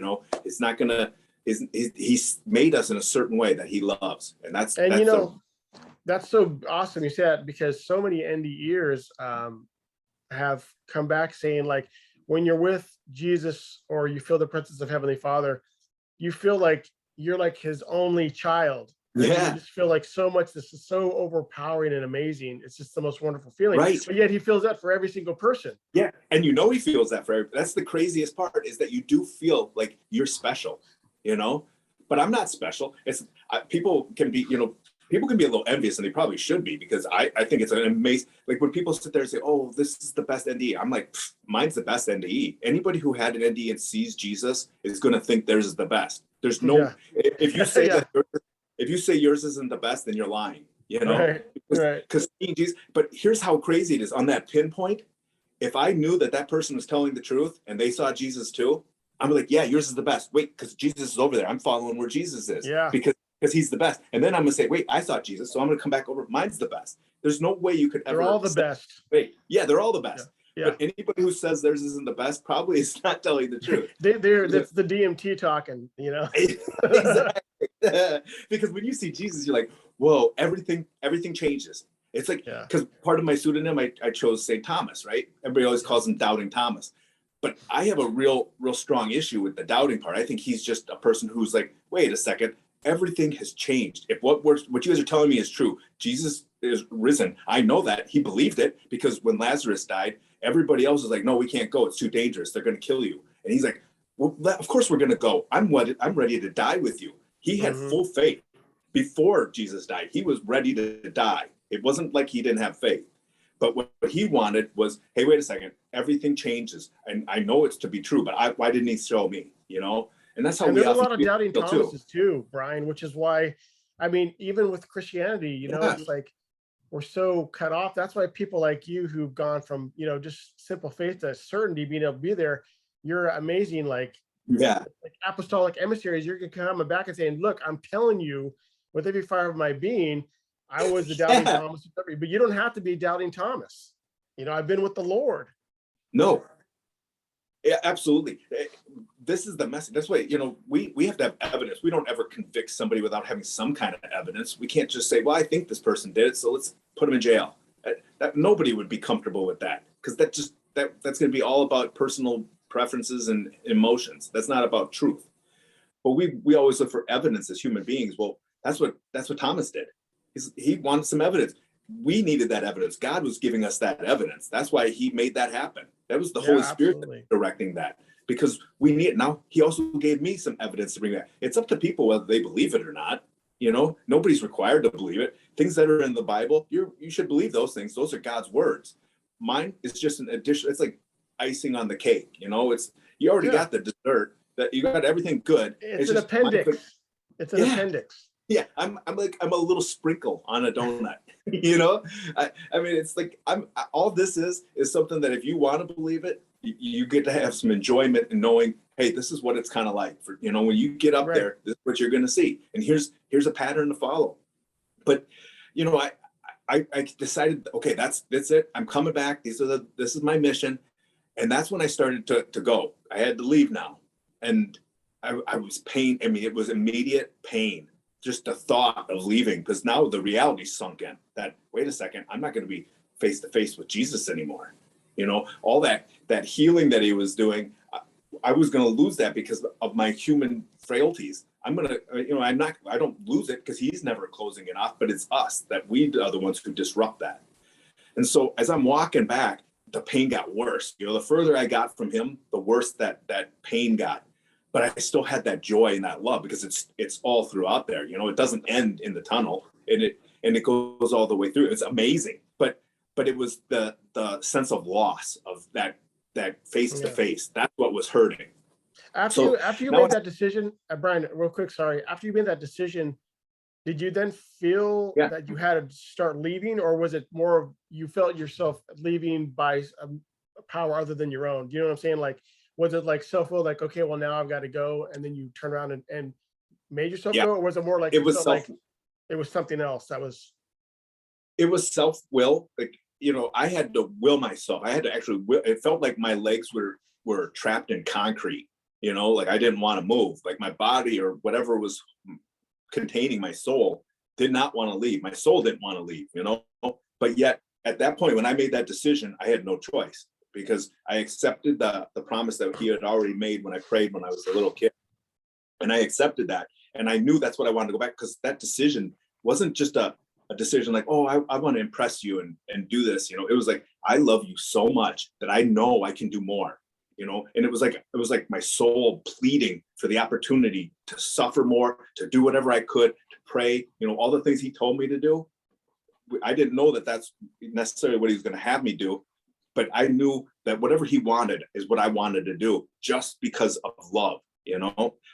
It's not gonna. He's made us in a certain way that he loves, and that's so awesome you say that, because so many NDEers have come back saying, like, when you're with Jesus or you feel the presence of Heavenly Father, you feel like you're like his only child. Yeah. You just feel like so much. This is so overpowering and amazing. It's just the most wonderful feeling. Right. But yet he feels that for every single person. Yeah. And he feels that for everybody. That's the craziest part, is that you do feel like you're special, but I'm not special. People can be, people can be a little envious, and they probably should be, because I think it's an amazing, like when people sit there and say, oh, this is the best NDE, I'm like, mine's the best NDE. Anybody who had an NDE and sees Jesus is going to think theirs is the best. There's no, Yeah. if you say Yeah. if you say yours isn't the best, then you're lying, you know, Right. Right. because seeing Jesus, but here's how crazy it is on that pinpoint. If I knew that that person was telling the truth and they saw Jesus too, I'm like, yeah, yours is the best. Wait, because Jesus is over there. I'm following where Jesus is. Yeah. Because he's the best. And then I'm gonna say, wait, I saw Jesus, so I'm gonna come back over. Mine's the best. There's no way you could ever. They're all the best. Wait, yeah, they're all the best. Yeah. But anybody who says theirs isn't the best probably is not telling the truth. That's the DMT talking, you know. Exactly. Because when you see Jesus, you're like, whoa, everything changes. It's like, because part of my pseudonym, I chose St. Thomas, right? Everybody always calls him Doubting Thomas. But I have a real strong issue with the doubting part. I think he's just a person who's like, wait a second, everything has changed. If what you guys are telling me is true, Jesus is risen. I know that. He believed it, because when Lazarus died, everybody else is like, no, we can't go. It's too dangerous. They're going to kill you. And he's like, well, of course we're going to go. I'm ready to die with you. He had full faith before Jesus died. He was ready to die. It wasn't like he didn't have faith. But what he wanted was, hey, wait a second, everything changes. And I know it's to be true, but why didn't he show me, you know? And that's how and we there's a lot of feel doubting Thomases too, Brian, which is why, I mean, even with Christianity, you know, it's like we're so cut off. That's why people like you who've gone from, you know, just simple faith to certainty, being able to be there, you're amazing, like apostolic emissaries. You're coming back and saying, look, I'm telling you with every fiber of my being, I was the doubting Thomas, but you don't have to be doubting Thomas. You know, I've been with the Lord. No. Yeah, absolutely. This is the message. That's why, you know, we have to have evidence. We don't ever convict somebody without having some kind of evidence. We can't just say, well, I think this person did it, so let's put him in jail. That nobody would be comfortable with that, because that's going to be all about personal preferences and emotions. That's not about truth. But we always look for evidence as human beings. Well, that's what Thomas did. He wanted some evidence. We needed that evidence. God was giving us that evidence. That's why he made that happen. That was the Holy Spirit directing that, because we need it. Now, he also gave me some evidence to bring that. It's up to people whether they believe it or not. You know, nobody's required to believe it. Things that are in the Bible, you should believe those things. Those are God's words. Mine is just an addition. It's like icing on the cake. You know, you already got the dessert. That you got everything good. It's an appendix. It's an appendix. Yeah, I'm a little sprinkle on a donut. You know, I mean, it's like all this is something that if you want to believe it, you get to have some enjoyment in knowing, hey, this is what it's kind of like. For, you know, when you get up there, this is what you're going to see, and here's a pattern to follow. But you know, I decided, okay, that's it. I'm coming back. This is my mission, and that's when I started to go. I had to leave now, and I was pain. I mean, it was immediate pain. Just the thought of leaving, because now the reality sunk in that, wait a second, I'm not going to be face to face with Jesus anymore. You know, all that healing that he was doing, I was going to lose that because of my human frailties. I'm going to, you know, I don't lose it because he's never closing it off, but it's us that we are the ones who disrupt that. And so as I'm walking back, the pain got worse. You know, the further I got from him, the worse that pain got. But I still had that joy and that love, because it's all throughout there. You know, it doesn't end in the tunnel, and it goes all the way through. It's amazing. But it was the sense of loss of that face to face. That's what was hurting. After you made that decision, Brian, real quick, sorry. After you made that decision, did you then feel that you had to start leaving, or was it more of you felt yourself leaving by a power other than your own? Do you know what I'm saying? Like, was it like self-will, like, okay, well, now I've got to go, and then you turn around and made yourself go, or was it more like it was it was something else that was? It was self-will. Like, you know, I had to will myself. I had to actually will. It felt like my legs were trapped in concrete. You know, like I didn't want to move. Like my body or whatever was containing my soul did not want to leave. My soul didn't want to leave. You know, but yet at that point when I made that decision, I had no choice, because I accepted the promise that he had already made when I prayed when I was a little kid. And I accepted that. And I knew that's what I wanted to go back, because that decision wasn't just a decision like, oh, I want to impress you and do this. You know, it was like, I love you so much that I know I can do more, you know? And it was like my soul pleading for the opportunity to suffer more, to do whatever I could, to pray, all the things he told me to do. I didn't know that that's necessarily what he was going to have me do, but I knew that whatever he wanted is what I wanted to do, just because of love,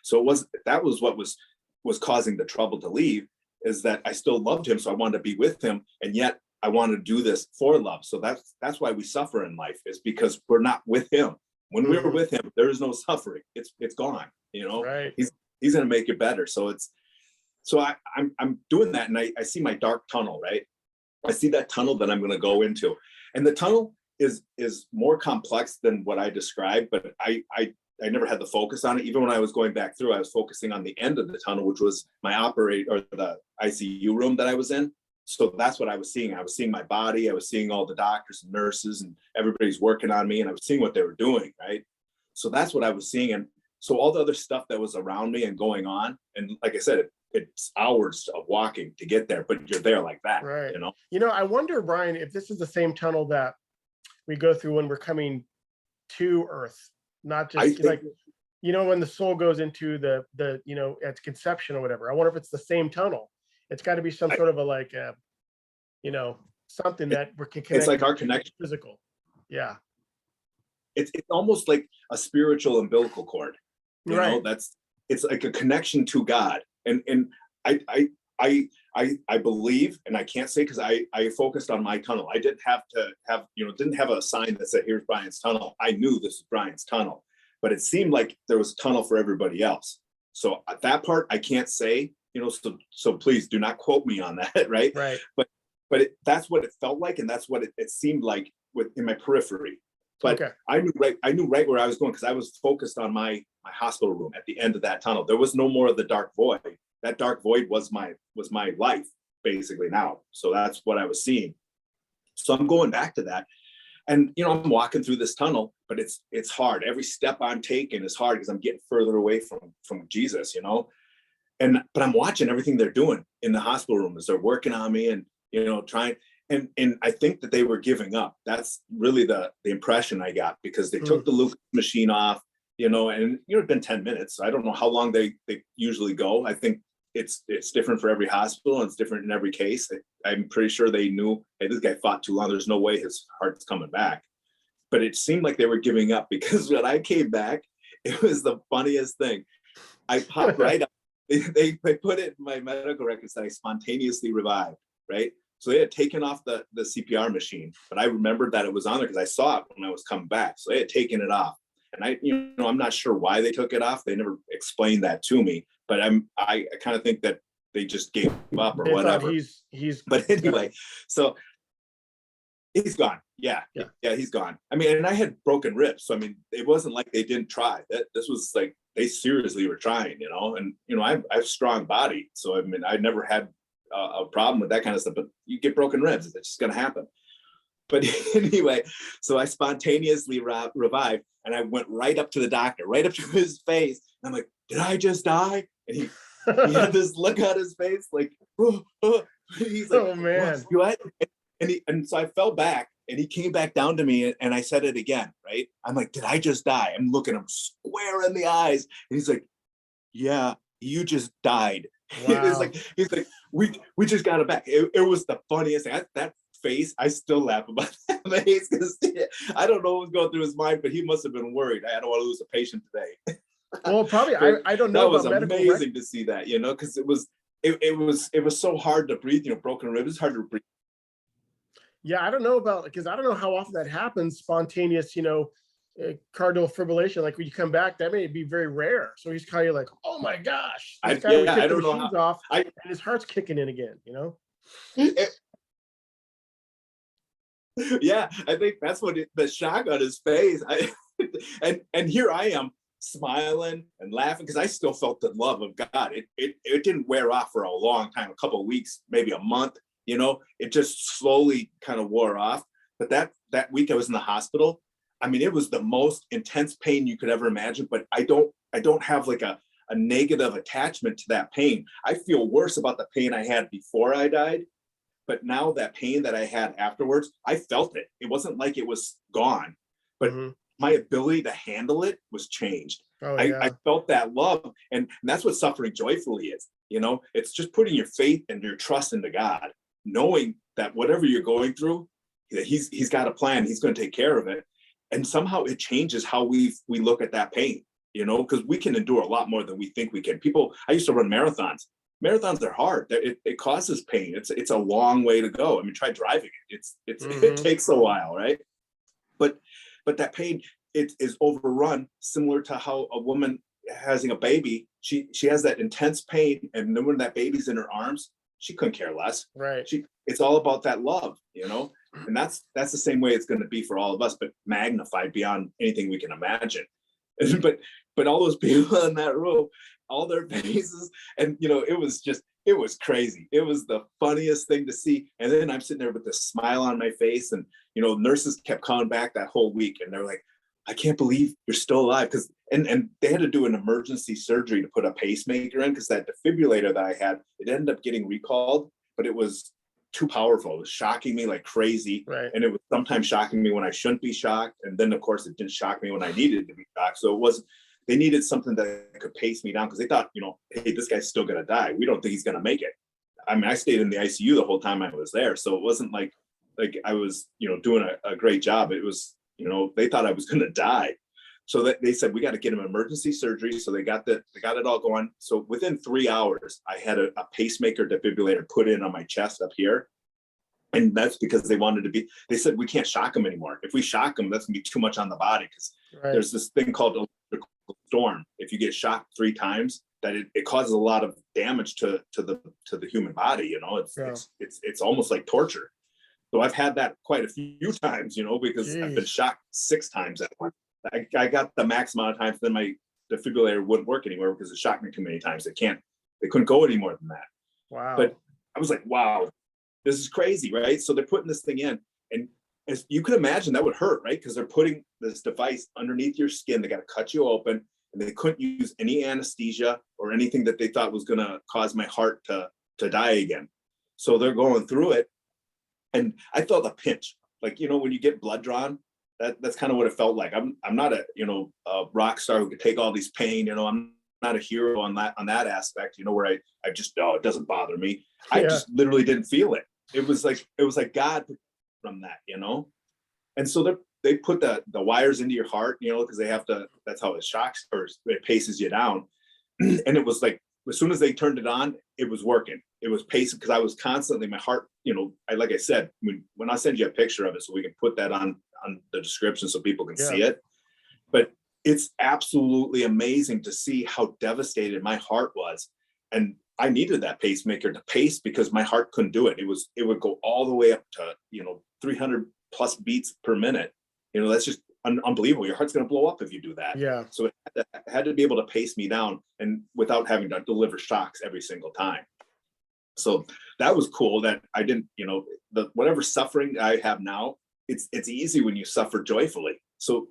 So that was what was causing the trouble to leave, is that I still loved him, so I wanted to be with him, and yet I wanted to do this for love. So that's why we suffer in life, is because we're not with him. When we're with him, there is no suffering. It's gone. Right. He's going to make it better. So I'm doing that, and I see my dark tunnel, right? I see that tunnel that I'm going to go into, and the tunnel is more complex than what I described, but I never had the focus on it. Even when I was going back through, I was focusing on the end of the tunnel, which was my the ICU room that I was in. So that's what I was seeing. I was seeing my body. I was seeing all the doctors and nurses, and everybody's working on me, and I was seeing what they were doing, right? So that's what I was seeing. And so all the other stuff that was around me and going on, and like I said, it's hours of walking to get there, but you're there like that, right? I wonder, Brian, if this is the same tunnel that we go through when we're coming to Earth, not just when the soul goes into the its conception or whatever. I wonder if it's the same tunnel. It's got to be some sort of something that we can connect. It's like our connection, physical. Yeah. It's almost like a spiritual umbilical cord. Right. It's like a connection to God. And I believe, and I can't say because I focused on my tunnel. I didn't have to have, didn't have a sign that said, here's Brian's tunnel. I knew this is Brian's tunnel, but it seemed like there was a tunnel for everybody else. So at that part, I can't say, so please do not quote me on that. Right. Right. But that's what it felt like. And that's what it seemed like in my periphery. But okay. I knew right where I was going, because I was focused on my hospital room at the end of that tunnel. There was no more of the dark void. That dark void was my life basically now. So that's what I was seeing. So I'm going back to that, and I'm walking through this tunnel, but it's hard. Every step I'm taking is hard because I'm getting further away from Jesus, but I'm watching everything they're doing in the hospital room as they're working on me and trying. And I think that they were giving up. That's really the impression I got, because they took the Lucas machine off, and it'd been 10 minutes. So I don't know how long they usually go. I think it's different for every hospital, and it's different in every case. I'm pretty sure they knew, hey, this guy fought too long. There's no way his heart's coming back. But it seemed like they were giving up, because when I came back, it was the funniest thing. I popped right up. They put it in my medical records that I spontaneously revived, right? So they had taken off the CPR machine, but I remembered that it was on there because I saw it when I was coming back. So they had taken it off, and I'm not sure why they took it off. They never explained that to me, but I kind of think that they just gave up or whatever. But anyway, so he's gone. Yeah, he's gone. I mean, and I had broken ribs, so I mean, it wasn't like they didn't try. This was like they seriously were trying, and I have a strong body, so I mean, I never had a problem with that kind of stuff, but you get broken ribs, it's just going to happen. But anyway, so I spontaneously revived, and I went right up to the doctor, right up to his face. And I'm like, did I just die? And he had this look on his face, like, he's like, oh man. What? And so I fell back, and he came back down to me, and I said it again, right? I'm like, did I just die? I'm looking him square in the eyes, and he's like, yeah, you just died. Wow. He's like, we just got it back. It was the funniest thing. That face, I still laugh about that face, because I don't know what was going through his mind, but he must have been worried. I don't want to lose a patient today. Well, probably. I don't know. That was amazing to see that, because it was so hard to breathe. Broken ribs is hard to breathe. Yeah, I don't know because I don't know how often that happens. Spontaneous, cardiac fibrillation, like when you come back, that may be very rare. So he's kind of like, oh my gosh, this guy would take the machines off, and his heart's kicking in again, Yeah, I think that's what the shock on his face. And here I am smiling and laughing, because I still felt the love of God. It didn't wear off for a long time, a couple of weeks, maybe a month. It just slowly kind of wore off. But that week I was in the hospital, I mean, it was the most intense pain you could ever imagine, but I don't have like a negative attachment to that pain. I feel worse about the pain I had before I died, but now that pain that I had afterwards, I felt it. It wasn't like it was gone, but my ability to handle it was changed. Oh, yeah. I felt that love, and that's what suffering joyfully is. You know, it's just putting your faith and your trust into God, knowing that whatever you're going through, that he's got a plan, he's going to take care of it. And somehow it changes how we look at that pain, you know, because we can endure a lot more than we think we can. I used to run marathons. Marathons are hard. It causes pain. It's a long way to go. I mean, try driving it. It takes a while, right? But that pain, it is overrun, similar to how a woman having a baby, she has that intense pain, and then when that baby's in her arms, she couldn't care less. Right. It's all about that love, you know, and that's the same way it's going to be for all of us, but magnified beyond anything we can imagine. But all those people in that room, all their faces, and you know, it was crazy. It was the funniest thing to see. And then I'm sitting there with this smile on my face, and you know, nurses kept coming back that whole week, and they're like, I can't believe you're still alive. Because and they had to do an emergency surgery to put a pacemaker in, because that defibrillator that I had, it ended up getting recalled, but it was too powerful. It was shocking me like crazy. Right. And it was sometimes shocking me when I shouldn't be shocked. And then of course it didn't shock me when I needed to be shocked. So they needed something that could pace me down, because they thought, you know, hey, this guy's still gonna die. We don't think he's gonna make it. I mean, I stayed in the ICU the whole time I was there. So it wasn't like I was, you know, doing a great job. It was, you know, they thought I was gonna die. So they said, we got to get him emergency surgery. So they got it all going. So within 3 hours, I had a pacemaker defibrillator put in on my chest up here. And that's because they said, we can't shock him anymore. If we shock him, that's gonna be too much on the body, because there's this thing called electrical storm. If you get shocked 3 times, that it causes a lot of damage to the human body. You know, it's almost like torture. So I've had that quite a few times, you know, because I've been shocked 6 times at once. I got the max amount of times, then my defibrillator wouldn't work anymore because it shocked me too many times. They couldn't go any more than that. Wow. But I was like, wow, this is crazy, right? So they're putting this thing in, and as you can imagine, that would hurt, right? Because they're putting this device underneath your skin. They got to cut you open, and they couldn't use any anesthesia or anything that they thought was going to cause my heart to die again. So they're going through it, and I felt a pinch, like, you know, when you get blood drawn. That's kind of what it felt like. I'm not a, you know, a rock star who could take all these pain. You know, I'm not a hero on that aspect. You know, where I just, it doesn't bother me. I just literally didn't feel it. It was like God from that, you know. And so they put the wires into your heart, you know, because they have to. That's how it shocks or it paces you down. And it was like, as soon as they turned it on, it was working. It was pacing, because I was constantly, my heart, you know, like I said, when I send you a picture of it, so we can put that on the description so people can see it. But it's absolutely amazing to see how devastated my heart was. And I needed that pacemaker to pace, because my heart couldn't do it. It would go all the way up to, you know, 300 plus beats per minute. You know, that's just unbelievable. Your heart's going to blow up if you do that. Yeah. So it had to be able to pace me down, and without having to deliver shocks every single time. So that was cool that I didn't, you know, whatever suffering I have now, it's easy when you suffer joyfully. So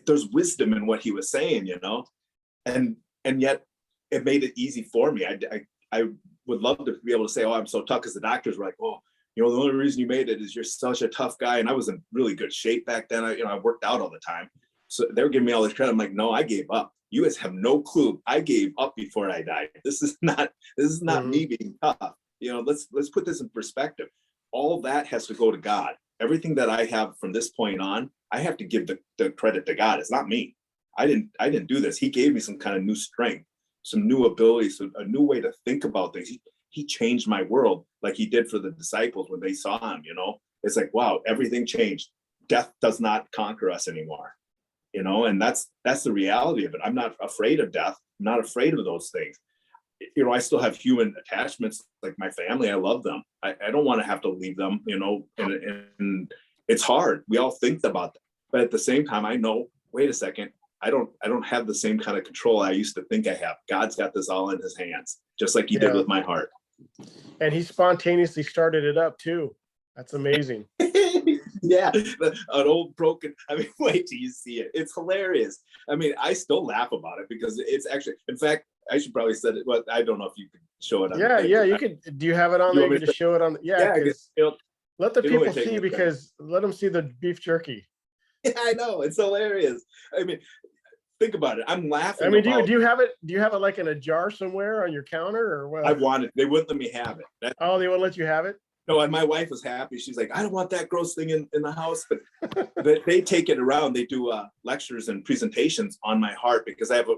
there's wisdom in what he was saying, you know, and yet it made it easy for me. I would love to be able to say, oh, I'm so tough, because the doctors were like, oh, you know, the only reason you made it is you're such a tough guy. And I was in really good shape back then. I worked out all the time. So they were giving me all this credit. I'm like, no, I gave up. You guys have no clue. I gave up before I died. This is not me being tough. You know, let's put this in perspective. All that has to go to God. Everything that I have from this point on, I have to give the credit to God. It's not me. I didn't do this. He gave me some kind of new strength, some new abilities, a new way to think about things. He changed my world, like he did for the disciples when they saw him, you know. It's like, wow, everything changed. Death does not conquer us anymore, you know, and that's the reality of it. I'm not afraid of death. I'm not afraid of those things. You know, I still have human attachments, like my family. I love them. I don't want to have to leave them, you know, and it's hard. We all think about that. But at the same time, I know, wait a second, I don't have the same kind of control I used to think I have. God's got this all in his hands, just like he did with my heart. And he spontaneously started it up too. That's amazing. Yeah, an old broken. I mean, wait till you see it. It's hilarious. I mean, I still laugh about it, because it's actually, in fact, I should probably said it, but I don't know if you could show it on. Yeah, you could. Do you have it on there? You could just show it on. Yeah, let the people see, because let them see the beef jerky. Yeah, I know, it's hilarious. I mean, think about it. I'm laughing. I mean, do you have it? Do you have it like in a jar somewhere on your counter or what? I wanted, they wouldn't let me have it. Oh, they won't let you have it? No, and my wife was happy. She's like, I don't want that gross thing in the house. But they take it around. They do lectures and presentations on my heart because I have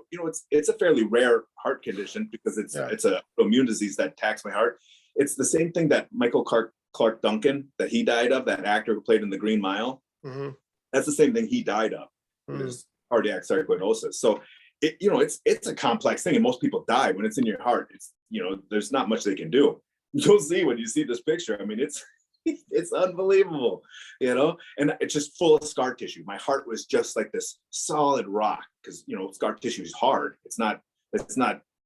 it's a fairly rare heart condition because it's a immune disease that attacks my heart. It's the same thing that Michael Clark Duncan, that he died of, that actor who played in The Green Mile. Mm-hmm. That's the same thing he died of. Mm-hmm. Is cardiac sarcoidosis. So it's a complex thing, and most people die when it's in your heart. It's there's not much they can do. You'll see when you see this picture. I mean, it's unbelievable, and it's just full of scar tissue. My heart was just like this solid rock because scar tissue is hard. It's not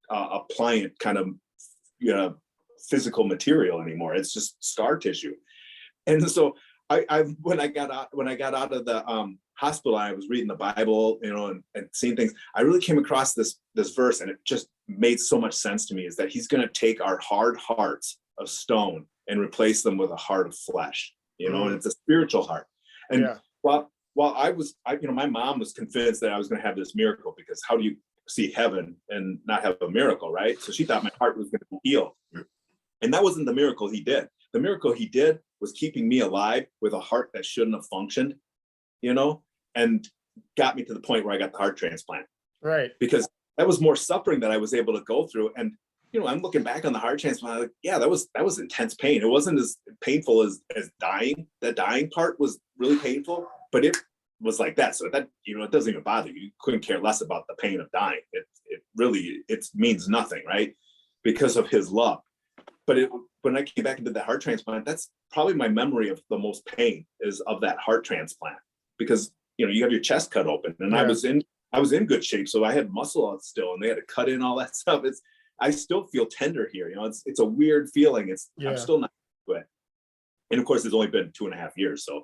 a pliant kind of physical material anymore. It's just scar tissue. And so when I got out of the hospital, I was reading the Bible, and seeing things. I really came across this verse, and it just made so much sense to me. Is that He's going to take our hard hearts of stone and replace them with a heart of flesh, and it's a spiritual heart. And while my mom was convinced that I was going to have this miracle, because how do you see heaven and not have a miracle, right? So she thought my heart was going to be healed, and that wasn't the miracle He did. The miracle He did was keeping me alive with a heart that shouldn't have functioned, and got me to the point where I got the heart transplant. Right. Because that was more suffering that I was able to go through. And, I'm looking back on the heart transplant, I'm like, yeah, that was intense pain. It wasn't as painful as dying. The dying part was really painful, but it was like that. So that, it doesn't even bother you. You couldn't care less about the pain of dying. It really means nothing, right? Because of His love. But when I came back into the heart transplant, that's probably my memory of the most pain is of that heart transplant, because you have your chest cut open, and I was in good shape, so I had muscle out still, and they had to cut in all that stuff. I still feel tender here. It's a weird feeling. I'm still not good. And of course, it's only been 2.5 years. So,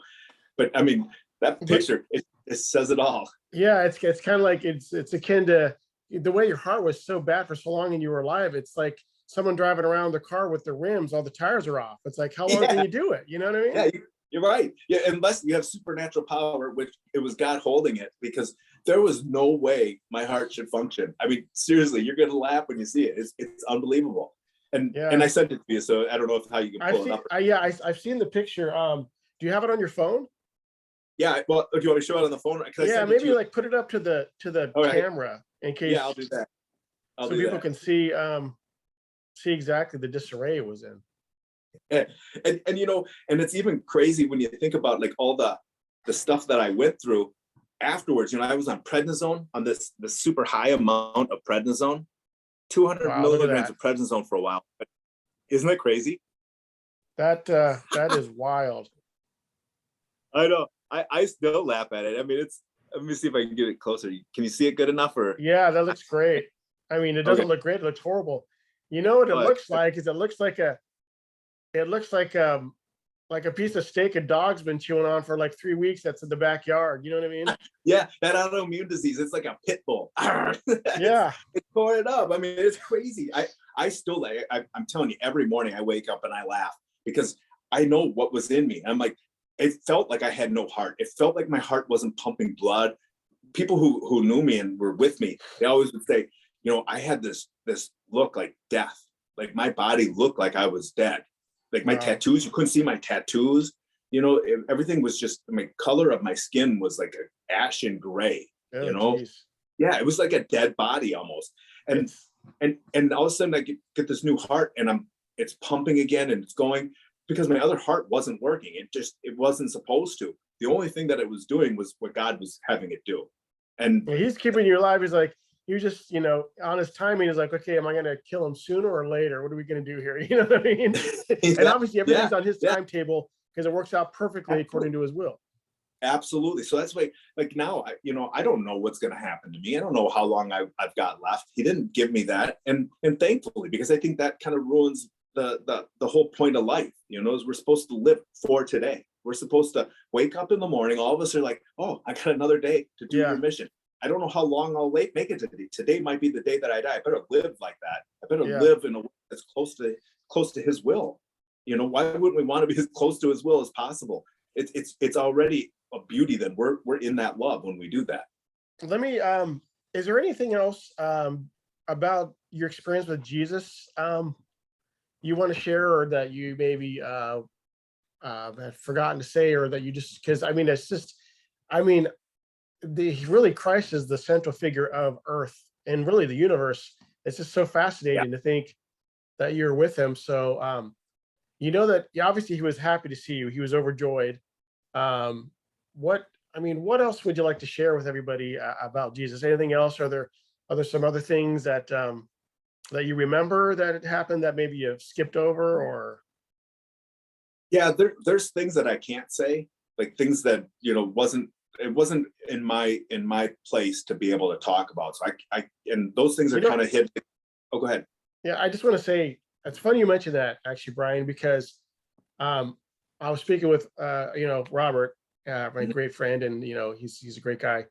but I mean, that picture it says it all. Yeah, it's kind of like it's akin to the way your heart was so bad for so long and you were alive. It's like someone driving around the car with the rims, all the tires are off. It's like, how long can you do it? You know what I mean? Yeah, you're right. Yeah, unless you have supernatural power, which it was God holding it, because there was no way my heart should function. I mean, seriously, you're gonna laugh when you see it. It's unbelievable. And I sent it to you, so I don't know how you can pull it up. I've seen the picture. Do you have it on your phone? Yeah. Well, do you want me to show it on the phone? Yeah, maybe like put it up to the camera in case. Yeah, I'll do that. So people can see exactly the disarray it was in. And it's even crazy when you think about like all the stuff that I went through afterwards. I was on prednisone, on this super high amount of prednisone, 200 milligrams of prednisone for a while. But isn't that crazy? That is wild. I know. I still laugh at it. I mean, let me see if I can get it closer. Can you see it good enough? Or yeah, that looks great. I mean, it doesn't look great. It looks horrible. You know what it looks like? Is it looks like a piece of steak a dog's been chewing on for like 3 weeks. That's in the backyard. You know what I mean? Yeah, that autoimmune disease. It's like a pit bull. Yeah, it's tore it up. I mean, it's crazy. I still, I'm telling you, every morning I wake up and I laugh because I know what was in me. I'm like, it felt like I had no heart. It felt like my heart wasn't pumping blood. People who knew me and were with me, they always would say, I had this look like death. Like my body looked like I was dead. Like my tattoos, you couldn't see my tattoos. Everything was just, my color of my skin was like an ashen gray. Geez. Yeah, it was like a dead body almost. And all of a sudden I get this new heart, and it's pumping again, and it's going, because my other heart wasn't working. It wasn't supposed to. The only thing that it was doing was what God was having it do. And He's keeping you alive. He's like, you just, on His timing is like, okay, am I going to kill him sooner or later? What are we going to do here? You know what I mean? And obviously everything's on His timetable because it works out perfectly according to His will. Absolutely. So that's why, like now, I don't know what's going to happen to me. I don't know how long I've got left. He didn't give me that. And thankfully, because I think that kind of ruins the whole point of life, is we're supposed to live for today. We're supposed to wake up in the morning. All of us are like, oh, I got another day to do your mission. I don't know how long I'll make it today. Today might be the day that I die. I better live like that. I better live in a way that's close to His will. Why wouldn't we want to be as close to His will as possible? It's already a beauty that we're in that love when we do that. Let me is there anything else about your experience with Jesus you want to share, or that you maybe have forgotten to say, or that you just, because I mean, it's just, I mean, really Christ is the central figure of Earth and really the universe. It's just so fascinating to think that you're with him. So you know that, yeah, obviously he was happy to see you. He was overjoyed. What I mean, what else would you like to share with everybody about Jesus? Anything else? Are there some other things that that you remember that had happened that maybe you've skipped over, or? Yeah, there's things that I can't say, like things that, it wasn't in my place to be able to talk about. So and those things are kind of hidden. Oh, go ahead. Yeah, I just want to say it's funny you mentioned that, actually, Brian, because I was speaking with Robert, my great friend, and he's a great guy.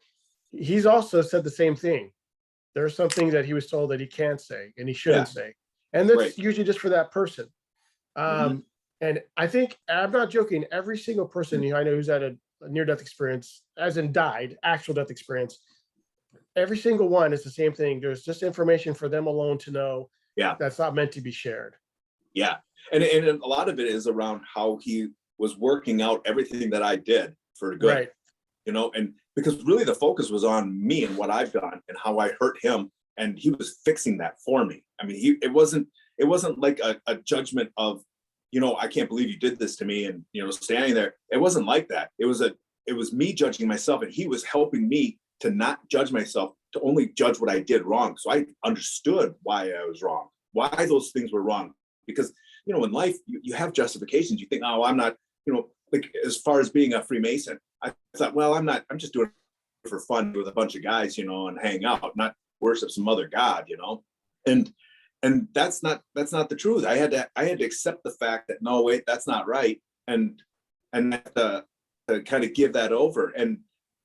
He's also said the same thing. There are some things that he was told that he can't say and he shouldn't say, and that's usually just for that person. And I think, I'm not joking, every single person I know who's had a near-death experience, as in died, actual death experience, every single one is the same thing. There's just information for them alone to know. That's not meant to be shared. Yeah. And a lot of it is around how he was working out everything that I did for good. Right. And because really the focus was on me and what I've done and how I hurt him, and he was fixing that for me. I mean, it wasn't like a judgment of, I can't believe you did this to me, and standing there. It wasn't like that. It was me judging myself, and he was helping me to not judge myself, to only judge what I did wrong. So I understood why I was wrong, why those things were wrong. Because in life you have justifications. You think, oh, I'm not, like as far as being a Freemason, I thought, well, I'm just doing it for fun with a bunch of guys, and hang out, not worship some other god, and that's not the truth. I had to accept the fact that, no, wait, that's not right, and to kind of give that over.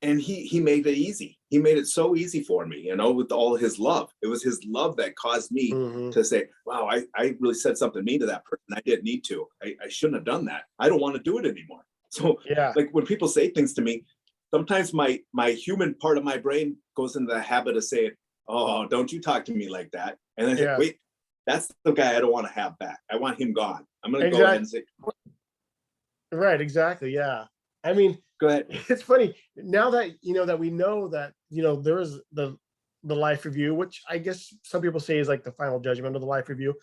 And he made it easy. He made it so easy for me, with all his love. It was his love that caused me to say, wow, I really said something mean to that person. I didn't need to. I shouldn't have done that. I don't want to do it anymore. So like when people say things to me, sometimes my human part of my brain goes into the habit of saying, oh, don't you talk to me like that. And then I say, wait, that's the guy I don't want to have back. I want him gone. I'm going to go ahead and say. Right, exactly. Yeah. I mean, go ahead. It's funny now that that we know that there is the life review, which I guess some people say is like the final judgment of the life review.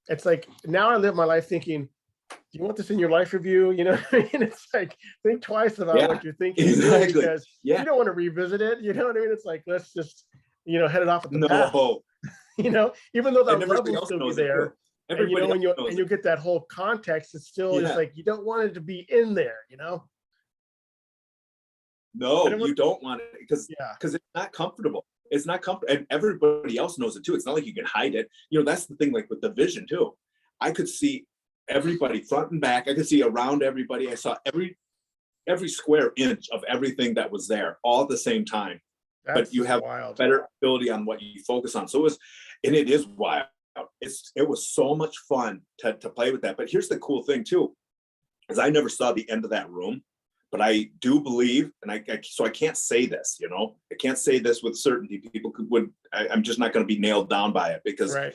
It's like, now I live my life thinking, do you want this in your life review? It's like, think twice about what you're thinking, because you don't want to revisit it. You know what I mean? It's like, let's just head it off at the path. Even though the love will still be there. And and you get that whole context, it's still just like, you don't want it to be in there, No, you don't want it, because it's not comfortable. It's not comfortable, and everybody else knows it too. It's not like you can hide it. That's the thing, like with the vision too. I could see everybody front and back. I could see around everybody. I saw every square inch of everything that was there all at the same time. But you have better ability on what you focus on. So it is wild. It was so much fun to play with that. But here's the cool thing too, is I never saw the end of that room. But I do believe, and so I can't say this, I can't say this with certainty. People I'm just not going to be nailed down by it, because I'm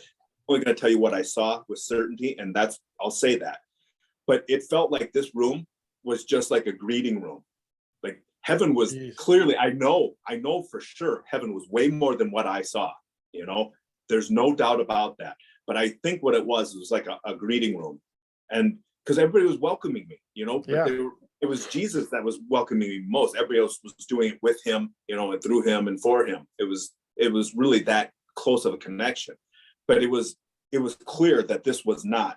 only going to tell you what I saw with certainty, and I'll say that. But it felt like this room was just like a greeting room. Like heaven was clearly, I know for sure heaven was way more than what I saw, there's no doubt about that. But I think what it was like a greeting room, and because everybody was welcoming me, but it was Jesus that was welcoming me most. Everybody else was doing it with him, and through him and for him. It was really that close of a connection. But it was clear that this was not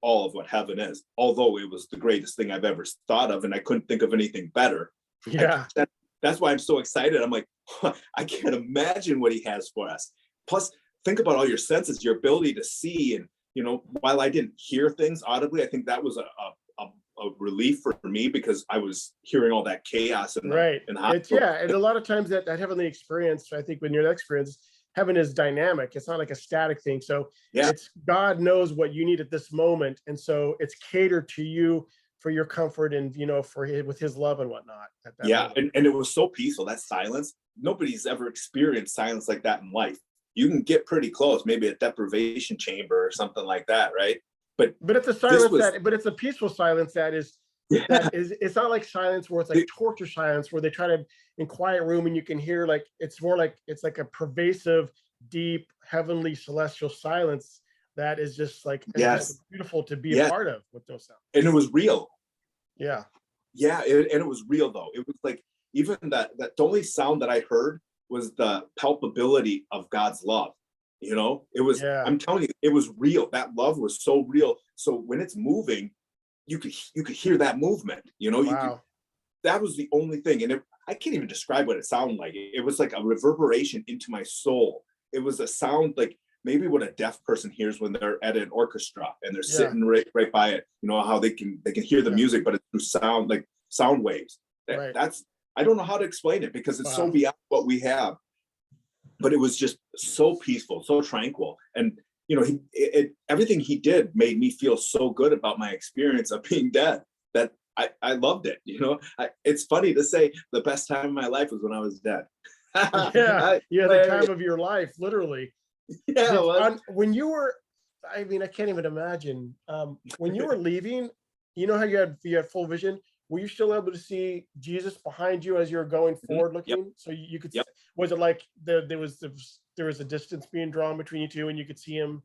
all of what heaven is, although it was the greatest thing I've ever thought of, and I couldn't think of anything better. That's why I'm so excited. I'm like, I can't imagine what he has for us. Plus, think about all your senses, your ability to see, and while I didn't hear things audibly, I think that was a relief for me, because I was hearing all that chaos and and a lot of times that heavenly experience, I think when you're in that experience, heaven is dynamic. It's not like a static thing. So it's God knows what you need at this moment, and so it's catered to you for your comfort and, for his, with his love and whatnot at that Yeah. moment. And it was so peaceful, that silence. Nobody's ever experienced silence like that in life. You can get pretty close, maybe a deprivation chamber or something like that, right? But But it's a this silence was, but it's a peaceful silence yeah, it's not like silence where it's like torture silence where they try to in quiet room and you can hear like, it's more like, it's like a pervasive, deep, heavenly, celestial silence that is just like, it's yes, just beautiful to be a yes. part of with those sounds. And it was real. Yeah. Yeah. And it was real though. It was like, even that the only sound that I heard was the palpability of God's love. It was, Yeah. I'm telling you, it was real. That love was so real. So when it's moving, you could hear that movement, Wow. that was the only thing. And I can't even describe what it sounded like. It was like a reverberation into my soul. It was a sound like maybe what a deaf person hears when they're at an orchestra and they're Yeah. sitting right by it. How they can hear the Yeah. music, but it's through sound, like sound waves. Right. That's, I don't know how to explain it because it's so Wow. beyond what we have. But it was just so peaceful, so tranquil. And everything he did made me feel so good about my experience of being dead that I loved it. It's funny to say the best time of my life was when I was dead. Yeah. Yeah. The time of your life, literally. Yeah, When you were, I mean, I can't even imagine. When you were leaving, how you had full vision. Were you still able to see Jesus behind you as you were going forward looking? Yep. So you could. Yep. Was it like there was a distance being drawn between you two, and you could see him?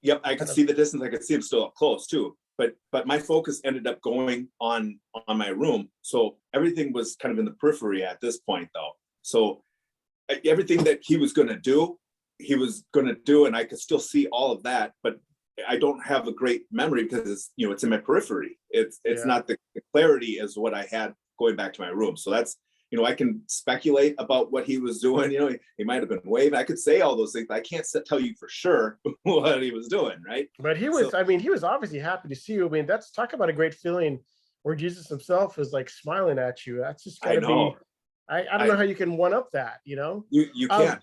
Yep, I could see the distance. I could see him still up close too. But my focus ended up going on my room. So everything was kind of in the periphery at this point, though. So everything that he was going to do, and I could still see all of that. But I don't have a great memory because it's in my periphery. It's not the clarity as what I had going back to my room. So that's, I can speculate about what he was doing. He might have been waving. I could say all those things, but I can't tell you for sure what he was doing, right? But he was, he was obviously happy to see you. I mean, that's, talk about a great feeling where Jesus himself is like smiling at you. That's just gotta be, I don't know how you can one up that, You can't.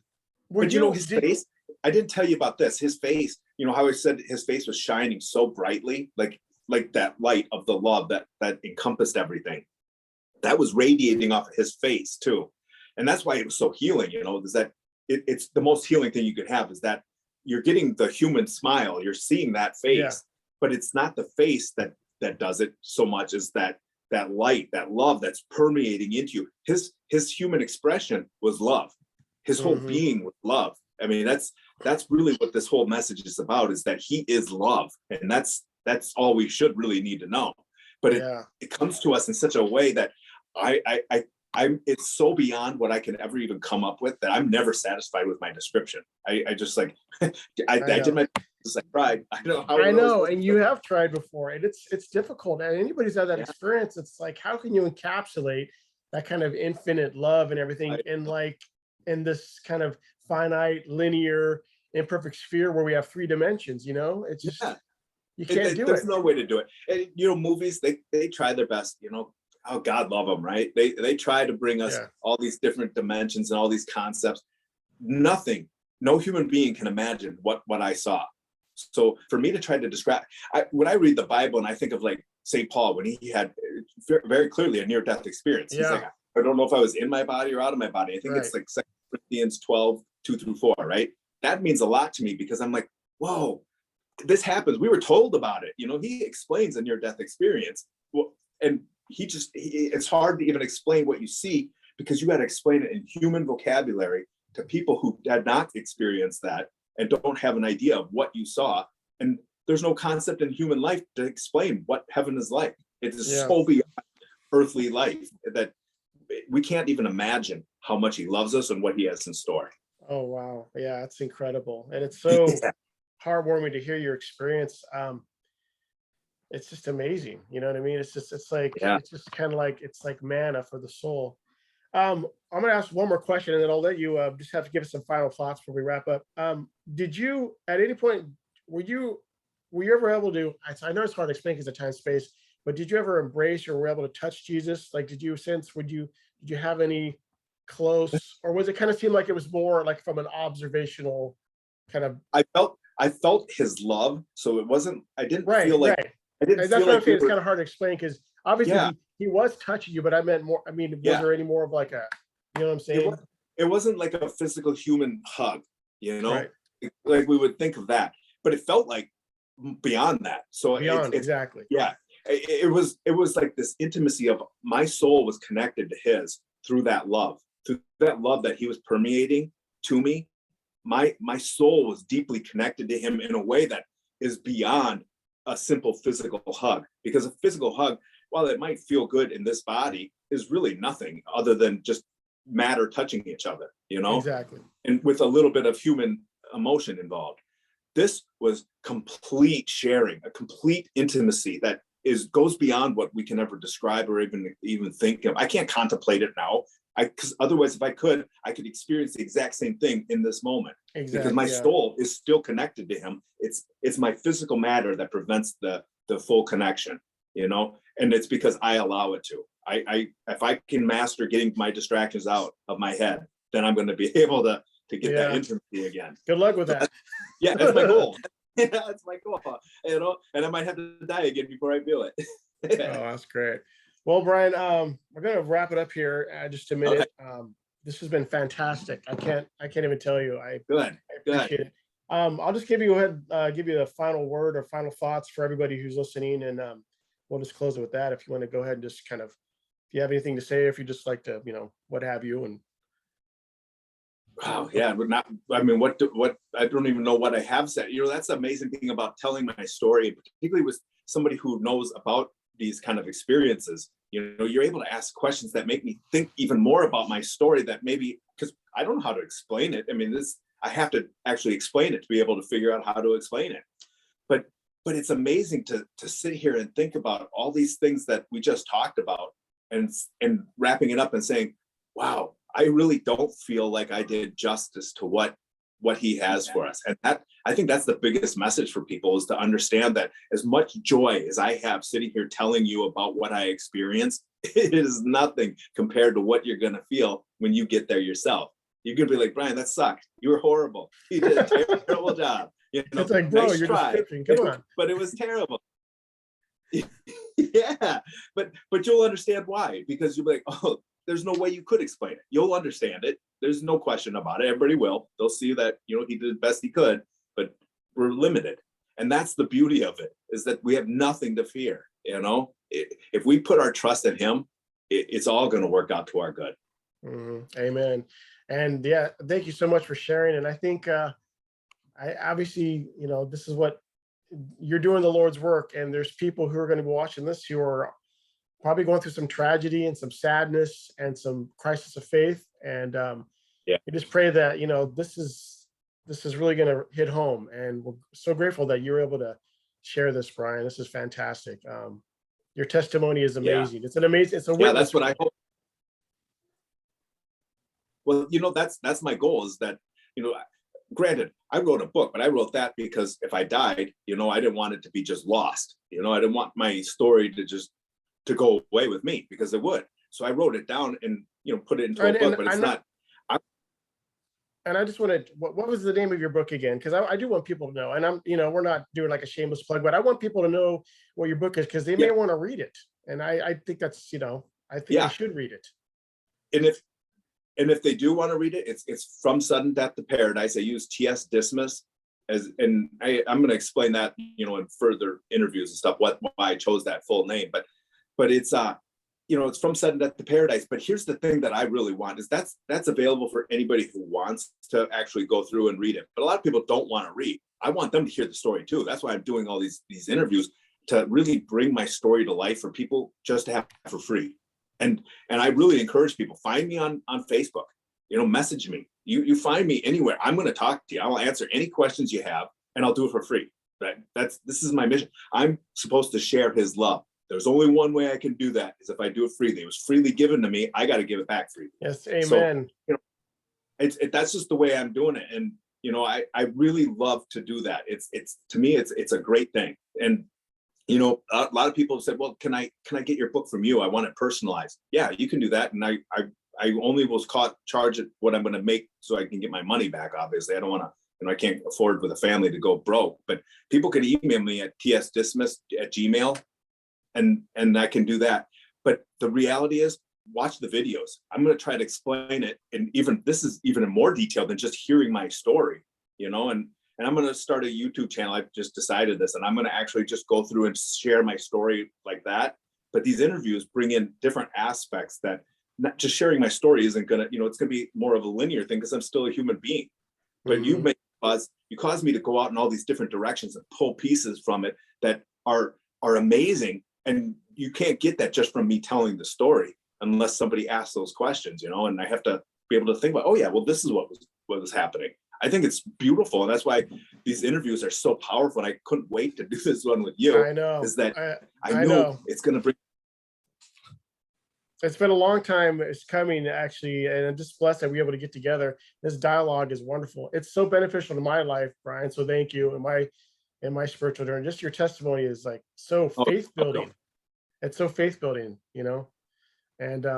But his face, I didn't tell you about this. His face, how I said his face was shining so brightly, like that light of the love that encompassed everything. That was radiating off of his face too. And that's why it was so healing, is that it's the most healing thing you could have, is that you're getting the human smile, you're seeing that face, but it's not the face that does it so much as that light, that love that's permeating into you. His human expression was love. His whole being was love. I mean, that's really what this whole message is about, is that he is love. And that's all we should really need to know. But it comes to us in such a way that it's so beyond what I can ever even come up with that I'm never satisfied with my description. I just like, I did my best, I tried. I know how. I know, and you have tried before, and it's difficult. And anybody's had that experience. It's like, how can you encapsulate that kind of infinite love and everything in this kind of finite, linear, imperfect sphere where we have 3 dimensions? It's just you can't do it. There's no way to do it. And, movies, they try their best. Oh, God love them, right? They try to bring us all these different dimensions and all these concepts. No human being can imagine what I saw. So for me to try to describe, when I read the Bible and I think of like St. Paul, when he had very clearly a near-death experience, he's like, I don't know if I was in my body or out of my body. I think it's like 2 Corinthians 12, 2-4, right? That means a lot to me because I'm like, whoa, this happens. We were told about it. He explains a near-death experience. Well, and it's hard to even explain what you see because you got to explain it in human vocabulary to people who had not experienced that and don't have an idea of what you saw. And there's no concept in human life to explain what heaven is like. It is so beyond earthly life that we can't even imagine how much he loves us and what he has in store. Oh, wow. Yeah, it's incredible. And it's so heartwarming to hear your experience. It's just amazing. You know what I mean? It's just kind of like, it's like manna for the soul. I'm going to ask one more question and then I'll let you just have to give us some final thoughts before we wrap up. Did you, at any point, were you ever able to, I know it's hard to explain because of time, space, but did you ever embrace or were able to touch Jesus? Like, did you have any close, or was it kind of seem like it was more like from an observational kind of? I felt his love. So it wasn't, I didn't feel like, I didn't feel like it's kind of hard to explain because obviously Yeah, he was touching you, but I meant more, I mean, was yeah. there any more of like a, you know what I'm It saying? was it wasn't like a physical human hug, you know, Right. like we would think of that, but it felt like beyond that. So Beyond, it's exactly. yeah, it was like this intimacy of my soul was connected to his through that love that he was permeating to me. My soul was deeply connected to him in a way that is beyond a simple physical hug, because a physical hug, while it might feel good in this body, is really nothing other than just matter touching each other, you know, Exactly. and with a little bit of human emotion involved. This was complete sharing, a complete intimacy that is goes beyond what we can ever describe or even think of. I can't contemplate it now. Because otherwise, if I could experience the exact same thing in this moment. Because my Exactly. Yeah. soul is still connected to him. It's my physical matter that prevents the full connection, you know, and it's because I allow it to. I if I can master getting my distractions out of my head, then I'm going to be able to get that Yeah. intimacy again. Good luck with So that. yeah, that's my goal. Yeah, that's my goal. You know, and I might have to die again before I feel it. Oh, that's great. Well, Brian, we're gonna wrap it up here just a Okay, minute. This has been fantastic. I can't even tell you. good, I good. appreciate it. I'll just give you the final word or final thoughts for everybody who's listening, and we'll just close it with that. If you want to go ahead and just kind of, if you have anything to say, if you just like to, you know, what have you, and Wow, yeah, but not. I mean, what? I don't even know what I have said. You know, that's the amazing thing about telling my story, particularly with somebody who knows about these kind of experiences. You know, you're able to ask questions that make me think even more about my story. That maybe because I don't know how to explain it. I mean, I have to actually explain it to be able to figure out how to explain it. But it's amazing to sit here and think about all these things that we just talked about, and wrapping it up and saying, wow, I really don't feel like I did justice to what he has for us. And that, I think that's the biggest message for people, is to understand that as much joy as I have sitting here telling you about what I experienced, it is nothing compared to what you're going to feel when you get there yourself. You're going to be like, Brian, that sucked. You were horrible. You did a terrible job. You know, it's like, bro, nice your try, description. Come on. but it was terrible. Yeah, but you'll understand why, because you'll be like, oh, there's no way you could explain it. You'll understand it. There's no question about it. Everybody will. They'll see that, you know, he did the best he could, but we're limited. And that's the beauty of it, is that we have nothing to fear. You know, if we put our trust in him, it's all going to work out to our good. Amen. And yeah, thank you so much for sharing. And I think I obviously, you know, this is what you're doing, the Lord's work, and there's people who are going to be watching this who are probably going through some tragedy and some sadness and some crisis of faith. And Yeah. we just pray that, you know, this is really going to hit home. And we're so grateful that you're able to share this, Brian. This is fantastic. Your testimony is Yeah. amazing. It's an amazing, it's a Yeah, witness. that's what I hope. Well, you know, that's my goal, is that, you know, granted, I wrote a book, but I wrote that because if I died, you know, I didn't want it to be just lost. You know, I didn't want my story to go away with me, because it would. So I wrote it down and, you know, put it into a book, but it's not. And I just wanted, what was the name of your book again? Because I do want people to know, and I'm, you know, we're not doing like a shameless plug, but I want people to know what your book is, because they may want to read it. And I think that's, you know, I think they should read it. And if they do want to read it, it's From Sudden Death to Paradise. I use T.S. Dismas and I'm going to explain that, you know, in further interviews and stuff, why I chose that full name. But it's you know, it's From Sudden Death to Paradise. But here's the thing that I really want, is that's available for anybody who wants to actually go through and read it. But a lot of people don't want to read. I want them to hear the story too. That's why I'm doing all these interviews, to really bring my story to life for people just to have for free. And I really encourage people, find me on Facebook, you know, message me. You find me anywhere. I'm going to talk to you. I'll answer any questions you have, and I'll do it for free. Right? This is my mission. I'm supposed to share his love. There's only one way I can do that, is if I do it freely. It was freely given to me. I got to give it back freely. Yes, amen. So, you know, that's just the way I'm doing it. And, you know, I really love to do that. It's to me, it's a great thing. And, you know, a lot of people have said, well, can I get your book from you? I want it personalized. Yeah, you can do that. And I only was charge it what I'm going to make, so I can get my money back. Obviously, I don't want to, you know, I can't afford with a family to go broke, but people can email me at tsdismas@gmail.com. and I can do that. But the reality is, watch the videos. I'm going to try to explain it, and even this is even in more detail than just hearing my story, and I'm going to start a YouTube channel. I've just decided this, and I'm going to actually just go through and share my story like that. But these interviews bring in different aspects that not just sharing my story isn't going to, it's going to be more of a linear thing because I'm still a human being. But you caused me to go out in all these different directions and pull pieces from it that are amazing. And you can't get that just from me telling the story unless somebody asks those questions, and I have to be able to think about, oh yeah, well, this is what was happening. I think it's beautiful. And that's why these interviews are so powerful. And I couldn't wait to do this one with you. I know. Is that I know it's going to bring. It's been a long time. It's coming, actually, and I'm just blessed that we're able to get together. This dialogue is wonderful. It's so beneficial to my life, Brian. So thank you, and my spiritual journey. Just your testimony is like so faith building. It's so faith building, and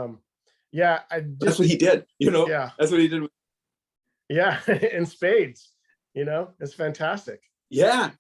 yeah, that's what he did. Yeah, that's what he did. Yeah, in spades. It's fantastic. Yeah,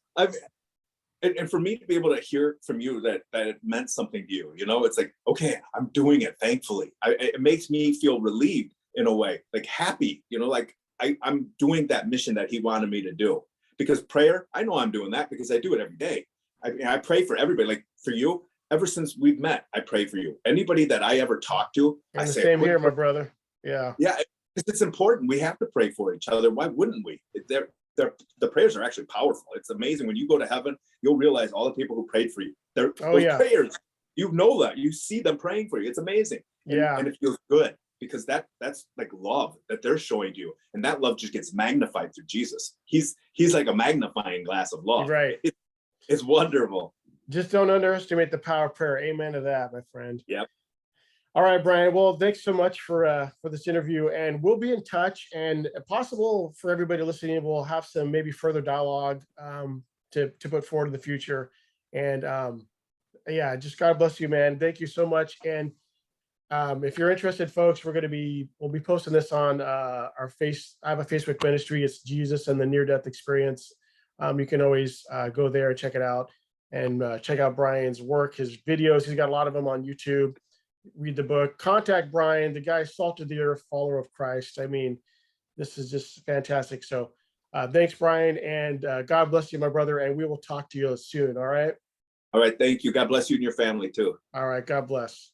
and for me to be able to hear from you that it meant something to you, it's like, okay, I'm doing it. Thankfully, it makes me feel relieved in a way, like happy, like I'm doing that mission that he wanted me to do. Because prayer, I know I'm doing that because I do it every day. I pray for everybody. Like for you, ever since we've met, I pray for you. Anybody that I ever talk to, I say, same here, my brother. Yeah. Yeah, it's important. We have to pray for each other. Why wouldn't we? The prayers are actually powerful. It's amazing. When you go to heaven, you'll realize all the people who prayed for you. Those prayers, that. You see them praying for you. It's amazing. And it feels good because that's like love that they're showing you. And that love just gets magnified through Jesus. He's like a magnifying glass of love. Right. It's wonderful. Just don't underestimate the power of prayer. Amen to that, my friend. Yep. All right, Brian. Well, thanks so much for this interview, and we'll be in touch. And if possible for everybody listening, we'll have some maybe further dialogue to put forward in the future. And yeah, just God bless you, man. Thank you so much. And if you're interested, folks, we'll be posting this on our I have a Facebook ministry. It's Jesus and the Near-Death Experience. You can always go there and check it out, and check out Brian's work, his videos. He's got a lot of them on YouTube. Read the book. Contact Brian, the guy, salt of the earth, follower of Christ. I mean, this is just fantastic. So thanks, Brian, and God bless you, my brother, and we will talk to you soon. All right. All right. Thank you. God bless you and your family too. All right. God bless.